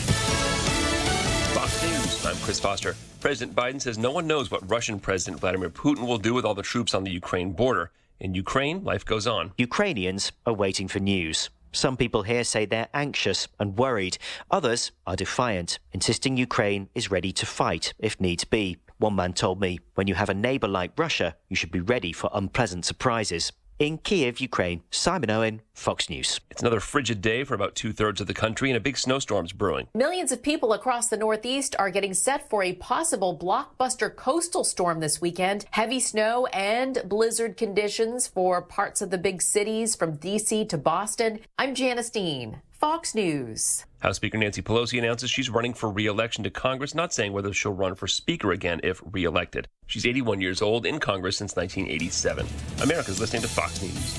Fox News. I'm Chris Foster. President Biden says no one knows what Russian President Vladimir Putin will do with all the troops on the Ukraine border. In Ukraine, life goes on. Ukrainians are waiting for news. Some people here say they're anxious and worried. Others are defiant, insisting Ukraine is ready to fight if needs be. One man told me, when you have a neighbor like Russia, you should be ready for unpleasant surprises. In Kiev, Ukraine, Simon Owen, Fox News. It's another frigid day for about 2/3 of the country, and a big snowstorm's brewing. Millions of people across the Northeast are getting set for a possible blockbuster coastal storm this weekend. Heavy snow and blizzard conditions for parts of the big cities from D.C. to Boston. I'm Janice Dean, Fox News. House Speaker Nancy Pelosi announces she's running for re-election to Congress, not saying whether she'll run for Speaker again if re-elected. She's 81 years old, in Congress since 1987. America's listening to Fox News.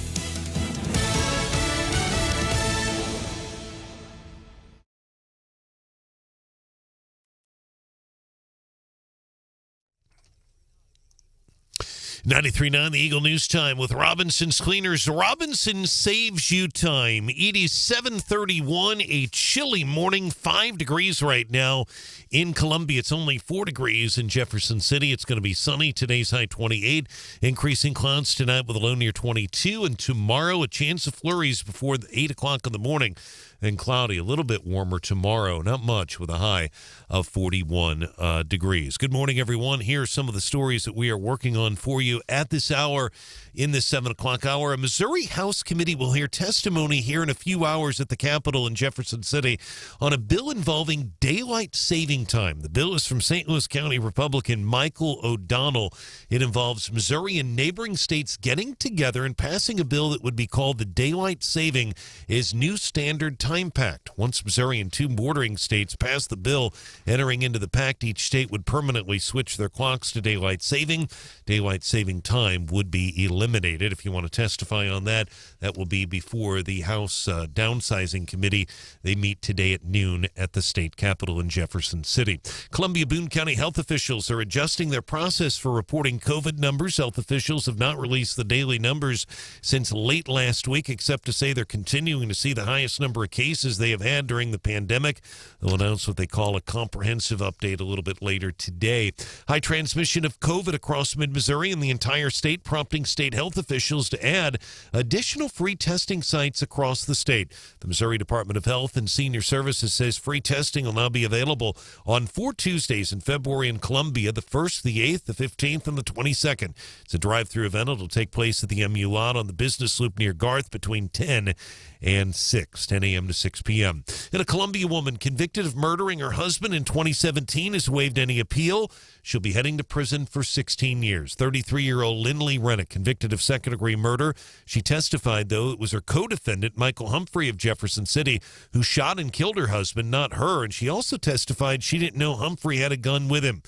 .939 The Eagle News Time with Robinson's Cleaners. Robinson saves you time. It is 7:31, a chilly morning, 5 degrees right now. In Columbia, it's only 4 degrees. In Jefferson City, it's going to be sunny. Today's high 28. Increasing clouds tonight with a low near 22. And tomorrow, a chance of flurries before 8 o'clock in the morning. And cloudy, a little bit warmer tomorrow. Not much, with a high of 41 degrees. Good morning, everyone. Here are some of the stories that we are working on for you at this hour. In this 7 o'clock hour, a Missouri House Committee will hear testimony here in a few hours at the Capitol in Jefferson City on a bill involving daylight saving time. The bill is from St. Louis County Republican Michael O'Donnell. It involves Missouri and neighboring states getting together and passing a bill that would be called the Daylight Saving is New Standard Time time pact. Once Missouri and 2 bordering states passed the bill entering into the pact, each state would permanently switch their clocks to daylight saving. Daylight saving time would be eliminated. If you want to testify on that, that will be before the House Downsizing Committee. They meet today at noon at the state capitol in Jefferson City. Columbia-Boone County health officials are adjusting their process for reporting COVID numbers. Health officials have not released the daily numbers since late last week, except to say they're continuing to see the highest number of cases they have had during the pandemic. They'll announce what they call a comprehensive update a little bit later today. High transmission of COVID across mid-Missouri and the entire state, prompting state health officials to add additional free testing sites across the state. The Missouri Department of Health and Senior Services says free testing will now be available on 4 Tuesdays in February in Columbia, the 1st, the 8th, the 15th, and the 22nd. It's a drive-through event. It'll take place at the MU lot on the business loop near Garth between 10 and 6, 10 a.m. to 6 p.m. And a Columbia woman convicted of murdering her husband in 2017 has waived any appeal. She'll be heading to prison for 16 years. 33-year-old Lindley Rennick, convicted of second-degree murder. She testified, though, it was her co-defendant, Michael Humphrey of Jefferson City, who shot and killed her husband, not her. And she also testified she didn't know Humphrey had a gun with him.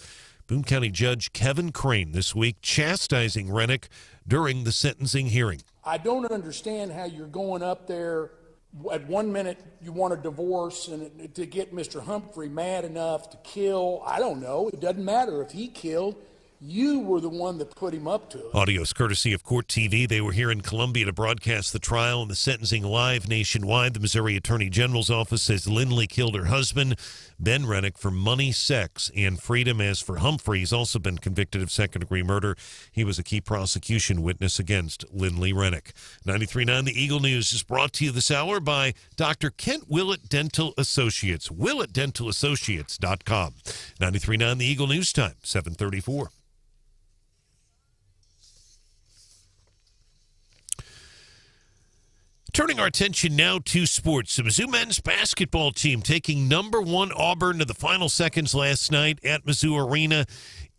Boone County Judge Kevin Crane this week chastising Rennick during the sentencing hearing. I don't understand how you're going up there at 1 minute you want a divorce and to get Mr. Humphrey mad enough to kill. I don't know. It doesn't matter if he killed. You were the one that put him up to it. Audio is courtesy of Court TV. They were here in Columbia to broadcast the trial and the sentencing live nationwide. The Missouri Attorney General's office says Lindley killed her husband, Ben Rennick, for money, sex, and freedom. As for Humphrey, he's also been convicted of second-degree murder. He was a key prosecution witness against Lindley Rennick. 93.9 The Eagle News is brought to you this hour by Dr. Kent Willett Dental Associates, WillettDentalAssociates.com. 93.9 The Eagle News time, 7:34. Turning our attention now to sports. The Mizzou men's basketball team taking #1 Auburn to the final seconds last night at Mizzou Arena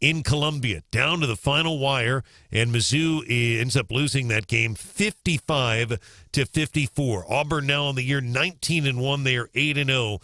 in Columbia, down to the final wire, and Mizzou ends up losing that game 55-54. Auburn now on the year 19-1. They are 8-0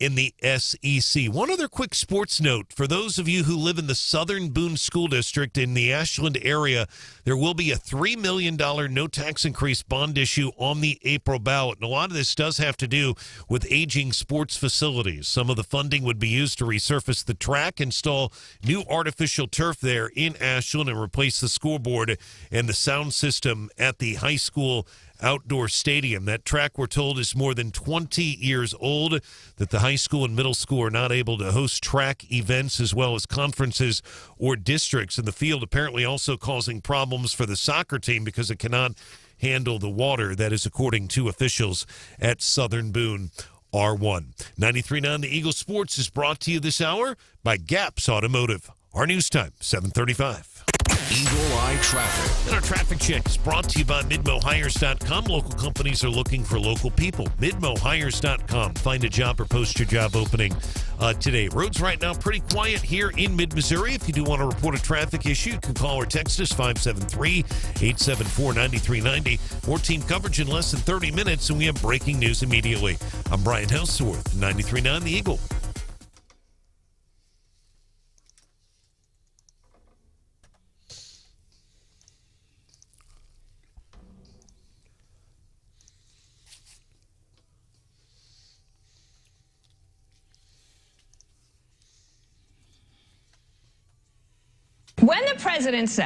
in the SEC. One other quick sports note. For those of you who live in the Southern Boone School District in the Ashland area, there will be a $3 million no tax increase bond issue on the April ballot. And a lot of this does have to do with aging sports facilities. Some of the funding would be used to resurface the track, install new artificial turf there in Ashland, and replace the scoreboard and the sound system at the high school outdoor stadium. That track, we're told, is more than 20 years old, that the high school and middle school are not able to host track events as well as conferences or districts. And the field apparently also causing problems for the soccer team because it cannot handle the water. That is according to officials at Southern Boone R1. 93.9 The Eagle Sports is brought to you this hour by GAPS Automotive. Our news time, 7:35. Eagle Eye Traffic. And our traffic check is brought to you by MidmoHires.com. Local companies are looking for local people. MidmoHires.com. Find a job or post your job opening today. Roads right now pretty quiet here in mid-Missouri. If you do want to report a traffic issue, you can call or text us 573-874-9390. More team coverage in less than 30 minutes, and we have breaking news immediately. I'm Brian Hauswirth, 93.9 The Eagle. When the president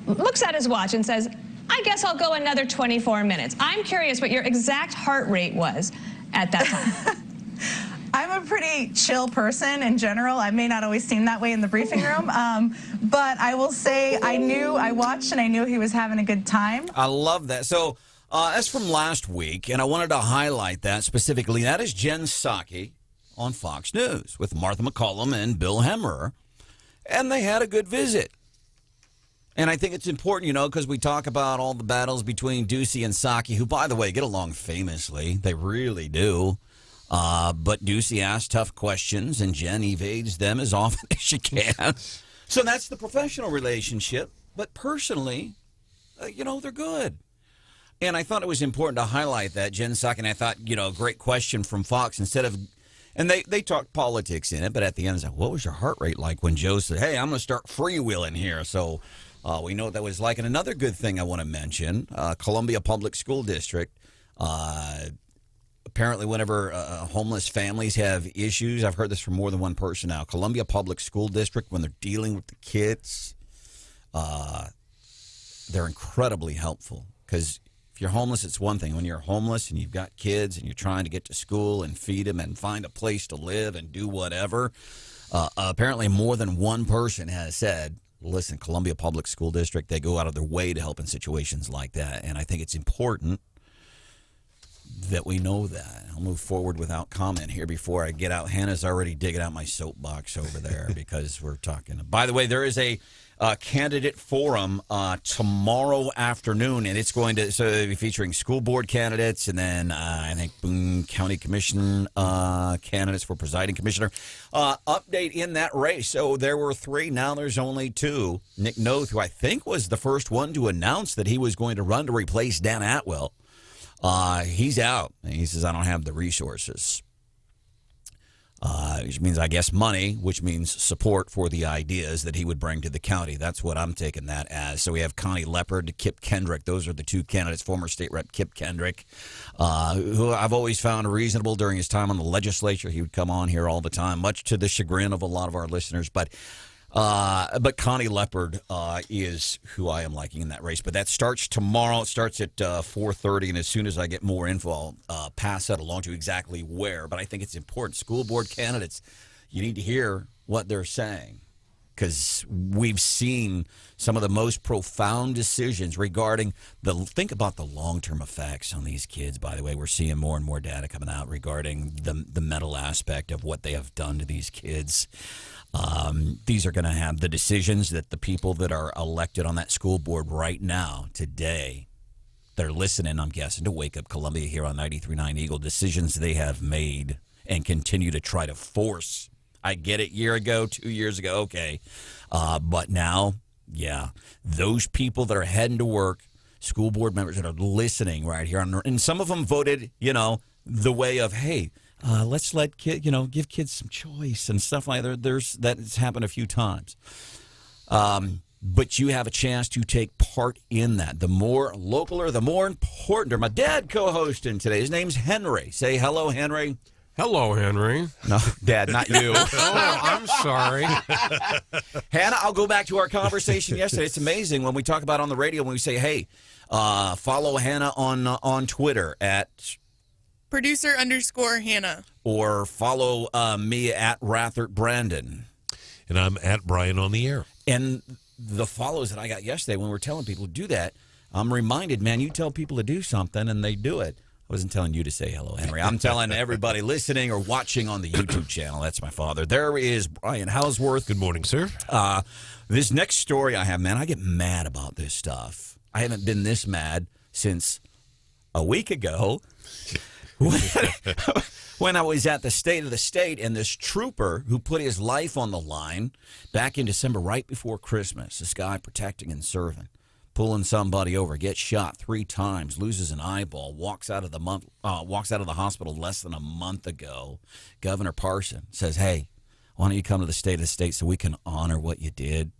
looks at his watch and says, I guess I'll go another 24 minutes. I'm curious what your exact heart rate was at that time. I'm a pretty chill person in general. I may not always seem that way in the briefing room, but I will say I watched and I knew he was having a good time. I love that. So that's from last week, and I wanted to highlight that specifically. That is Jen Psaki on Fox News with Martha McCollum and Bill Hemmerer. And they had a good visit. And I think it's important, because we talk about all the battles between Ducey and Psaki, who, by the way, get along famously. They really do. But Ducey asks tough questions, and Jen evades them as often as she can. So that's the professional relationship. But personally, they're good. And I thought it was important to highlight that, Jen Suck, and I thought, great question from Fox. Instead of, and they talked politics in it, but at the end, it's like, what was your heart rate like when Joe said, hey, I'm going to start freewheeling here? So we know what that was like. And another good thing I want to mention, Columbia Public School District, apparently whenever homeless families have issues, I've heard this from more than one person now, Columbia Public School District, when they're dealing with the kids, they're incredibly helpful. Because if you're homeless, it's one thing. When you're homeless and you've got kids and you're trying to get to school and feed them and find a place to live and do whatever, apparently more than one person has said, listen, Columbia Public School District, they go out of their way to help in situations like that. And I think it's important that we know that. I'll move forward without comment here before I get out. Hannah's already digging out my soapbox over there because we're talking. By the way, there is a candidate forum tomorrow afternoon, and it's going to be featuring school board candidates and then I think Boone County Commission candidates for presiding commissioner. Update in that race. So there were 3, now there's only 2. Nick Noth, who I think was the first one to announce that he was going to run to replace Dan Atwell, he's out. He says, I don't have the resources. Which means, I guess, money, which means support for the ideas that he would bring to the county. That's what I'm taking that as. So we have Connie Leopard, Kip Kendrick. Those are the 2 candidates. Former state rep Kip Kendrick, who I've always found reasonable during his time on the legislature. He would come on here all the time, much to the chagrin of a lot of our listeners. But Connie Leopard is who I am liking in that race. But that starts tomorrow. It starts at 4:30, and as soon as I get more info, I'll pass that along to exactly where. But I think it's important. School board candidates, you need to hear what they're saying, because we've seen some of the most profound decisions regarding think about the long-term effects on these kids. By the way, we're seeing more and more data coming out regarding the mental aspect of what they have done to these kids. These are going to have the decisions that the people that are elected on that school board right now, today, they're listening, I'm guessing, to Wake Up Columbia here on 93.9 Eagle, decisions they have made and continue to try to force. I get it, year ago, 2 years ago, okay. But now, yeah, those people that are heading to work, school board members that are listening right here, and some of them voted, the way of, hey, let's let give kids some choice and stuff like that. That's happened a few times. But you have a chance to take part in that. The more localer, the more important. My dad co-hosting today. His name's Henry. Say hello, Henry. Hello, Henry. No, Dad, not you. Oh, I'm sorry. Hannah, I'll go back to our conversation yesterday. It's amazing when we talk about on the radio, when we say, hey, follow Hannah on Twitter at Producer_Hannah. Or follow me at Rathert Branden. And I'm at Brian on the air. And the follows that I got yesterday when we're telling people to do that, I'm reminded, man, you tell people to do something and they do it. I wasn't telling you to say hello, Henry. I'm telling everybody listening or watching on the YouTube channel. That's my father. There is Brian Hauswirth. Good morning, sir. This next story I have, man, I get mad about this stuff. I haven't been this mad since a week ago when I was at the State of the State, and this trooper who put his life on the line back in December, right before Christmas, this guy protecting and serving, pulling somebody over, gets shot 3 times, loses an eyeball, walks out of the hospital less than a month ago. Governor Parson says, hey, why don't you come to the State of the State so we can honor what you did?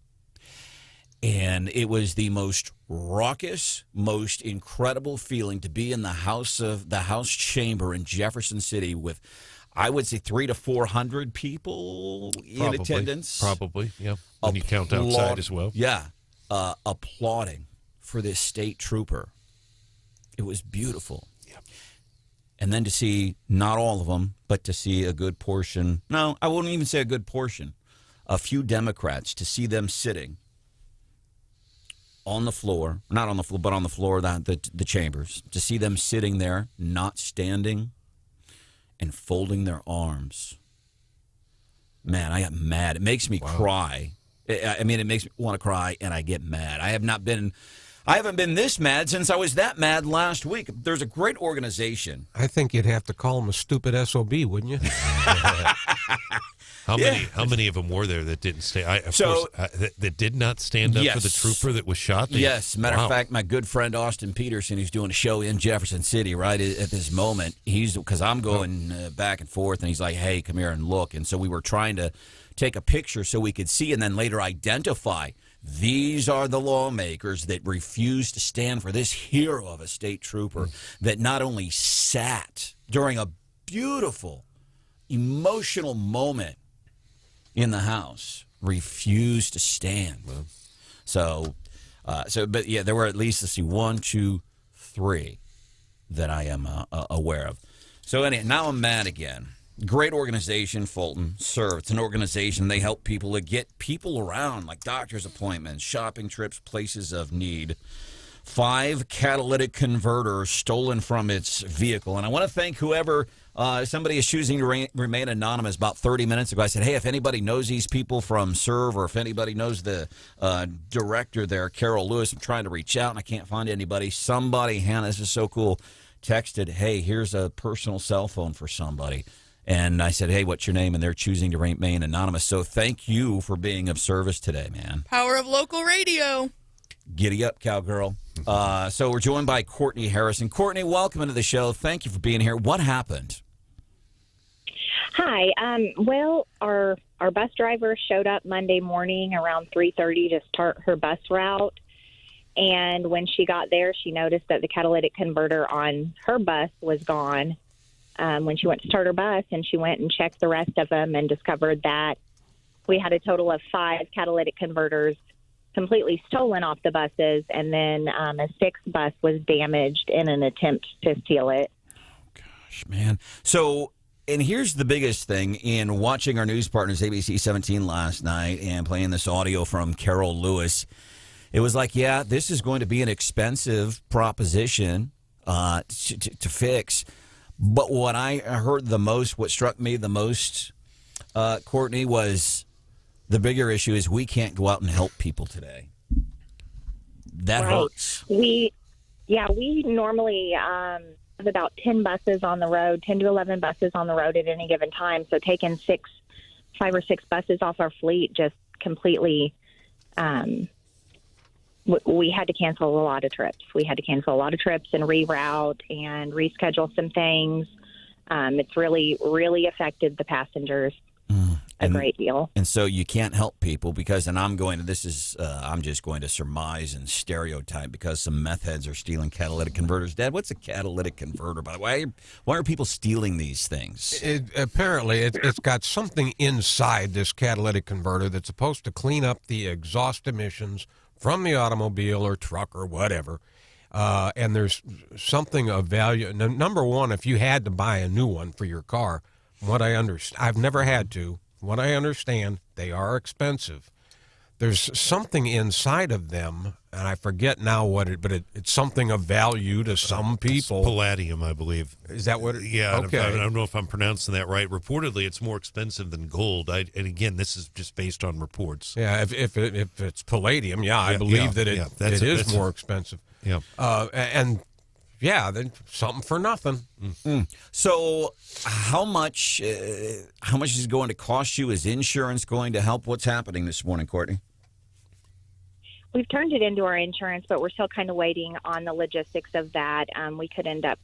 And it was the most raucous, most incredible feeling to be in the House chamber in Jefferson City with, I would say, 300 to 400 people in attendance. Probably, yeah. When you count outside as well. Yeah. Applauding for this state trooper. It was beautiful. Yeah. And then to see, not all of them, but to see a good portion, no, I wouldn't even say a good portion, a few Democrats, to see them sitting on the floor, not on the floor, but on the floor of the chambers, to see them sitting there, not standing, and folding their arms. Man, I got mad. It makes me cry. I mean, it makes me want to cry, and I get mad. I haven't been this mad since I was that mad last week. There's a great organization. I think you'd have to call him a stupid SOB, wouldn't you? How many of them were there that didn't stay? That did not stand up for the trooper that was shot? Yes. Matter of fact, my good friend Austin Peterson, who's doing a show in Jefferson City right at this moment, because I'm going back and forth, and he's like, hey, come here and look. And so we were trying to take a picture so we could see and then later identify these are the lawmakers that refused to stand for this hero of a state trooper that not only sat during a beautiful, emotional moment in the House, refused to stand. But yeah, there were at least, let's see, 1, 2, 3 that I am aware of. So anyway, now I'm mad again. Great organization, Fulton, Serve. It's an organization. They help people to get people around, like doctor's appointments, shopping trips, places of need. 5 catalytic converters stolen from its vehicle. And I want to thank whoever, somebody is choosing to remain anonymous about 30 minutes ago. I said, hey, if anybody knows these people from Serve, or if anybody knows the director there, Carol Lewis, I'm trying to reach out and I can't find anybody. Somebody, Hannah, this is so cool, texted, hey, here's a personal cell phone for somebody. And I said, hey, what's your name? And they're choosing to remain anonymous. So thank you for being of service today, man. Power of local radio. Giddy up, cowgirl. So we're joined by Courtney Harrison. Courtney, welcome into the show. Thank you for being here. What happened? Hi. Well, our bus driver showed up Monday morning around 3:30 to start her bus route. And when she got there, she noticed that the catalytic converter on her bus was gone. When she went to start her bus, and she went and checked the rest of them and discovered that we had a total of 5 catalytic converters completely stolen off the buses, and then a 6th bus was damaged in an attempt to steal it. Gosh, man. So, and here's the biggest thing in watching our news partners, ABC 17 last night, and playing this audio from Carol Lewis. It was like, yeah, this is going to be an expensive proposition to fix. But what I heard the most, what struck me the most, Courtney, was the bigger issue is we can't go out and help people today. That hurts. We normally have about 10 buses on the road, 10 to 11 buses on the road at any given time. So taking 5 or 6 buses off our fleet just completely, we had to cancel a lot of trips. We had to cancel a lot of trips and reroute and reschedule some things. It's really, really affected the passengers a great deal. And so you can't help people because, and I'm just going to surmise and stereotype because some meth heads are stealing catalytic converters. Dad, what's a catalytic converter, by the way? Why are people stealing these things? Apparently, it's got something inside this catalytic converter that's supposed to clean up the exhaust emissions from the automobile or truck or whatever, and there's something of value. Number one, if you had to buy a new one for your car, I've never had to. What I understand, they are expensive. There's something inside of them, and I forget now but it's something of value to some people. Palladium, I believe. Is that what? Yeah. Okay. I don't know if I'm pronouncing that right. Reportedly, it's more expensive than gold. And again, this is just based on reports. Yeah. If it's palladium, I believe that it is more expensive. Yeah. And then something for nothing. So, how much is it going to cost you? Is insurance going to help? What's happening this morning, Courtney? We've turned it into our insurance, but we're still kind of waiting on the logistics of that. We could end up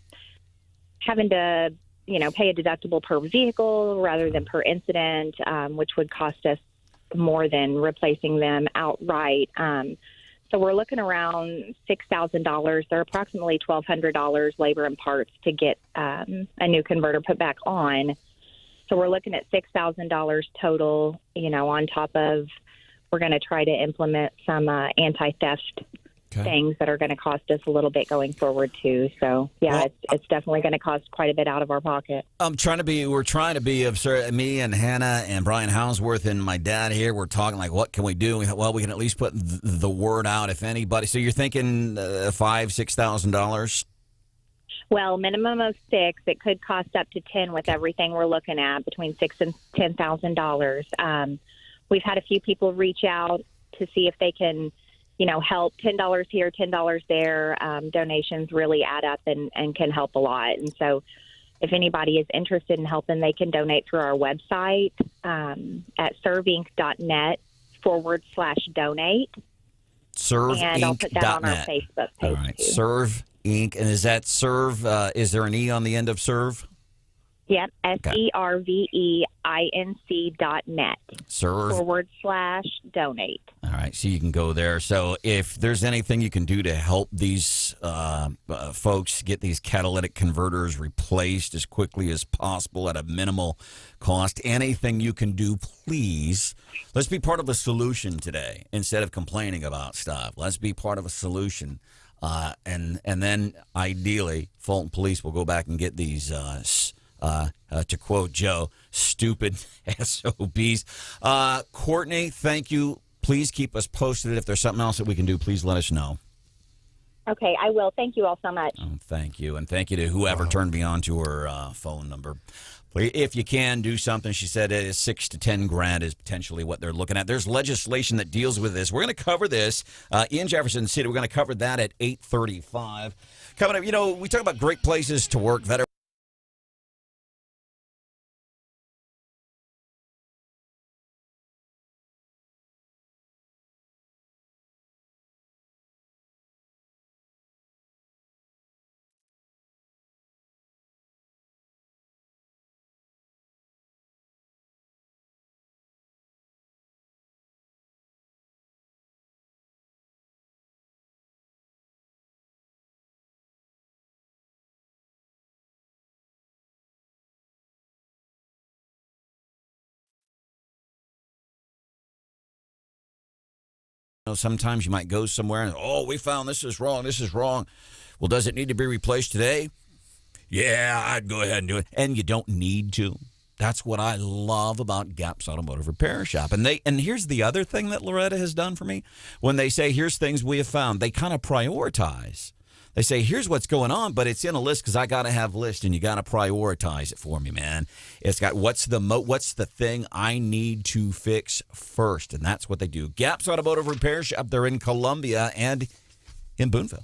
having to, pay a deductible per vehicle rather than per incident, which would cost us more than replacing them outright. So we're looking around $6,000. They're approximately $1,200 labor and parts to get a new converter put back on. So we're looking at $6,000 total, on top of we're going to try to implement some anti-theft things that are going to cost us a little bit going forward too. So it's definitely going to cost quite a bit out of our pocket. We're trying to be of me and Hannah and Brian Hauswirth and my dad here. We're talking like, what can we do? Well, we can at least put the word out if anybody. So you're thinking $5,000-$6,000? Well, minimum of $6,000. It could cost up to $10,000 with everything we're looking at, between $6,000 and $10,000. We've had a few people reach out to see if they can, help. $10 here, $10 there. Donations really add up and can help a lot. And so if anybody is interested in helping, they can donate through our website at servinc.net/donate. Serve And I'll put that on our Facebook page. All right, too. Serve Inc. And is that Serve? Is there an E on the end of Serve? Yep, SERVEINC.net. Serve /donate. All right, so you can go there. So if there's anything you can do to help these folks get these catalytic converters replaced as quickly as possible at a minimal cost, anything you can do, please. Let's be part of a solution today instead of complaining about stuff. Let's be part of a solution. And then, ideally, Fulton Police will go back and get these to quote Joe, stupid SOBs. Courtney, thank you. Please keep us posted. If there's something else that we can do, please let us know. Okay, I will. Thank you all so much. Oh, thank you. And thank you to whoever turned me on to her phone number. If you can do something, she said it is $6 to $10,000 is potentially what they're looking at. There's legislation that deals with this. We're going to cover this in Jefferson City. We're going to cover that at 8:35. Coming up, we talk about great places to work. Sometimes you might go somewhere and, we found this is wrong. Well, does it need to be replaced today? Yeah, I'd go ahead and do it. And you don't need to. That's what I love about Gap's Automotive Repair Shop. And here's the other thing that Loretta has done for me. When they say, here's things we have found, they kind of prioritize. They say, here's what's going on, but it's in a list because I got to have a list, and you got to prioritize it for me, man. It's got what's the thing I need to fix first, and that's what they do. Gap's Automotive Repair Shop, they're in Columbia and in Boonville.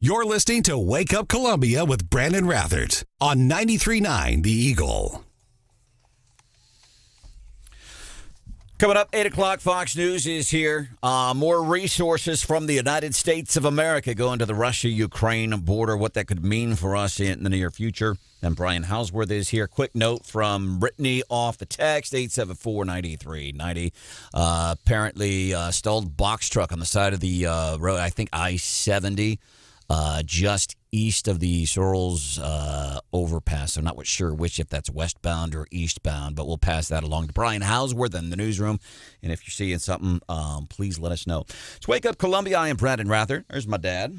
You're listening to Wake Up Columbia with Branden Rathert on 93.9 The Eagle. Coming up, 8 o'clock, Fox News is here. More resources from the United States of America going to the Russia-Ukraine border, what that could mean for us in the near future. And Brian Hauswirth is here. Quick note from Brittany off the text, 874-9390. Apparently, stalled box truck on the side of the road, I think I-70, just east of the Searles overpass. I'm not sure if that's westbound or eastbound, but we'll pass that along to Brian Hauswirth in the newsroom. And if you're seeing something, please let us know. Let's Wake Up Columbia. I am Branden Rathert. There's my dad.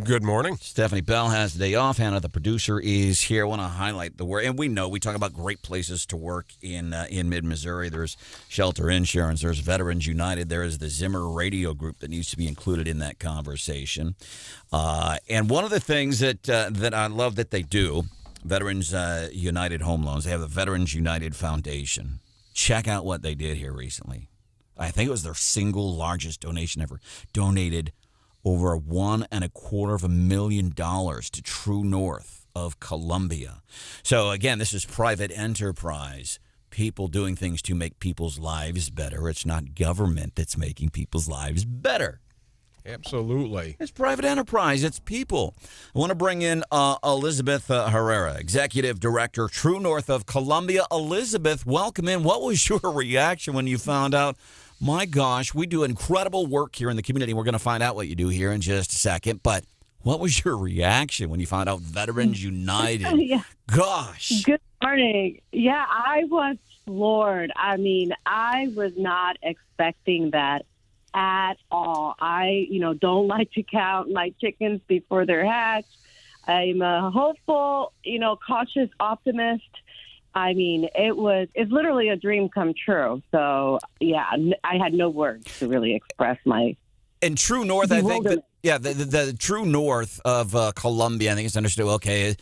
Good morning. Stephanie Bell has the day off. Hannah, the producer, is here. I want to highlight the work. And we talk about great places to work in mid-Missouri. There's Shelter Insurance. There's Veterans United. There is the Zimmer Radio Group that needs to be included in that conversation. And one of the things that I love that they do, Veterans United Home Loans, they have the Veterans United Foundation. Check out what they did here recently. I think it was their single largest donation ever. Donated over $1.25 million to True North of Columbia. So again, this is private enterprise. People doing things to make people's lives better. It's not government that's making people's lives better. Absolutely. It's private enterprise. It's people. I want to bring in Elizabeth Herrera, Executive Director, True North of Columbia. Elizabeth, welcome in. What was your reaction when you found out, my gosh, we do incredible work here in the community. We're going to find out what you do here in just a second. But what was your reaction when you found out Veterans United? Yeah. Gosh. Good morning. Yeah, I was floored. I mean, I was not expecting that at all. I, don't like to count my chickens before they're hatched. I'm a hopeful, cautious optimist. I mean, it's literally a dream come true. So, yeah, I had no words to really express my. And True North, I think, the True North of Columbia, I think it's understood, okay,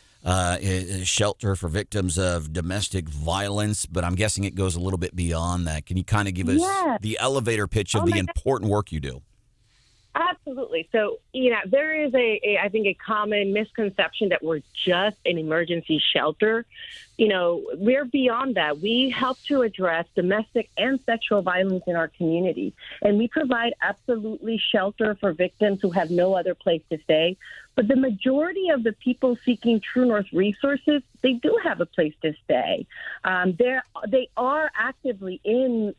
is shelter for victims of domestic violence, but I'm guessing it goes a little bit beyond that. Can you kind of give us the elevator pitch of the important work you do? Absolutely. So, there is I think a common misconception that we're just an emergency shelter. We're beyond that. We help to address domestic and sexual violence in our community. And we provide absolutely shelter for victims who have no other place to stay. But the majority of the people seeking True North resources, they do have a place to stay. They are actively in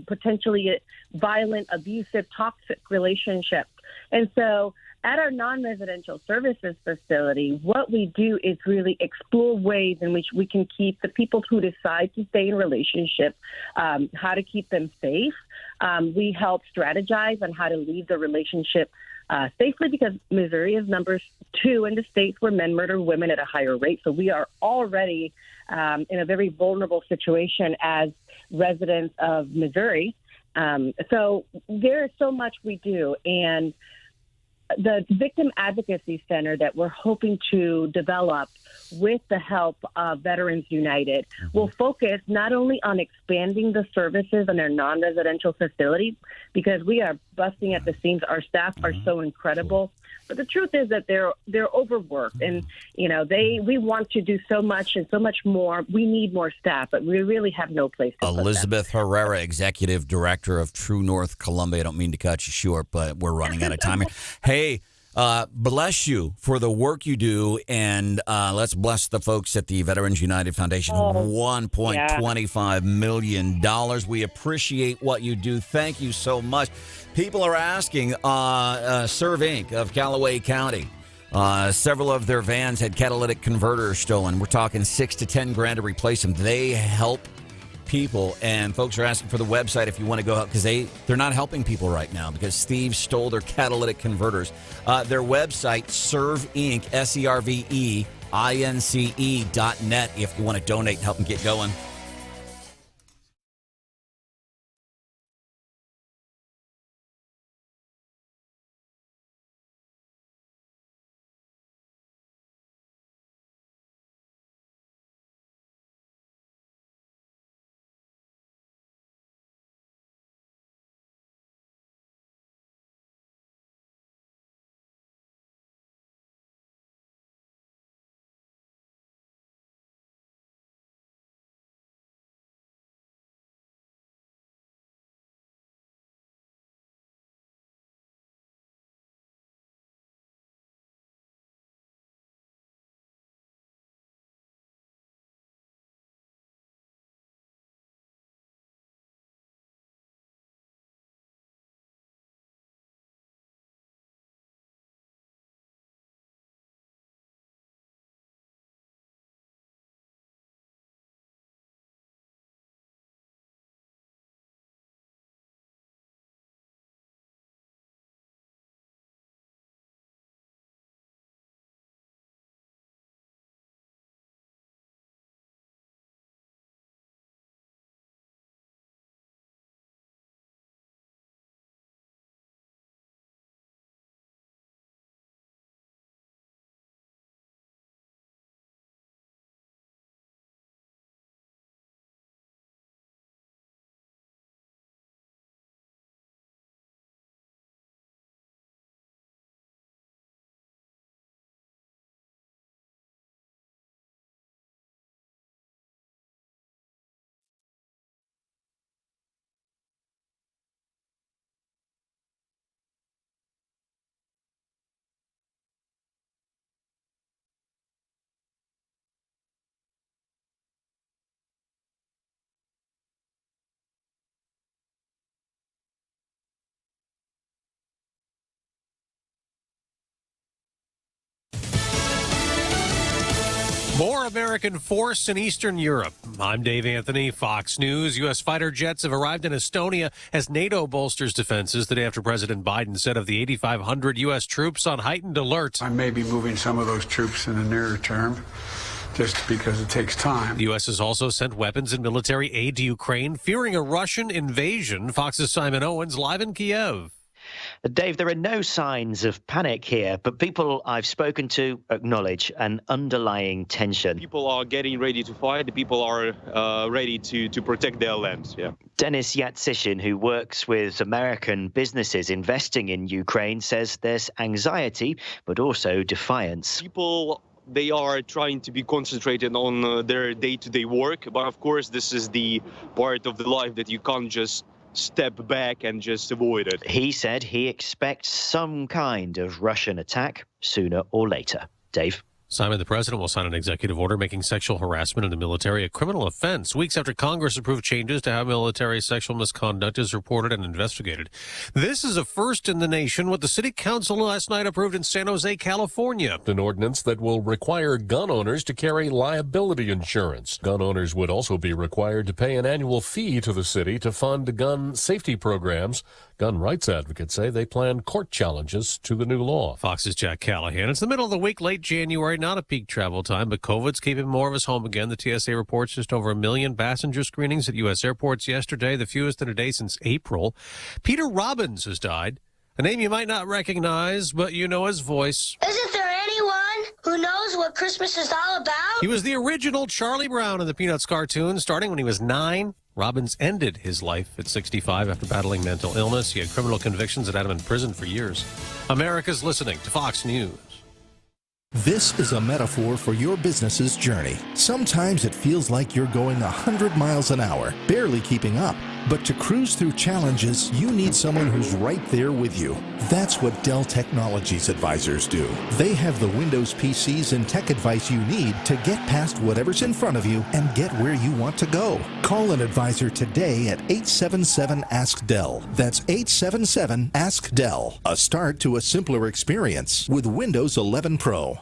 potentially violent, abusive, toxic relationships. And so at our non-residential services facility, what we do is really explore ways in which we can keep the people who decide to stay in relationships, how to keep them safe. We help strategize on how to leave the relationship safely, because Missouri is number 2 in the states where men murder women at a higher rate. So we are already in a very vulnerable situation as residents of Missouri. So there is so much we do. And the Victim Advocacy Center that we're hoping to develop with the help of Veterans United will focus not only on expanding the services in our non-residential facilities, because we are busting at the seams. Our staff are so incredible. But the truth is that they're overworked, and we want to do so much and so much more. We need more staff, but we really have no place to Elizabeth put them. Herrera, Executive Director of True North Columba. I don't mean to cut you short, but we're running out of time here. Hey, bless you for the work you do, and let's bless the folks at the Veterans United Foundation. $1.25 million. We appreciate what you do. Thank you so much. People are asking, Servin of Callaway County. Several of their vans had catalytic converters stolen. We're talking $6 to $10,000 to replace them. They help people, and folks are asking for the website if you want to go out, because they're not helping people right now because thieves stole their catalytic converters. Their website, Servinc, SERVEINCE.net, if you want to donate and help them get going. more American force in Eastern Europe. I'm Dave Anthony, Fox News. U.S. fighter jets have arrived in Estonia as NATO bolsters defenses the day after President Biden said of the 8,500 U.S. troops on heightened alert. I may be moving some of those troops in the nearer term, just because it takes time. The U.S. has also sent weapons and military aid to Ukraine, fearing a Russian invasion. Fox's Simon Owens live in Kiev. Dave, there are no signs of panic here, but people I've spoken to acknowledge an underlying tension. People are getting ready to fight. The people are ready to protect their land. Yeah. Denis Yatsishin, who works with American businesses investing in Ukraine, says there's anxiety, but also defiance. People, they are trying to be concentrated on their day-to-day work. But of course, this is the part of the life that you can't just step back and just avoid it. He said he expects some kind of Russian attack sooner or later. Dave? Simon, the president will sign an executive order making sexual harassment in the military a criminal offense, weeks after Congress approved changes to how military sexual misconduct is reported and investigated. This is a first in the nation. What the city council last night approved in San Jose, California. An ordinance that will require gun owners to carry liability insurance. Gun owners would also be required to pay an annual fee to the city to fund gun safety programs. Gun rights advocates say they plan court challenges to the new law. Fox's Jack Callahan. It's the middle of the week, late January, not a peak travel time, but COVID's keeping more of us home again. The TSA reports just over 1 million passenger screenings at U.S. airports yesterday, the fewest in a day since April. Peter Robbins has died, a name you might not recognize, but you know his voice. Isn't there anyone who knows what Christmas is all about? He was the original Charlie Brown in the Peanuts cartoon, starting when he was 9. Robbins ended his life at 65 after battling mental illness. He had criminal convictions that had him in prison for years. America's listening to Fox News. This is a metaphor for your business's journey. Sometimes it feels like you're going 100 miles an hour, barely keeping up. But to cruise through challenges, you need someone who's right there with you. That's what Dell Technologies advisors do. They have the Windows PCs and tech advice you need to get past whatever's in front of you and get where you want to go. Call an advisor today at 877-ASK-DELL. That's 877-ASK-DELL. A start to a simpler experience with Windows 11 Pro.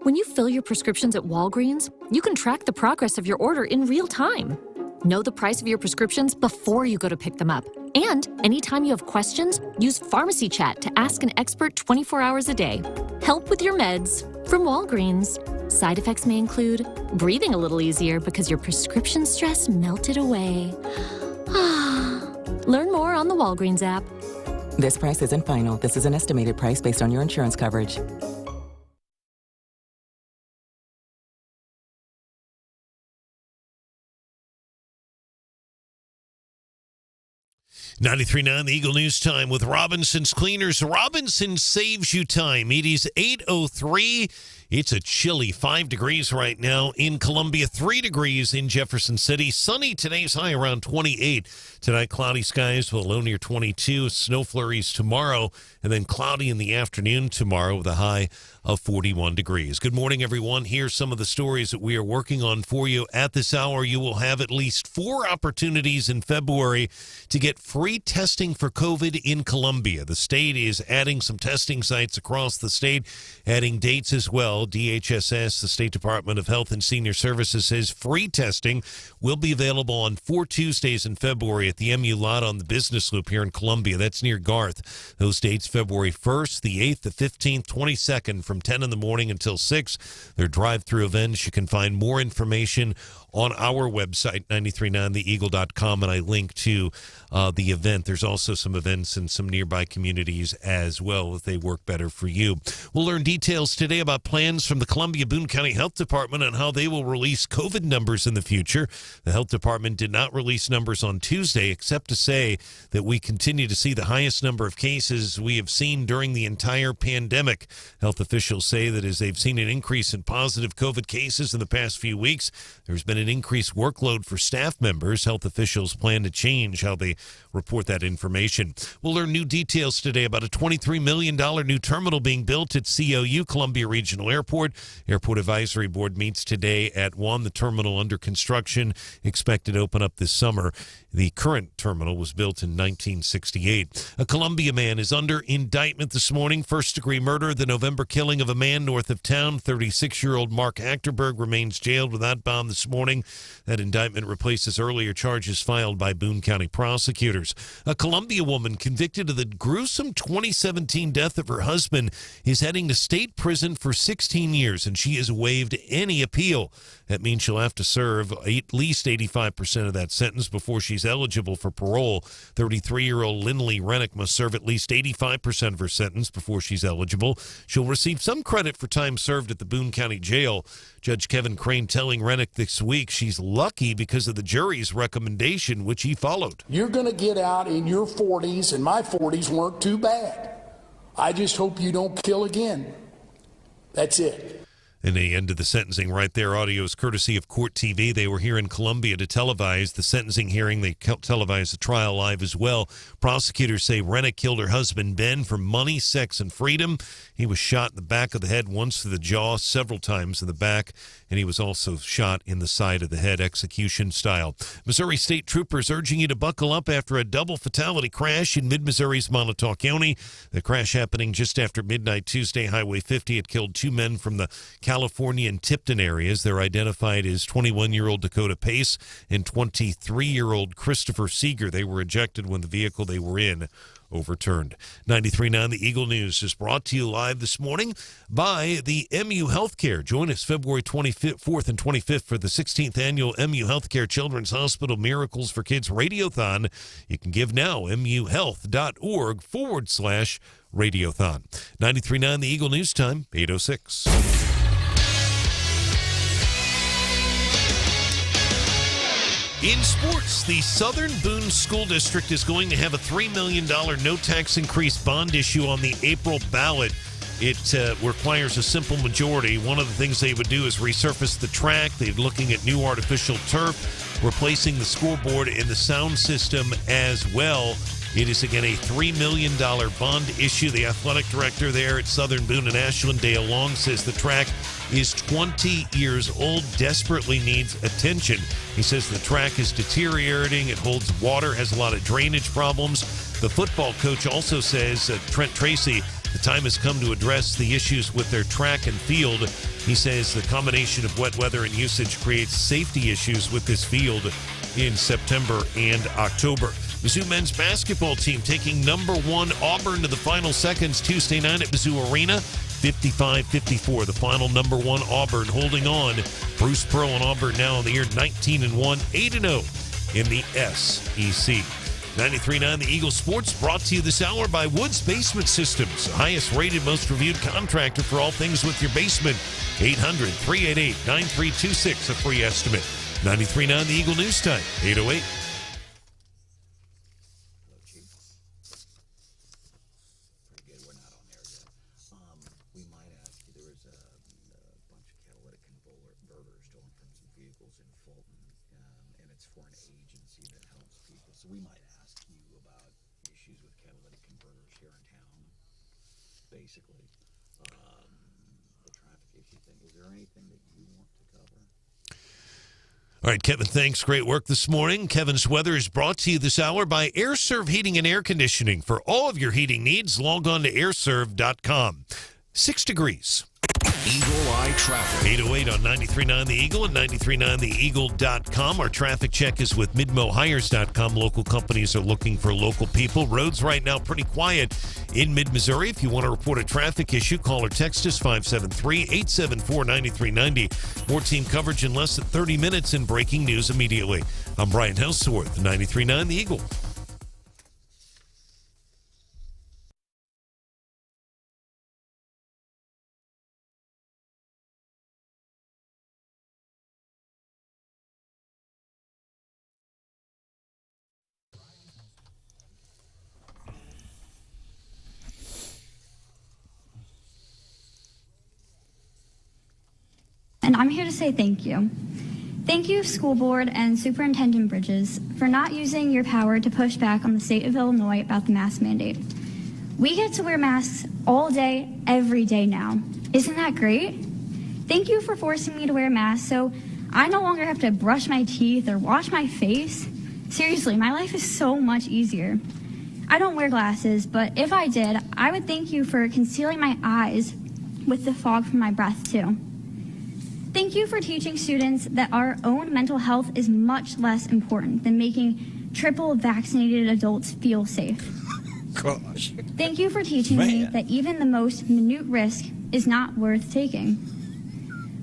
When you fill your prescriptions at Walgreens, you can track the progress of your order in real time. Know the price of your prescriptions before you go to pick them up. And anytime you have questions, use Pharmacy Chat to ask an expert 24 hours a day. Help with your meds from Walgreens. Side effects may include breathing a little easier because your prescription stress melted away. Learn more on the Walgreens app. This price isn't final. This is an estimated price based on your insurance coverage. 93.9 The Eagle News Time with Robinson's Cleaners. Robinson saves you time. It is 8:03. It's a chilly 5 degrees right now in Columbia, 3 degrees in Jefferson City. Sunny, today's high around 28. Tonight, cloudy skies with a low near 22. Snow flurries tomorrow, and then cloudy in the afternoon tomorrow with a high of 41 degrees. Good morning, everyone. Here's some of the stories that we are working on for you. At this hour, you will have at least 4 opportunities in February to get free testing for COVID in Columbia. The state is adding some testing sites across the state, adding dates as well. DHSS, the State Department of Health and Senior Services, says free testing will be available on 4 Tuesdays in February at the MU lot on the Business Loop here in Columbia. That's near Garth. Those dates, February 1st, the 8th, the 15th, 22nd, from 10 in the morning until 6. They're drive-through events. You can find more information on our website, 939theeagle.com, and I link to the event. There's also some events in some nearby communities as well if they work better for you. We'll learn details today about plans from the Columbia-Boone County Health Department on how they will release COVID numbers in the future. The health department did not release numbers on Tuesday, except to say that we continue to see the highest number of cases we have seen during the entire pandemic. Health officials say that as they've seen an increase in positive COVID cases in the past few weeks, there's been an increased workload for staff members. Health officials plan to change how they report that information. We'll learn new details today about a $23 million new terminal being built at COU, Columbia Regional Airport. Airport Advisory Board meets today at 1. The terminal under construction, expected to open up this summer. The current terminal was built in 1968. A Columbia man is under indictment this morning. First-degree murder, the November killing of a man north of town. 36-year-old Mark Achterberg remains jailed without bond this morning. That indictment replaces earlier charges filed by Boone County prosecutors. A Columbia woman convicted of the gruesome 2017 death of her husband is heading to state prison for 16 years, and she has waived any appeal. That means she'll have to serve at least 85% of that sentence before she's eligible for parole. 33-year-old Lindley Rennick must serve at least 85% of her sentence before she's eligible. She'll receive some credit for time served at the Boone County Jail. Judge Kevin Crane telling Rennick this week she's lucky because of the jury's recommendation, which he followed. You're going to get out in your 40s, and my 40s weren't too bad. I just hope you don't kill again. That's it. And the end of the sentencing right there. Audio is courtesy of Court TV. They were here in Columbia to televise the sentencing hearing. They televised the trial live as well. Prosecutors say Rennick killed her husband, Ben, for money, sex, and freedom. He was shot in the back of the head, once to the jaw, several times in the back, and he was also shot in the side of the head, execution style. Missouri State Troopers urging you to buckle up after a double fatality crash in mid-Missouri's Montauk County. The crash happening just after midnight Tuesday, Highway 50. It killed 2 men from the California and Tipton areas. They're identified as 21-year-old Dakota Pace and 23-year-old Christopher Seeger. They were ejected when the vehicle they were in overturned. 93.9 The Eagle News is brought to you live this morning by the MU Healthcare. Join us February 24th and 25th for the 16th annual MU Healthcare Children's Hospital Miracles for Kids Radiothon. You can give now, muhealth.org/radiothon. 93.9 The Eagle News time, 8:06. In sports, the Southern Boone School District is going to have a $3 million no-tax increase bond issue on the April ballot. It requires a simple majority. One of the things they would do is resurface the track. They're looking at new artificial turf, replacing the scoreboard and the sound system as well. It is, again, a $3 million bond issue. The athletic director there at Southern Boone and Ashland, Dale Long, says the track is 20 years old, desperately needs attention. He says the track is deteriorating. It holds water, has a lot of drainage problems. The football coach also says, Trent Tracy, the time has come to address the issues with their track and field. He says the combination of wet weather and usage creates safety issues with this field in September and October. Mizzou men's basketball team taking number 1 Auburn to the final seconds Tuesday night at Mizzou Arena, 55-54. The final number 1 Auburn holding on. Bruce Pearl and Auburn now in the year 19-1, 8-0 in the SEC. 93.9 The Eagle Sports brought to you this hour by Woods Basement Systems, the highest rated, most reviewed contractor for all things with your basement. 800-388-9326, a free estimate. 93.9 The Eagle News time, 8:08. All right, Kevin, thanks. Great work this morning. Kevin's weather is brought to you this hour by AirServe Heating and Air Conditioning. For all of your heating needs, log on to airserve.com. 6 degrees. Eagle Eye Traffic. 808 on 93.9 The Eagle and 93.9theeagle.com. Our traffic check is with midmohires.com. Local companies are looking for local people. Roads right now pretty quiet in mid-Missouri. If you want to report a traffic issue, call or text us 573-874-9390. More team coverage in less than 30 minutes and breaking news immediately. I'm Brian Hauswirth, 93.9 The Eagle. And I'm here to say thank you. Thank you, School Board and Superintendent Bridges, for not using your power to push back on the state of Illinois about the mask mandate. We get to wear masks all day, every day now. Isn't that great? Thank you for forcing me to wear a mask so I no longer have to brush my teeth or wash my face. Seriously, my life is so much easier. I don't wear glasses, but if I did, I would thank you for concealing my eyes with the fog from my breath, too. Thank you for teaching students that our own mental health is much less important than making triple vaccinated adults feel safe. Gosh. Thank you for teaching me that even the most minute risk is not worth taking.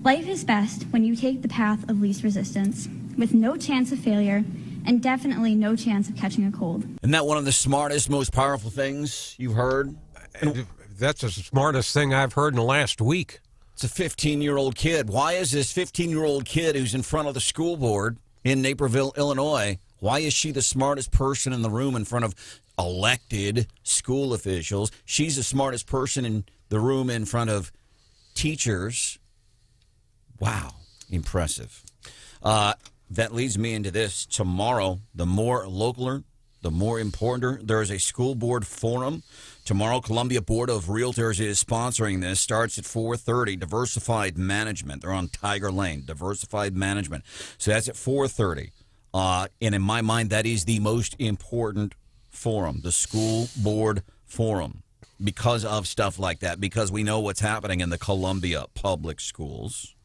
Life is best when you take the path of least resistance, with no chance of failure and definitely no chance of catching a cold. Isn't that one of the smartest, most powerful things you've heard? That's the smartest thing I've heard in the last week. It's a 15-year-old kid. Why is this 15-year-old kid who's in front of the school board in Naperville, Illinois, why is she the smartest person in the room in front of elected school officials? She's the smartest person in the room in front of teachers. Wow, impressive. That leads me into this. Tomorrow, the more localer, the more important. There is a school board forum. Tomorrow, Columbia Board of Realtors is sponsoring this. Starts at 4:30. Diversified Management. They're on Tiger Lane. Diversified Management. So that's at 4:30. And in my mind, that is the most important forum, the school board forum, because of stuff like that, because we know what's happening in the Columbia public schools.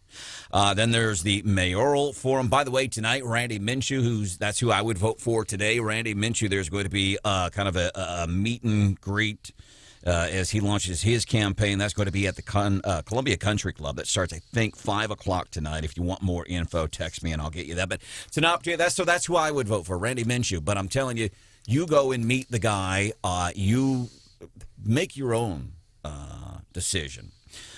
Then there's the mayoral forum. By the way, tonight, Randy Minshew, that's who I would vote for today. Randy Minshew, there's going to be kind of a meet and greet as he launches his campaign. That's going to be at the Columbia Country Club. That starts, I think, 5 o'clock tonight. If you want more info, text me and I'll get you that. But it's an opportunity. So that's who I would vote for, Randy Minshew. But I'm telling you, you go and meet the guy. You make your own decision.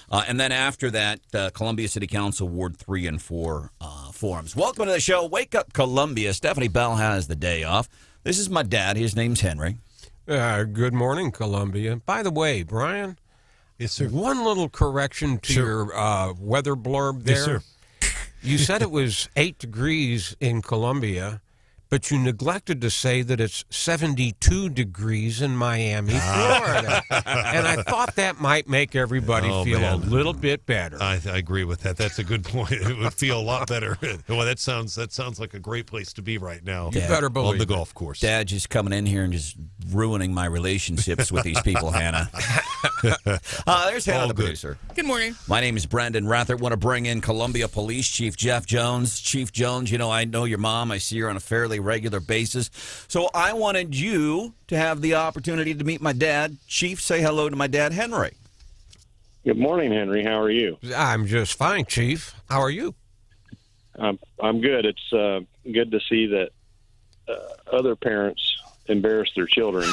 And then after that, Columbia City Council Ward 3 and 4 forums. Welcome to the show. Wake Up Columbia. Stephanie Bell has the day off. This is my dad. His name's Henry. Good morning, Columbia. By the way, Brian. Yes, sir. One little correction to your weather blurb there. Yes, sir. You said it was 8 degrees in Columbia, but you neglected to say that it's 72 degrees in Miami, Florida. And I thought that might make everybody feel a little bit better. I agree with that. That's a good point. It would feel a lot better. Well, that sounds like a great place to be right now. You better believe on the golf course. Dad just coming in here and just ruining my relationships with these people, Hannah. There's Hannah, the producer. Good morning. My name is Branden Rathert. Want to bring in Columbia Police Chief Geoff Jones. Chief Jones, I know your mom. I see her on a fairly regular basis. So I wanted you to have the opportunity to meet my dad. Chief, say hello to my dad, Henry. Good morning, Henry. How are you? I'm just fine, Chief. How are you? I'm good. It's good to see that other parents embarrass their children.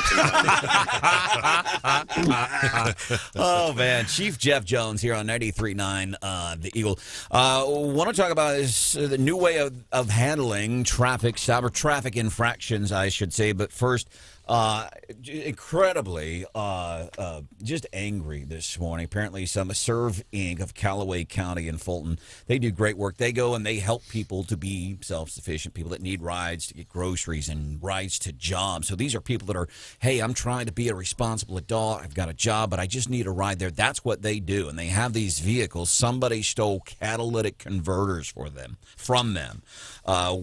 Oh, man. Chief Geoff Jones here on 93.9 The Eagle. Want to talk about the new way of handling cyber traffic infractions, I should say. But first, incredibly just angry this morning. Apparently, some Serv Inc. of Callaway County in Fulton, they do great work. They go and they help people to be self-sufficient, people that need rides to get groceries and rides to jobs. So these are people that are, hey, I'm trying to be a responsible adult. I've got a job, but I just need a ride there. That's what they do. And they have these vehicles. Somebody stole catalytic converters from them.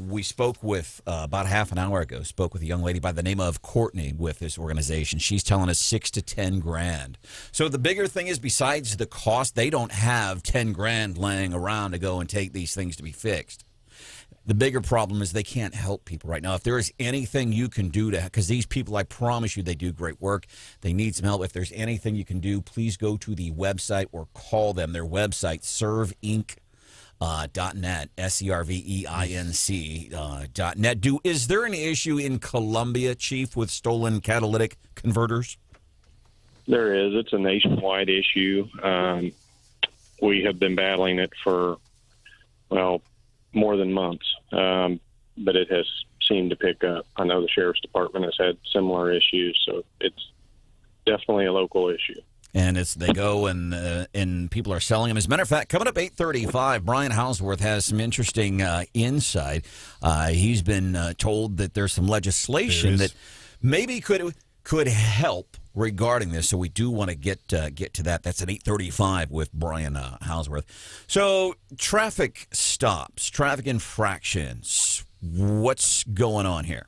We spoke with, about half an hour ago, spoke with a young lady by the name of Courtney with this organization. She's telling us $6,000 to $10,000. So the bigger thing is, besides the cost, they don't have $10,000 laying around to go and take these things to be fixed. The bigger problem is they can't help people right now. If there is anything you can do because these people, I promise you, they do great work. They need some help. If there's anything you can do, please go to the website or call them. Their website, servinc.net, SERVEINC.net. Is there an issue in Columbia, Chief, with stolen catalytic converters? There is. It's a nationwide issue. We have been battling it for, more than months, but it has seemed to pick up. I know the Sheriff's Department has had similar issues, so it's definitely a local issue. And they go and people are selling them. As a matter of fact, coming up 8:35, Brian Hauswirth has some interesting insight. He's been told that there's some legislation that maybe could help regarding this, so we do want to get to that. That's at 8:35 with Brian Hauswirth. So traffic stops, traffic infractions. What's going on here?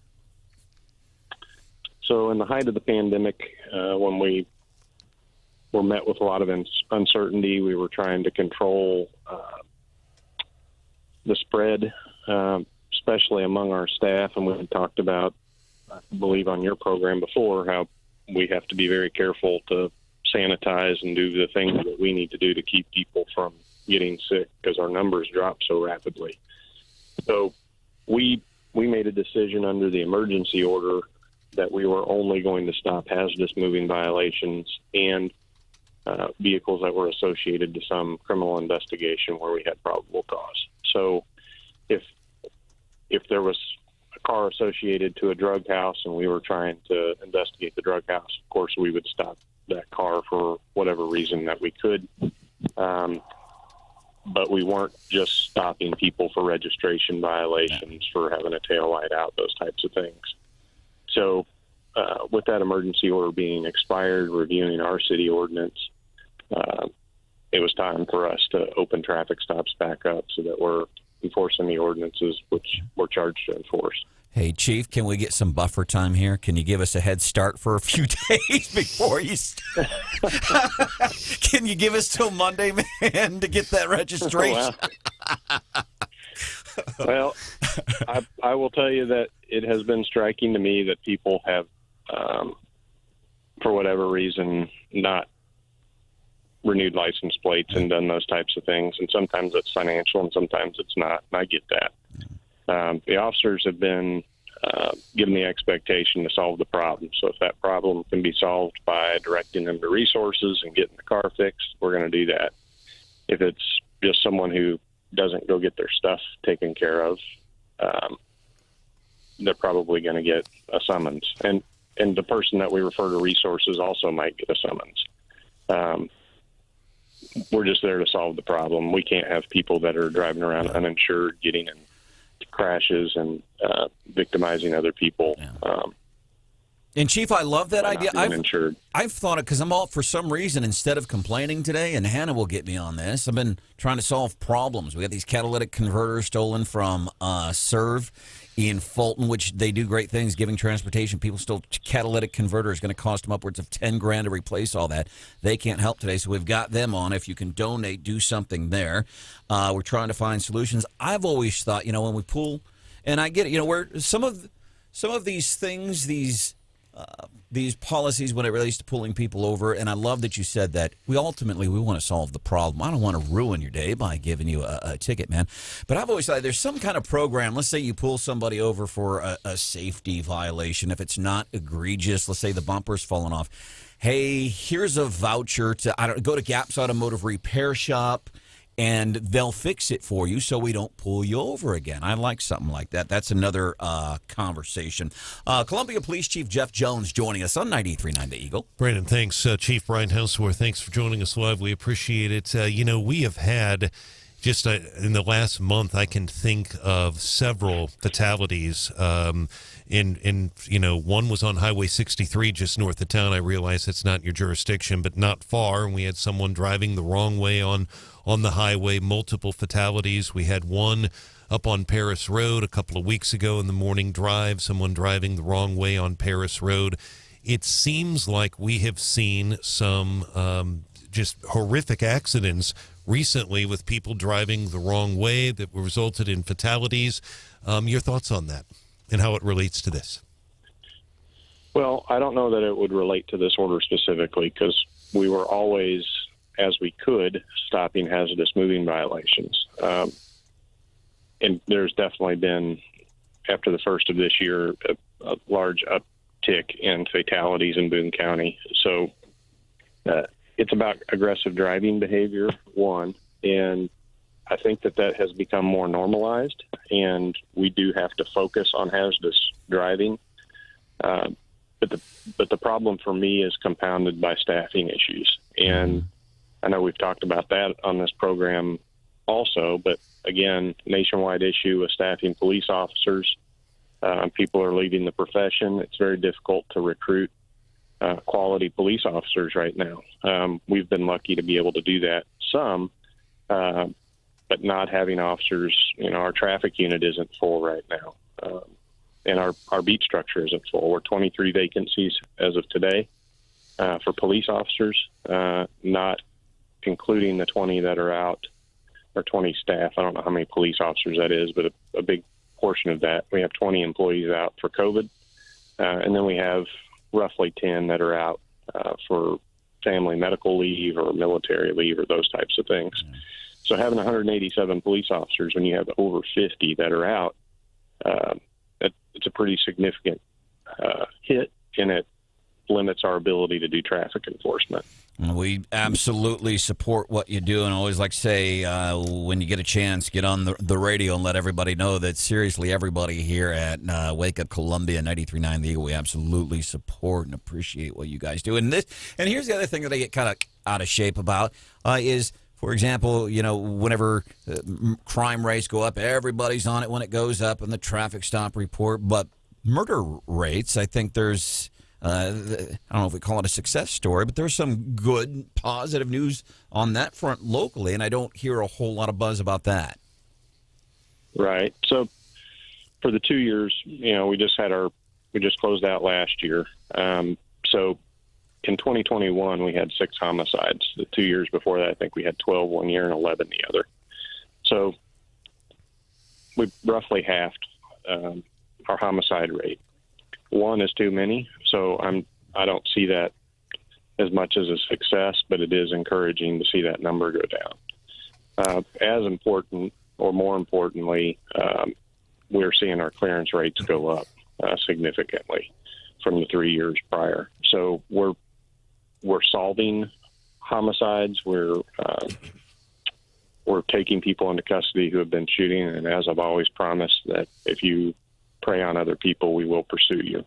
So in the height of the pandemic, when we were met with a lot of uncertainty, we were trying to control the spread, especially among our staff. And we had talked about, I believe on your program before, how we have to be very careful to sanitize and do the things that we need to do to keep people from getting sick because our numbers drop so rapidly. So we made a decision under the emergency order that we were only going to stop hazardous moving violations and vehicles that were associated to some criminal investigation where we had probable cause. So if there was a car associated to a drug house and we were trying to investigate the drug house, of course we would stop that car for whatever reason that we could. But we weren't just stopping people for registration violations, for having a tail light out, those types of things. So with that emergency order being expired, reviewing our city ordinance, it was time for us to open traffic stops back up so that we're enforcing the ordinances which we're charged to enforce. Hey, Chief, can we get some buffer time here? Can you give us a head start for a few days before you Can you give us till Monday, man, to get that registration? Well, I will tell you that it has been striking to me that people have, for whatever reason, not renewed license plates and done those types of things. And sometimes it's financial and sometimes it's not. And I get that. The officers have been given the expectation to solve the problem. So if that problem can be solved by directing them to resources and getting the car fixed, we're going to do that. If it's just someone who doesn't go get their stuff taken care of, they're probably going to get a summons. And the person that we refer to resources also might get a summons. We're just there to solve the problem. We can't have people that are driving around uninsured, getting in crashes and victimizing other people. And Chief, I love that idea. I've thought it because I'm all, for some reason, instead of complaining today, and Hannah will get me on this, I've been trying to solve problems. We got these catalytic converters stolen from Servin in Fulton, which they do great things, giving transportation. People still, catalytic converter is going to cost them upwards of $10,000 to replace all that. They can't help today, so we've got them on. If you can donate, do something there. We're trying to find solutions. I've always thought, when we pull, and I get it, where some of these things, these policies when it relates to pulling people over, and I love that you said that we want to solve the problem. I don't want to ruin your day by giving you a ticket, man. But I've always thought there's some kind of program. Let's say you pull somebody over for a safety violation. If it's not egregious, let's say the bumper's fallen off. Hey, here's a voucher to go to Gap's Automotive Repair Shop, and they'll fix it for you so we don't pull you over again. I like something like that. That's another conversation. Columbia Police Chief Geoff Jones joining us on 93.9 The Eagle. Brandon, thanks. Chief Brian Hauswirth, thanks for joining us live. We appreciate it. We have had, just in the last month, I can think of several fatalities. One was on Highway 63 just north of town. I realize it's not your jurisdiction, but not far. And we had someone driving the wrong way on the highway, multiple fatalities. We had one up on Paris Road a couple of weeks ago in the morning drive, someone driving the wrong way on Paris Road. It seems like we have seen some just horrific accidents recently with people driving the wrong way that resulted in fatalities. Your thoughts on that and how it relates to this? Well, I don't know that it would relate to this order specifically because we were always, as we could, stopping hazardous moving violations. And there's definitely been, after the first of this year, a large uptick in fatalities in Boone County. So it's about aggressive driving behavior, one, and I think that has become more normalized, and we do have to focus on hazardous driving. But the problem for me is compounded by staffing issues. And I know we've talked about that on this program also, but again, nationwide issue with staffing police officers. People are leaving the profession. It's very difficult to recruit quality police officers right now. We've been lucky to be able to do that some, but not having officers, our traffic unit isn't full right now. And our beat structure isn't full. We're 23 vacancies as of today for police officers, not including the 20 that are out, or 20 staff. I don't know how many police officers that is, but a big portion of that. We have 20 employees out for COVID, and then we have roughly 10 that are out for family medical leave or military leave or those types of things. So having 187 police officers when you have over 50 that are out, it's a pretty significant hit, and it limits our ability to do traffic enforcement. We absolutely support what you do, and I always like to say, when you get a chance, get on the radio and let everybody know that seriously everybody here at Wake Up Columbia 93.9 The Eagle, we absolutely support and appreciate what you guys do. And here's the other thing that I get kind of out of shape about is, for example, whenever crime rates go up, everybody's on it when it goes up in the traffic stop report. But murder rates, I think there's, I don't know if we call it a success story, but there's some good, positive news on that front locally, and I don't hear a whole lot of buzz about that. Right. So for the 2 years, we just closed out last year. So in 2021, we had 6 homicides. The 2 years before that, I think we had 12 one year and 11 the other. So we roughly halved our homicide rate. One is too many, so I don't see that as much as a success, but it is encouraging to see that number go down. As important, or more importantly, we're seeing our clearance rates go up significantly from the 3 years prior. So we're solving homicides. We're taking people into custody who have been shooting, and as I've always promised, that if you prey on other people, we will pursue you.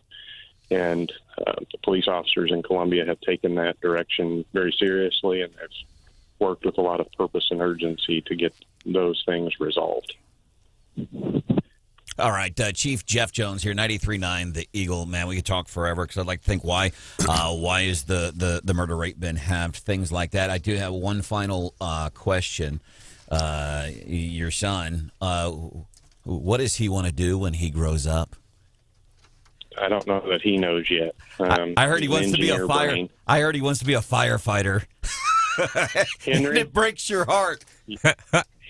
And the police officers in Columbia have taken that direction very seriously, and have worked with a lot of purpose and urgency to get those things resolved. All right, Chief Geoff Jones here, 93.9 The Eagle. Man, we could talk forever because I'd like to think why is the murder rate been halved, things like that. I do have one final question. Your son, what does he want to do when he grows up? I don't know that he knows yet. I heard he wants to be a I heard he wants to be a firefighter. Henry, it breaks your heart.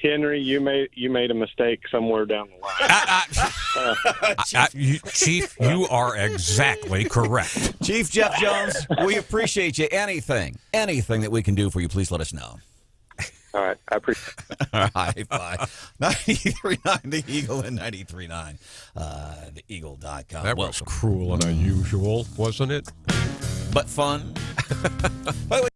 Henry, you made a mistake somewhere down the line. Chief, you are exactly correct. Chief Geoff Jones, we appreciate you. Anything that we can do for you, please let us know. All right, I appreciate it. All right, bye. 93.9 The Eagle and 93.9 TheEagle.com. That was cruel and unusual, wasn't it? But fun. By the way,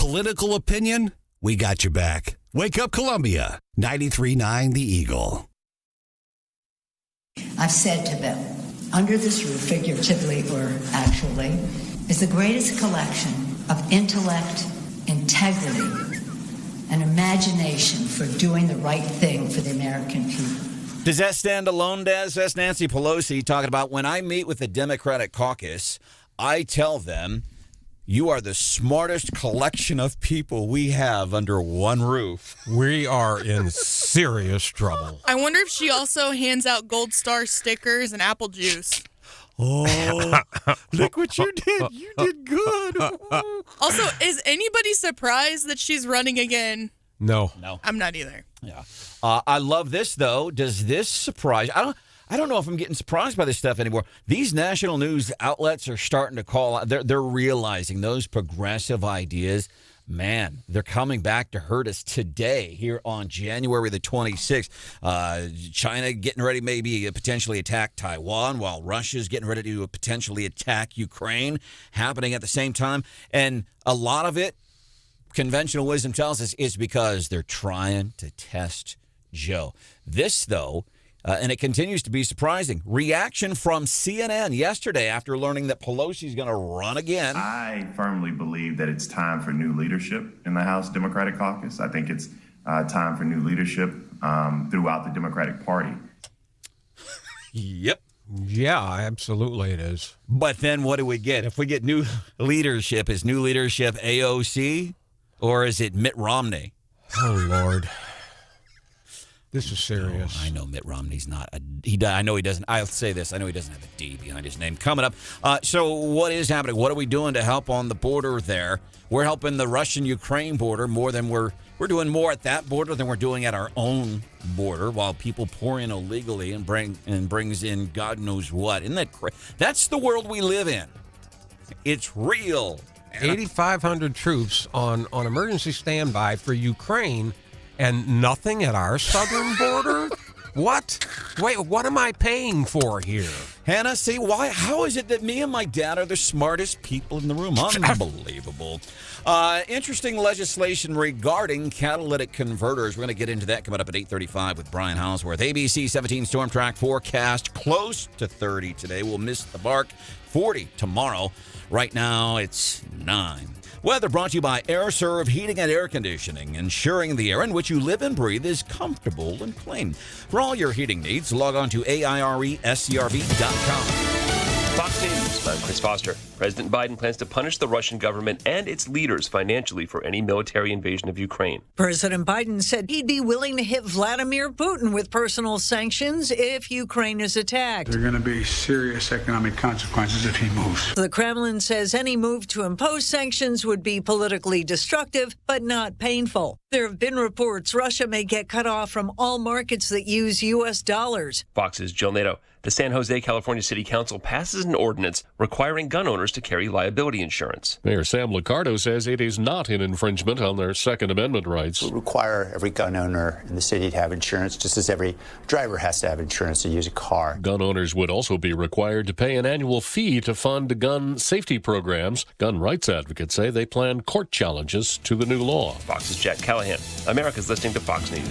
political opinion? We got your back. Wake Up Columbia, 93.9 The Eagle. I've said to them, under this roof, figuratively or actually, is the greatest collection of intellect, integrity, and imagination for doing the right thing for the American people. Does that stand alone, Des? That's Nancy Pelosi talking about, when I meet with the Democratic caucus, I tell them, you are the smartest collection of people we have under one roof. We are in serious trouble. I wonder if she also hands out Gold Star stickers and apple juice. Oh, look what you did. You did good. Also, is anybody surprised that she's running again? No. I'm not either. Yeah. I love this, though. Does this surprise? I don't know if I'm getting surprised by this stuff anymore. These national news outlets are starting to call out. They're realizing those progressive ideas, man, they're coming back to hurt us today here on January the 26th. China getting ready maybe potentially attack Taiwan while Russia's getting ready to potentially attack Ukraine, happening at the same time. And a lot of it, conventional wisdom tells us, is because they're trying to test Joe. This, though, and it continues to be surprising. Reaction from CNN yesterday after learning that Pelosi's going to run again. I firmly believe that it's time for new leadership in the House Democratic Caucus. I think it's time for new leadership throughout the Democratic Party. Yep. Yeah, absolutely it is. But then what do we get? If we get new leadership, is new leadership AOC or is it Mitt Romney? Oh, Lord. This is serious. I know Mitt Romney's not I know he doesn't. I'll say this. I know he doesn't have a D behind his name. Coming up. So what is happening? What are we doing to help on the border there? We're helping the Russian-Ukraine border more than we're doing more at that border than we're doing at our own border while people pour in illegally and brings in God knows what. Isn't that crazy? That's the world we live in. It's real. 8,500 troops on emergency standby for Ukraine. And nothing at our southern border? What? Wait, what am I paying for here? Hannah, see, why? How is it that me and my dad are the smartest people in the room? Unbelievable. Interesting legislation regarding catalytic converters. We're going to get into that coming up at 8:35 with Brian Hauswirth. ABC 17 storm track forecast close to 30 today. We'll miss the mark. 40 tomorrow. Right now, it's 9. Weather brought to you by AirServe Heating and Air Conditioning, ensuring the air in which you live and breathe is comfortable and clean. For all your heating needs, log on to airescrv.com. Fox News, I'm Chris Foster. President Biden plans to punish the Russian government and its leaders financially for any military invasion of Ukraine. President Biden said he'd be willing to hit Vladimir Putin with personal sanctions if Ukraine is attacked. There are going to be serious economic consequences if he moves. The Kremlin says any move to impose sanctions would be politically destructive, but not painful. There have been reports Russia may get cut off from all markets that use U.S. dollars. Fox's Jill Nato. The San Jose, California City Council passes an ordinance requiring gun owners to carry liability insurance. Mayor Sam Liccardo says it is not an infringement on their Second Amendment rights. We require every gun owner in the city to have insurance, just as every driver has to have insurance to use a car. Gun owners would also be required to pay an annual fee to fund gun safety programs. Gun rights advocates say they plan court challenges to the new law. Fox's Jack Callahan. America's listening to Fox News.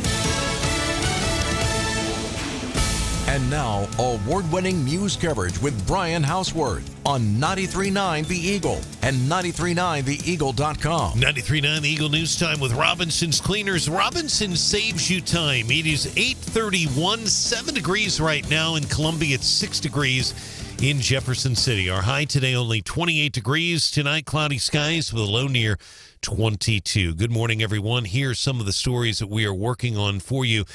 And now, award-winning news coverage with Brian Hauswirth on 93.9 The Eagle and 93.9theeagle.com. 93.9 The Eagle News Time with Robinson's Cleaners. Robinson saves you time. It is 8:31, 7 degrees right now in Columbia. It's 6 degrees in Jefferson City. Our high today only 28 degrees. Tonight, cloudy skies with a low near 22. Good morning, everyone. Here's some of the stories that we are working on for you.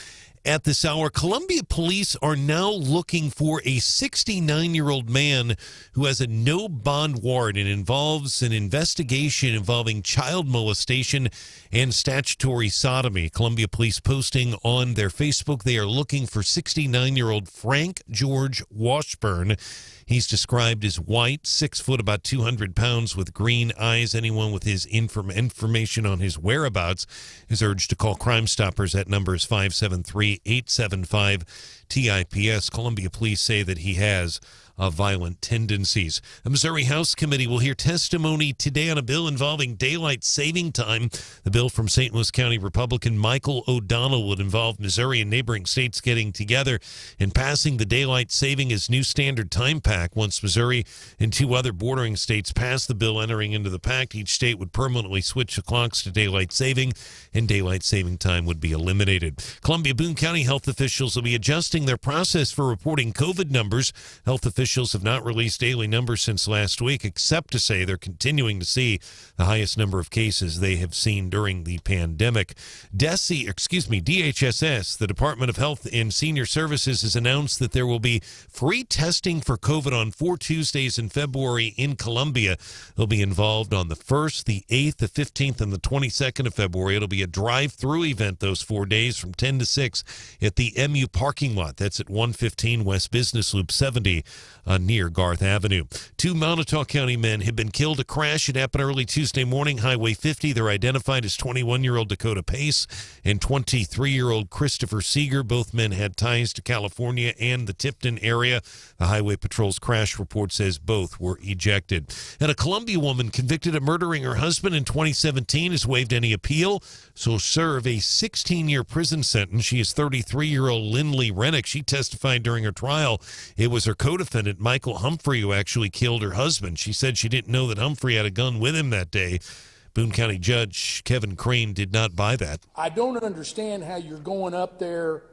At this hour, Columbia police are now looking for a 69-year-old man who has a no-bond warrant. It involves an investigation involving child molestation and statutory sodomy. Columbia police posting on their Facebook they are looking for 69-year-old Frank George Washburn. He's described as white, 6 foot, about 200 pounds, with green eyes. Anyone with his information on his whereabouts is urged to call Crime Stoppers. That number is 573-875-TIPS. Columbia police say that he has violent tendencies. A Missouri House committee will hear testimony today on a bill involving daylight saving time. The bill from St. Louis County Republican Michael O'Donnell would involve Missouri and neighboring states getting together and passing the daylight saving as new standard time pact. Once Missouri and 2 other bordering states pass the bill entering into the pact, each state would permanently switch the clocks to daylight saving, and daylight saving time would be eliminated. Columbia-Boone County health officials will be adjusting their process for reporting COVID numbers. Health officials have not released daily numbers since last week, except to say they're continuing to see the highest number of cases they have seen during the pandemic. DHSS, the Department of Health and Senior Services, has announced that there will be free testing for COVID on 4 Tuesdays in February in Columbia. They'll be involved on the 1st, the 8th, the 15th, and the 22nd of February. It'll be a drive-through event those 4 days from 10 to 6 at the MU parking lot. That's at 115 West Business Loop 70 near Garth Avenue. 2 Montauk County men have been killed. A crash that happened early Tuesday morning, Highway 50. They're identified as 21-year-old Dakota Pace and 23-year-old Christopher Seeger. Both men had ties to California and the Tipton area. The Highway Patrol's crash report says both were ejected. And a Columbia woman convicted of murdering her husband in 2017 has waived any appeal, so serve a 16-year prison sentence. She is 33-year-old Lindley Rennick. She testified during her trial. It was her co-defendant, Michael Humphrey, who actually killed her husband. She said she didn't know that Humphrey had a gun with him that day. Boone County Judge Kevin Crane did not buy that. I don't understand how you're going up there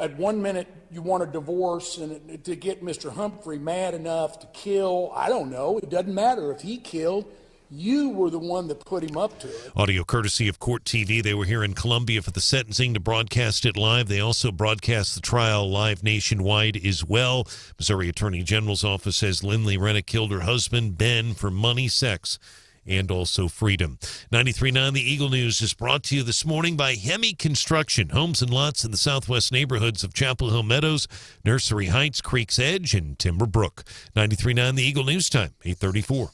at 1 minute you want a divorce and to get Mr. Humphrey mad enough to kill. I don't know. It doesn't matter if he killed. You were the one that put him up to it. Audio courtesy of Court TV. They were here in Columbia for the sentencing to broadcast it live. They also broadcast the trial live nationwide as well. Missouri Attorney General's office says Lindley Rennick killed her husband, Ben, for money, sex, and also freedom. 93.9 The Eagle News is brought to you this morning by Hemi Construction. Homes and lots in the southwest neighborhoods of Chapel Hill Meadows, Nursery Heights, Creek's Edge, and Timber Brook. 93.9 The Eagle News time, 8:34.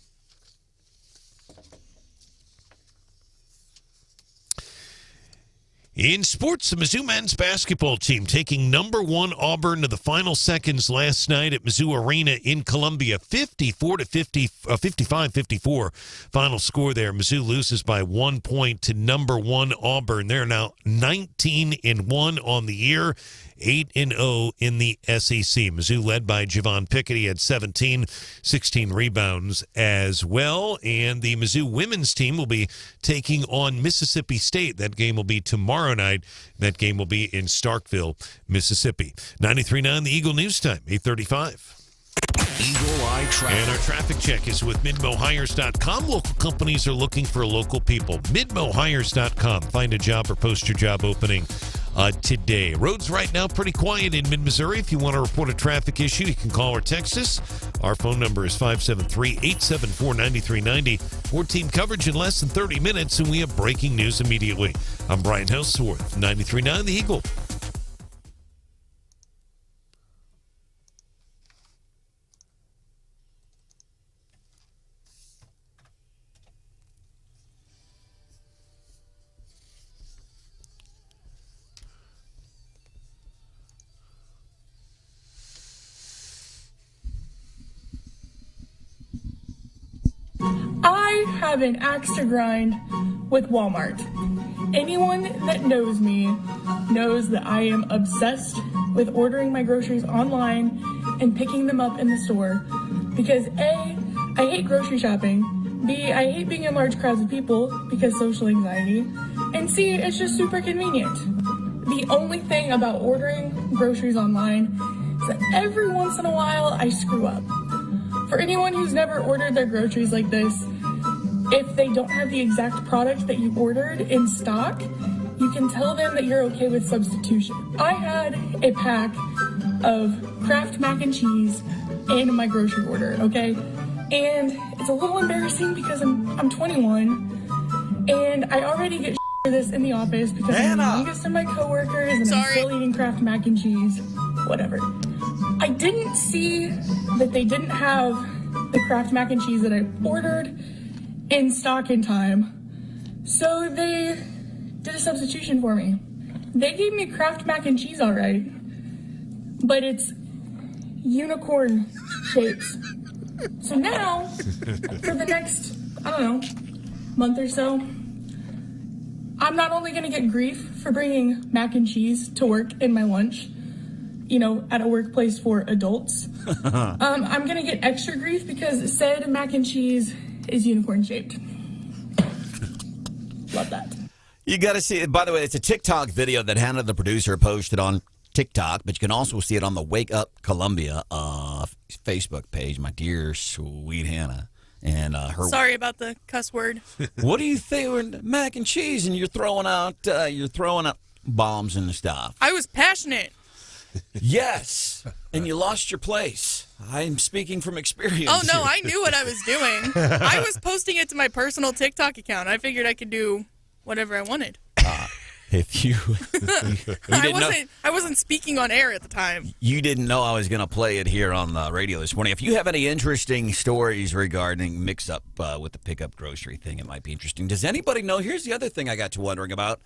In sports, the Mizzou men's basketball team taking number 1 Auburn to the final seconds last night at Mizzou Arena in Columbia, 55-54. Final score there. Mizzou loses by 1 point to number 1 Auburn. They're now 19-1 on the year, 8-0 in the SEC. Mizzou led by Javon Pickett. He had 16 rebounds as well. And the Mizzou women's team will be taking on Mississippi State. That game will be tomorrow night. That game will be in Starkville, Mississippi. 93.9 The Eagle News Time, 8:35. Eagle Eye Traffic. And our traffic check is with MidmoHires.com. Local companies are looking for local people. MidmoHires.com. Find a job or post your job opening today. Roads right now pretty quiet in mid-Missouri. If you want to report a traffic issue, you can call or text us. Our phone number is 573-874-9390. More team coverage in less than 30 minutes, and we have breaking news immediately. I'm Brian Hauswirth, 93.9 The Eagle. I have an axe to grind with Walmart. Anyone that knows me knows that I am obsessed with ordering my groceries online and picking them up in the store because A, I hate grocery shopping, B, I hate being in large crowds of people because social anxiety, and C, it's just super convenient. The only thing about ordering groceries online is that every once in a while I screw up. For anyone who's never ordered their groceries like this, if they don't have the exact product that you ordered in stock, you can tell them that you're okay with substitution. I had a pack of Kraft mac and cheese in my grocery order, okay? And it's a little embarrassing because I'm 21 and I already get for this in the office because I'm the youngest of my coworkers and I'm still eating Kraft mac and cheese, whatever. I didn't see that they didn't have the Kraft mac and cheese that I ordered in stock in time, so they did a substitution for me. They gave me Kraft mac and cheese all right, but it's unicorn shapes. So now, for the next, I don't know, month or so, I'm not only going to get grief for bringing mac and cheese to work in my lunch, at a workplace for adults. I'm going to get extra grief because said mac and cheese is unicorn shaped. Love that. You got to see it. By the way, it's a TikTok video that Hannah, the producer, posted on TikTok, but you can also see it on the Wake Up Columbia Facebook page. My dear sweet Hannah. And her. Sorry about the cuss word. What do you think? We're mac and cheese, and you're throwing out bombs and stuff. I was passionate. Yes, and you lost your place. I'm speaking from experience. Oh no, here. I knew what I was doing. I was posting it to my personal TikTok account. I figured I could do whatever I wanted. If you, I wasn't speaking on air at the time. You didn't know I was going to play it here on the radio this morning. If you have any interesting stories regarding mix-up with the pickup grocery thing, it might be interesting. Does anybody know? Here's the other thing I got to wondering about.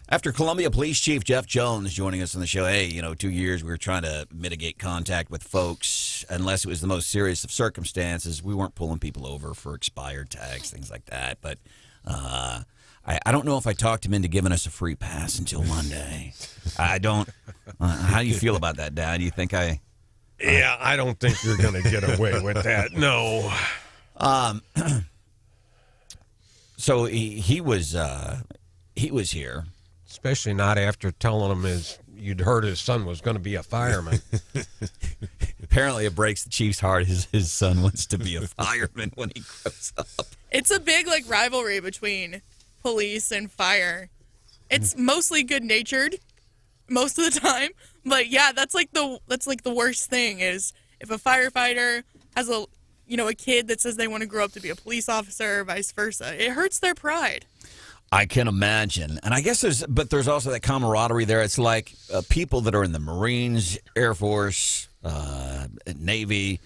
After Columbia Police Chief Geoff Jones joining us on the show, 2 years we were trying to mitigate contact with folks unless it was the most serious of circumstances. We weren't pulling people over for expired tags, things like that. But I don't know if I talked him into giving us a free pass until Monday. I don't. How do you feel about that, Dad? Do you think I... Yeah, I don't think you're going to get away with that. No. So he was here. Especially not after telling him you'd heard his son was going to be a fireman. Apparently it breaks the Chief's heart. His son wants to be a fireman when he grows up. It's a big rivalry between police and fire. It's mostly good-natured most of the time, but yeah, that's the worst thing is if a firefighter has a kid that says they want to grow up to be a police officer or vice versa. It hurts their pride. I can imagine. And I guess there's also that camaraderie there. It's like people that are in the Marines, Air Force, Navy,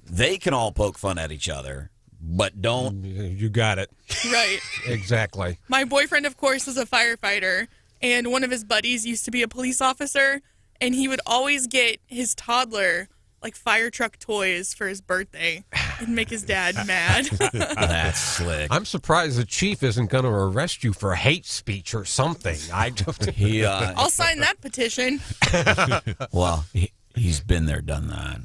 they can all poke fun at each other, but don't. You got it. Right. Exactly. My boyfriend, of course, is a firefighter, and one of his buddies used to be a police officer, and he would always get his toddler fire truck toys for his birthday and make his dad mad. That's slick. I'm surprised the chief isn't going to arrest you for hate speech or something. I'll sign that petition. Well, he's been there, done that.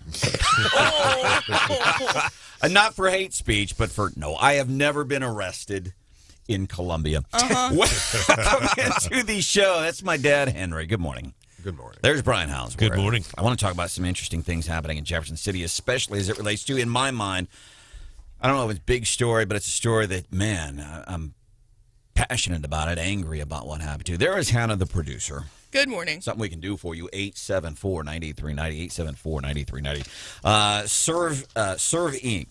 Not for hate speech, but I have never been arrested in Columbia. Welcome into the show. That's my dad, Henry. Good morning. Good morning. There's Brian Hauswirth. Good morning. I want to talk about some interesting things happening in Jefferson City, especially as it relates to, in my mind, I don't know if it's a big story, but it's a story that, man, I'm passionate about it, angry about what happened to. There is Hannah, the producer. Good morning. Something we can do for you, 874-9390, 874-9390. Serve Inc.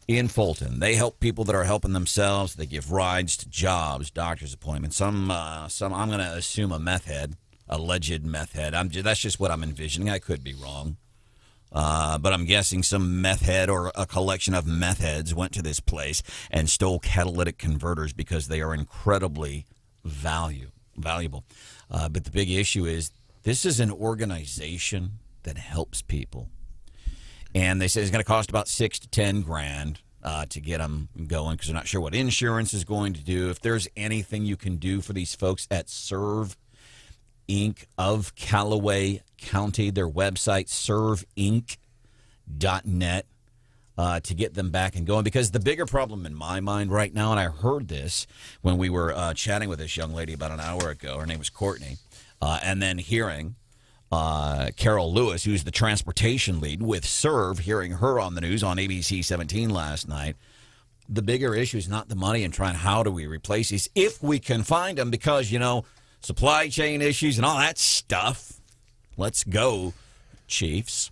in Fulton. They help people that are helping themselves. They give rides to jobs, doctor's appointments. Some I'm going to assume a meth head. Alleged meth head. That's just what I'm envisioning. I could be wrong. But I'm guessing some meth head or a collection of meth heads went to this place and stole catalytic converters because they are incredibly valuable. But the big issue is this is an organization that helps people. And they say it's going to cost about $6,000 to $10,000 to get them going because they're not sure what insurance is going to do. If there's anything you can do for these folks at Serve Inc. of Callaway County, their website, serveinc.net, to get them back and going. Because the bigger problem in my mind right now, and I heard this when we were chatting with this young lady about an hour ago, her name was Courtney, and then hearing Carol Lewis, who's the transportation lead with Serve, hearing her on the news on ABC 17 last night. The bigger issue is not the money and trying how do we replace these if we can find them because, supply chain issues and all that stuff. Let's go, Chiefs.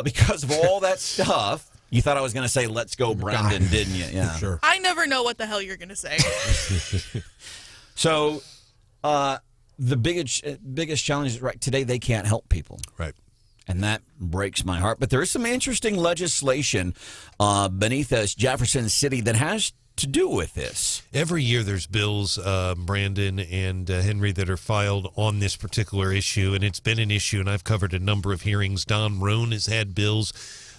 Because of all that stuff, you thought I was going to say, let's go, Branden, didn't you? Yeah. Sure. I never know what the hell you're going to say. So the biggest challenge is right today, they can't help people. Right. And that breaks my heart. But there is some interesting legislation beneath us, Jefferson City, that has to do with this. Every year there's bills, Brandon and Henry, that are filed on this particular issue, and it's been an issue, and I've covered a number of hearings. Don Roan has had bills.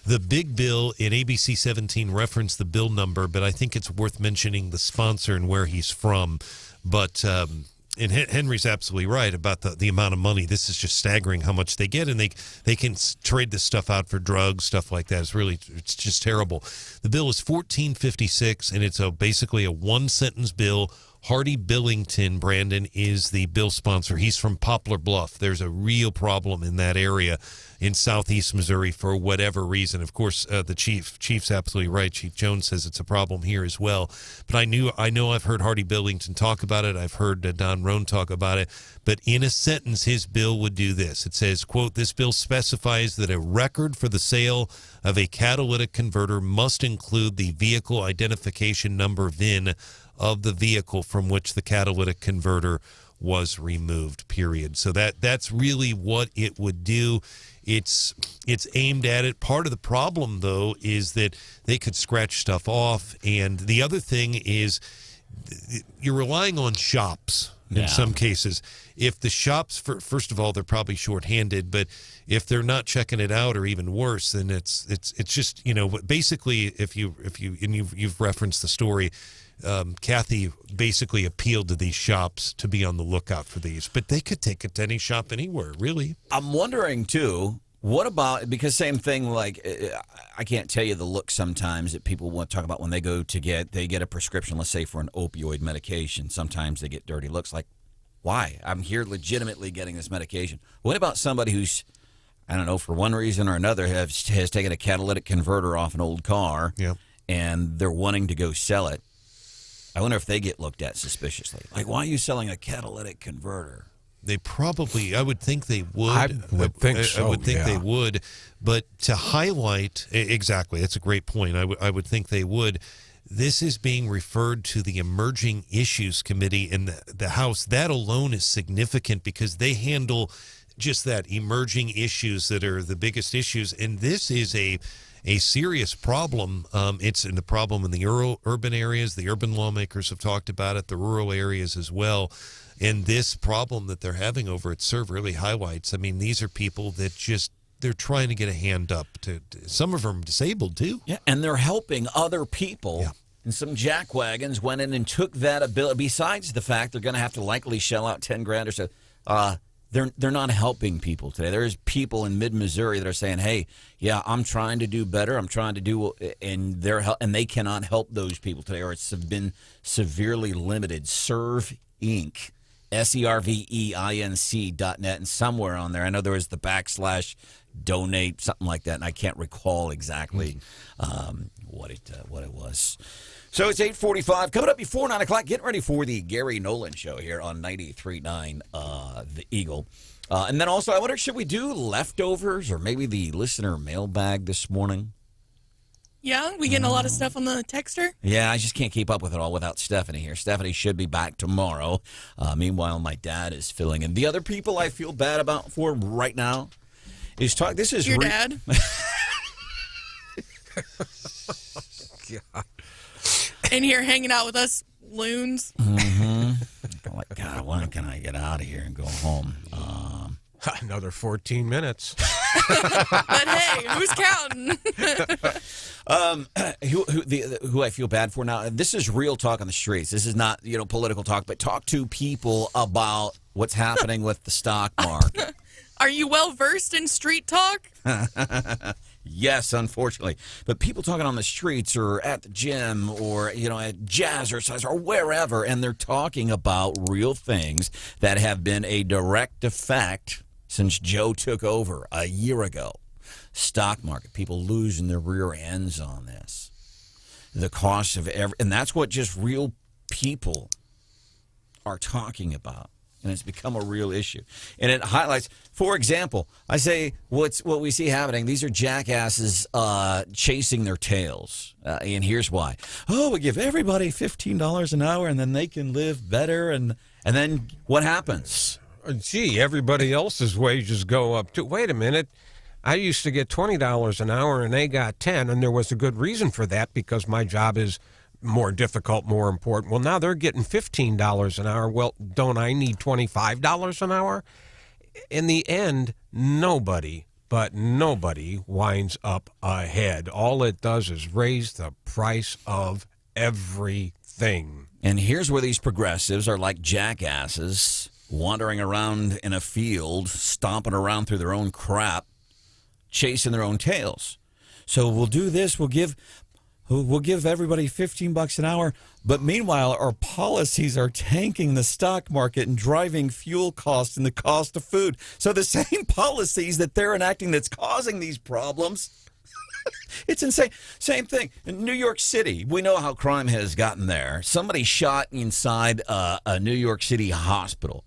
The big bill in ABC 17 referenced the bill number, but I think it's worth mentioning the sponsor and where he's from. But and Henry's absolutely right about the amount of money. This is just staggering how much they get, and they can trade this stuff out for drugs, stuff like that. It's just terrible. The bill is 1456, and it's basically a one-sentence bill. Hardy Billington, Brandon, is the bill sponsor. He's from Poplar Bluff. There's a real problem in that area in southeast Missouri for whatever reason. Of course, the chief's absolutely right. Chief Jones says it's a problem here as well. But I know I've heard Hardy Billington talk about it. I've heard Don Roan talk about it. But in a sentence, his bill would do this. It says, quote, "This bill specifies that a record for the sale of a catalytic converter must include the vehicle identification number VIN of the vehicle from which the catalytic converter was removed," period. So that's really what it would do. It's aimed at it. Part of the problem, though, is that they could scratch stuff off. And the other thing is you're relying on shops in some cases. If the shops, first of all, they're probably shorthanded, but if they're not checking it out, or even worse, then it's just, basically if you've referenced the story, Kathy basically appealed to these shops to be on the lookout for these, but they could take it to any shop anywhere, really. I'm wondering too, what about, because same thing, like I can't tell you the look sometimes that people want to talk about when they go to get a prescription, let's say for an opioid medication. Sometimes they get dirty looks like, why? I'm here legitimately getting this medication. What about somebody who's, I don't know, for one reason or another has taken a catalytic converter off an old car, and they're wanting to go sell it? I wonder if they get looked at suspiciously. Like, why are you selling a catalytic converter? They probably, I would think they would. I would think so. I would think they would. But to highlight, exactly, that's a great point. I would think they would. This is being referred to the Emerging Issues Committee in the House. That alone is significant because they handle just that, emerging issues that are the biggest issues. And this is a serious problem. It's the problem in the urban areas. The urban lawmakers have talked about it, the rural areas as well. And this problem that they're having over at Serve really highlights. I mean, these are people that they're trying to get a hand up. Some of them disabled too. Yeah, and they're helping other people. Yeah. And some jackwagons went in and took that ability. Besides the fact they're going to have to likely shell out $10,000 or so. They're not helping people today. There's people in mid-Missouri that are saying, "Hey, yeah, I'm trying to do better. I'm trying to do," and they cannot help those people today, or it's been severely limited. Serve Inc. SERVEINC.net, and somewhere on there, I know there was the /donate, something like that, and I can't recall exactly what it was. So it's 8:45. Coming up before 9 o'clock, getting ready for the Gary Nolan Show here on 93.9 The Eagle. And then also, I wonder, should we do leftovers or maybe the listener mailbag this morning? Yeah, we getting a lot of stuff on the texter. Yeah, I just can't keep up with it all without Stephanie here. Stephanie should be back tomorrow. Meanwhile, my dad is filling in. The other people I feel bad about for right now is This is your dad. God. In here hanging out with us loons. Mm-hmm. Like, God, when can I get out of here and go home? Another 14 minutes. But hey, who's counting? Who I feel bad for now. This is real talk on the streets. This is not political talk, but talk to people about what's happening with the stock market. Are you well versed in street talk? Yes, unfortunately. But people talking on the streets or at the gym or, at Jazzercise or wherever, and they're talking about real things that have been a direct effect since Joe took over a year ago. Stock market, people losing their rear ends on this. The cost of and that's what just real people are talking about. And it's become a real issue. And it highlights, for example, I say what we see happening. These are jackasses chasing their tails. And here's why. Oh, we give everybody $15 an hour and then they can live better. And then what happens? Gee, everybody else's wages go up too. Wait a minute. I used to get $20 an hour and they got $10, and there was a good reason for that because my job is more difficult, more important. Well, now they're getting $15 an hour. Well, don't I need $25 an hour? In the end, nobody winds up ahead. All it does is raise the price of everything. And here's where these progressives are like jackasses, wandering around in a field, stomping around through their own crap, chasing their own tails. So we'll do this, we'll give everybody $15 an hour, but meanwhile our policies are tanking the stock market and driving fuel costs and the cost of food. So the same policies that they're enacting that's causing these problems, it's insane. Same thing in New York City. We know how crime has gotten there. Somebody shot inside a New York City hospital.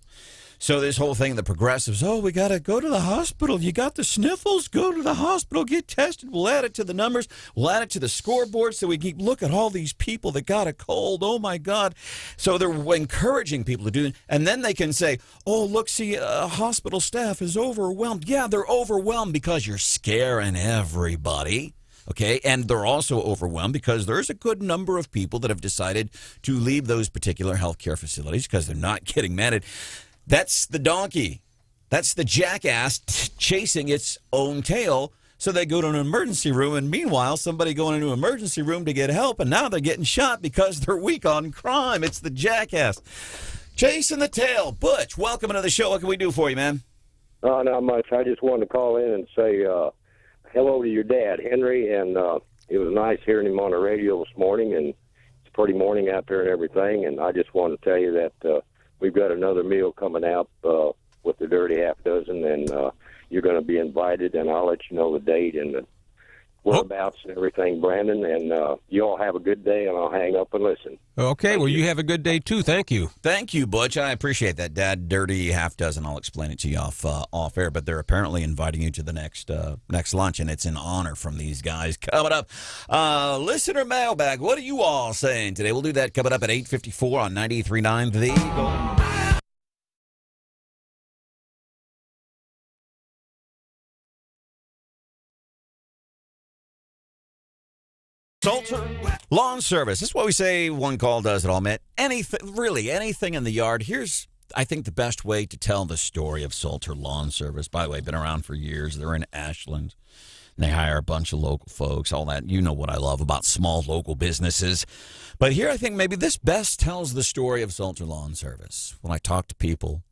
So this whole thing, the progressives, we got to go to the hospital. You got the sniffles? Go to the hospital. Get tested. We'll add it to the numbers. We'll add it to the scoreboard so we keep look at all these people that got a cold. Oh, my God. So they're encouraging people to do it. And then they can say, look, see, hospital staff is overwhelmed. Yeah, they're overwhelmed because you're scaring everybody. Okay, and they're also overwhelmed because there's a good number of people that have decided to leave those particular healthcare facilities because they're not getting managed. That's the donkey. That's the jackass chasing its own tail. So they go to an emergency room, and meanwhile, somebody going into an emergency room to get help, and now they're getting shot because they're weak on crime. It's the jackass chasing the tail. Butch, welcome to the show. What can we do for you, man? Not much. I just wanted to call in and say hello to your dad, Henry, and it was nice hearing him on the radio this morning, and it's a pretty morning out there and everything, and I just wanted to tell you that we've got another meal coming out with the Dirty Half Dozen, and you're going to be invited, and I'll let you know the date and the whereabouts and everything, Branden. And you all have a good day, and I'll hang up and listen. Okay, well, you have a good day, too. Thank you. Thank you, Butch. I appreciate that, Dad. Dirty Half Dozen. I'll explain it to you off air, but they're apparently inviting you to the next lunch, and it's an honor from these guys. Coming up, listener mailbag. What are you all saying today? We'll do that coming up at 8:54 on 93.9 The Eagle. Salter Lawn Service. That's what we say one call does it all, man. Anything in the yard. Here's, I think, the best way to tell the story of Salter Lawn Service. By the way, been around for years. They're in Ashland. And they hire a bunch of local folks, all that. You know what I love about small local businesses. But here I think maybe this best tells the story of Salter Lawn Service. When I talk to people,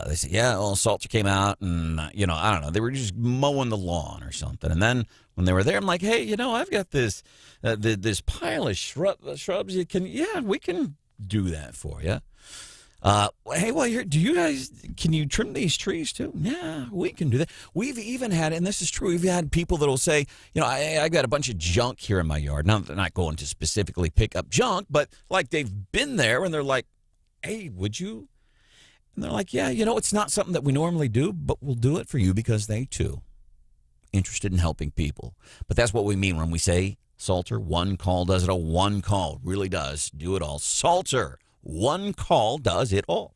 they say, Salter came out and, I don't know, they were just mowing the lawn or something. And then when they were there, I'm like, hey, I've got this this pile of shrubs. We can do that for you. Hey, while you're, can you trim these trees too? Yeah, we can do that. We've even had, and this is true, we've had people that'll say, I've got a bunch of junk here in my yard. Now, they're not going to specifically pick up junk, but like they've been there and they're like, hey, would you? And they're like, yeah, it's not something that we normally do, but we'll do it for you because they, too, interested in helping people. But that's what we mean when we say, Salter, one call does it all. One call really does do it all. Salter, one call does it all.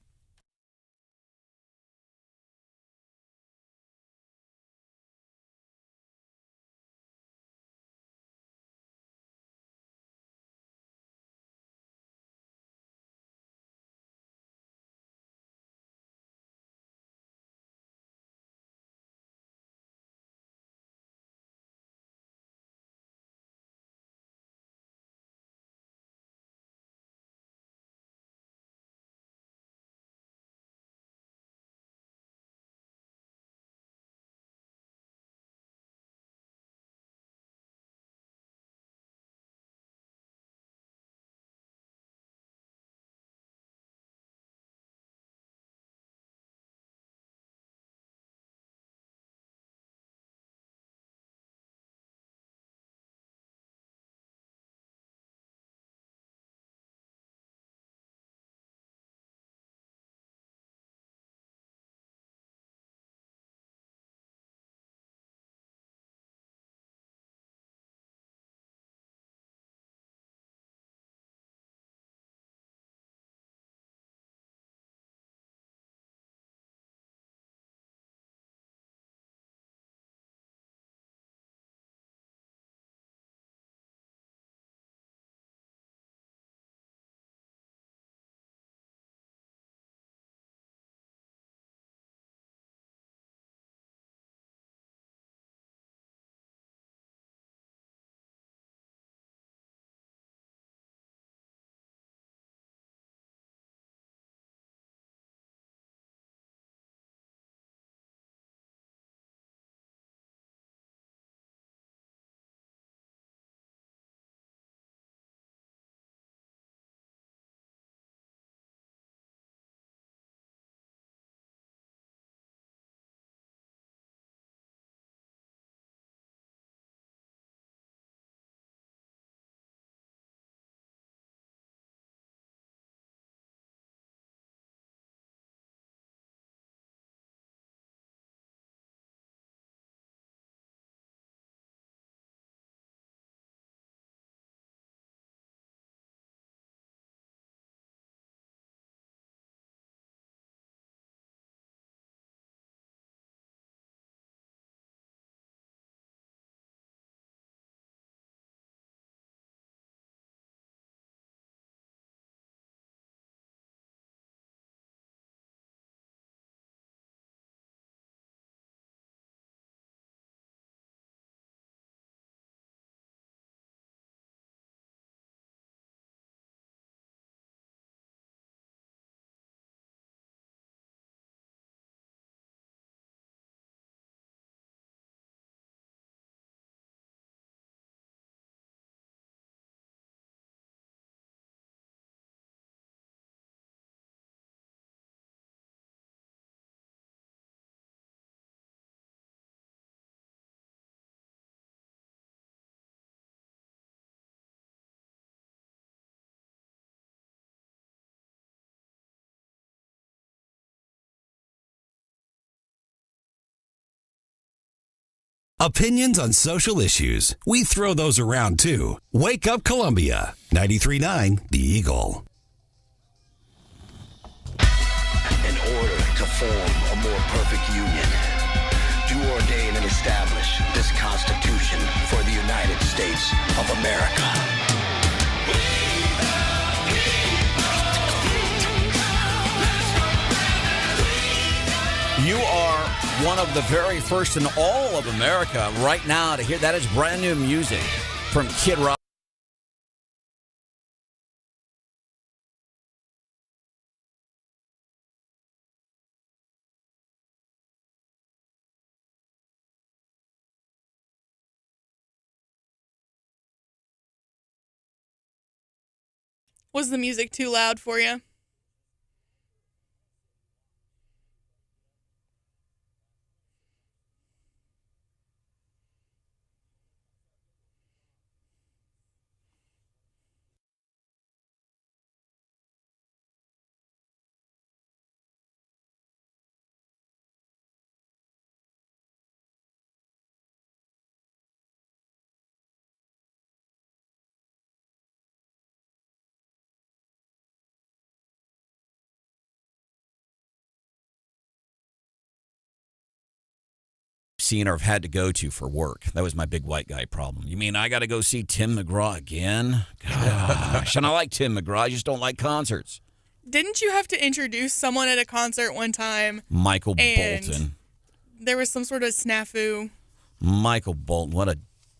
Opinions on social issues. We throw those around too. Wake Up Columbia. 93.9 The Eagle. In order to form a more perfect union, do ordain and establish this Constitution for the United States of America. You are one of the very first in all of America right now to hear. That is brand new music from Kid Rock. Was the music too loud for you? Seen or have had to go to for work. That was my big white guy problem. You mean I got to go see Tim McGraw again? Gosh, and I like Tim McGraw. I just don't like concerts. Didn't you have to introduce someone at a concert one time? Michael Bolton. There was some sort of snafu. Michael Bolton, what a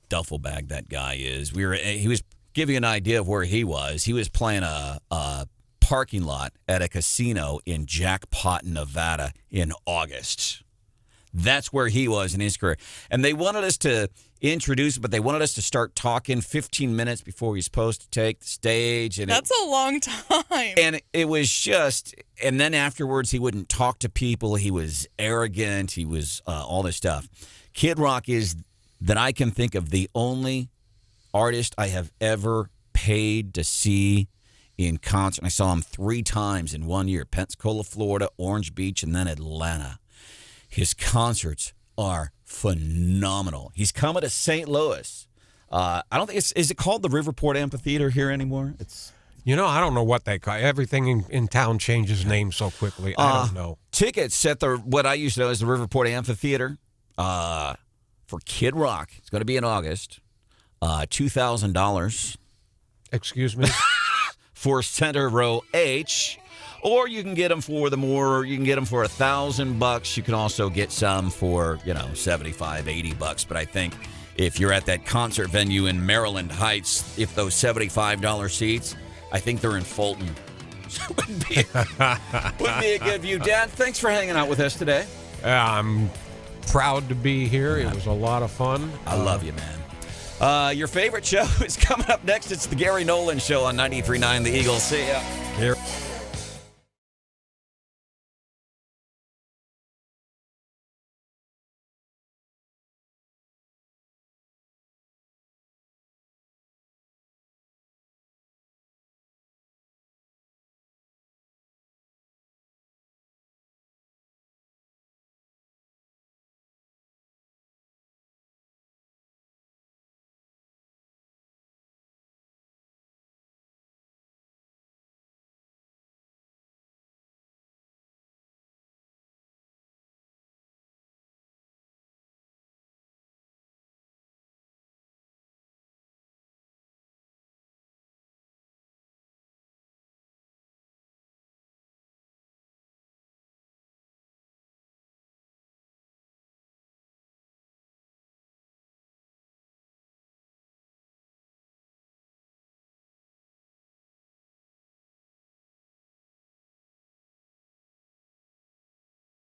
duffel bag that guy is. He was giving you an idea of where he was. He was playing a parking lot at a casino in Jackpot, Nevada in August. That's where he was in his career. And they wanted us to introduce, but they wanted us to start talking 15 minutes before he's supposed to take the stage. And that's a long time. And it was just, and then afterwards he wouldn't talk to people. He was arrogant. He was all this stuff. Kid Rock is, that I can think of, the only artist I have ever paid to see in concert. I saw him 3 times in 1 year: Pensacola, Florida, Orange Beach, and then Atlanta. His concerts are phenomenal. He's coming to St. Louis. I don't think is it called the Riverport Amphitheater here anymore? I don't know what they call it. Everything in town changes names so quickly. I don't know. Tickets at what I used to know as the Riverport Amphitheater for Kid Rock. It's going to be in August. $2,000. Excuse me? For Center Row H. Or you can get them for you can get them for $1,000. You can also get some for, $75, $80. But I think if you're at that concert venue in Maryland Heights, if those $75 seats, I think they're in Fulton. So it wouldn't be a good view. Dad, thanks for hanging out with us today. I'm proud to be here. It was a lot of fun. I love you, man. Your favorite show is coming up next. It's the Gary Nolan Show on 93.9 The Eagle. See ya. Here.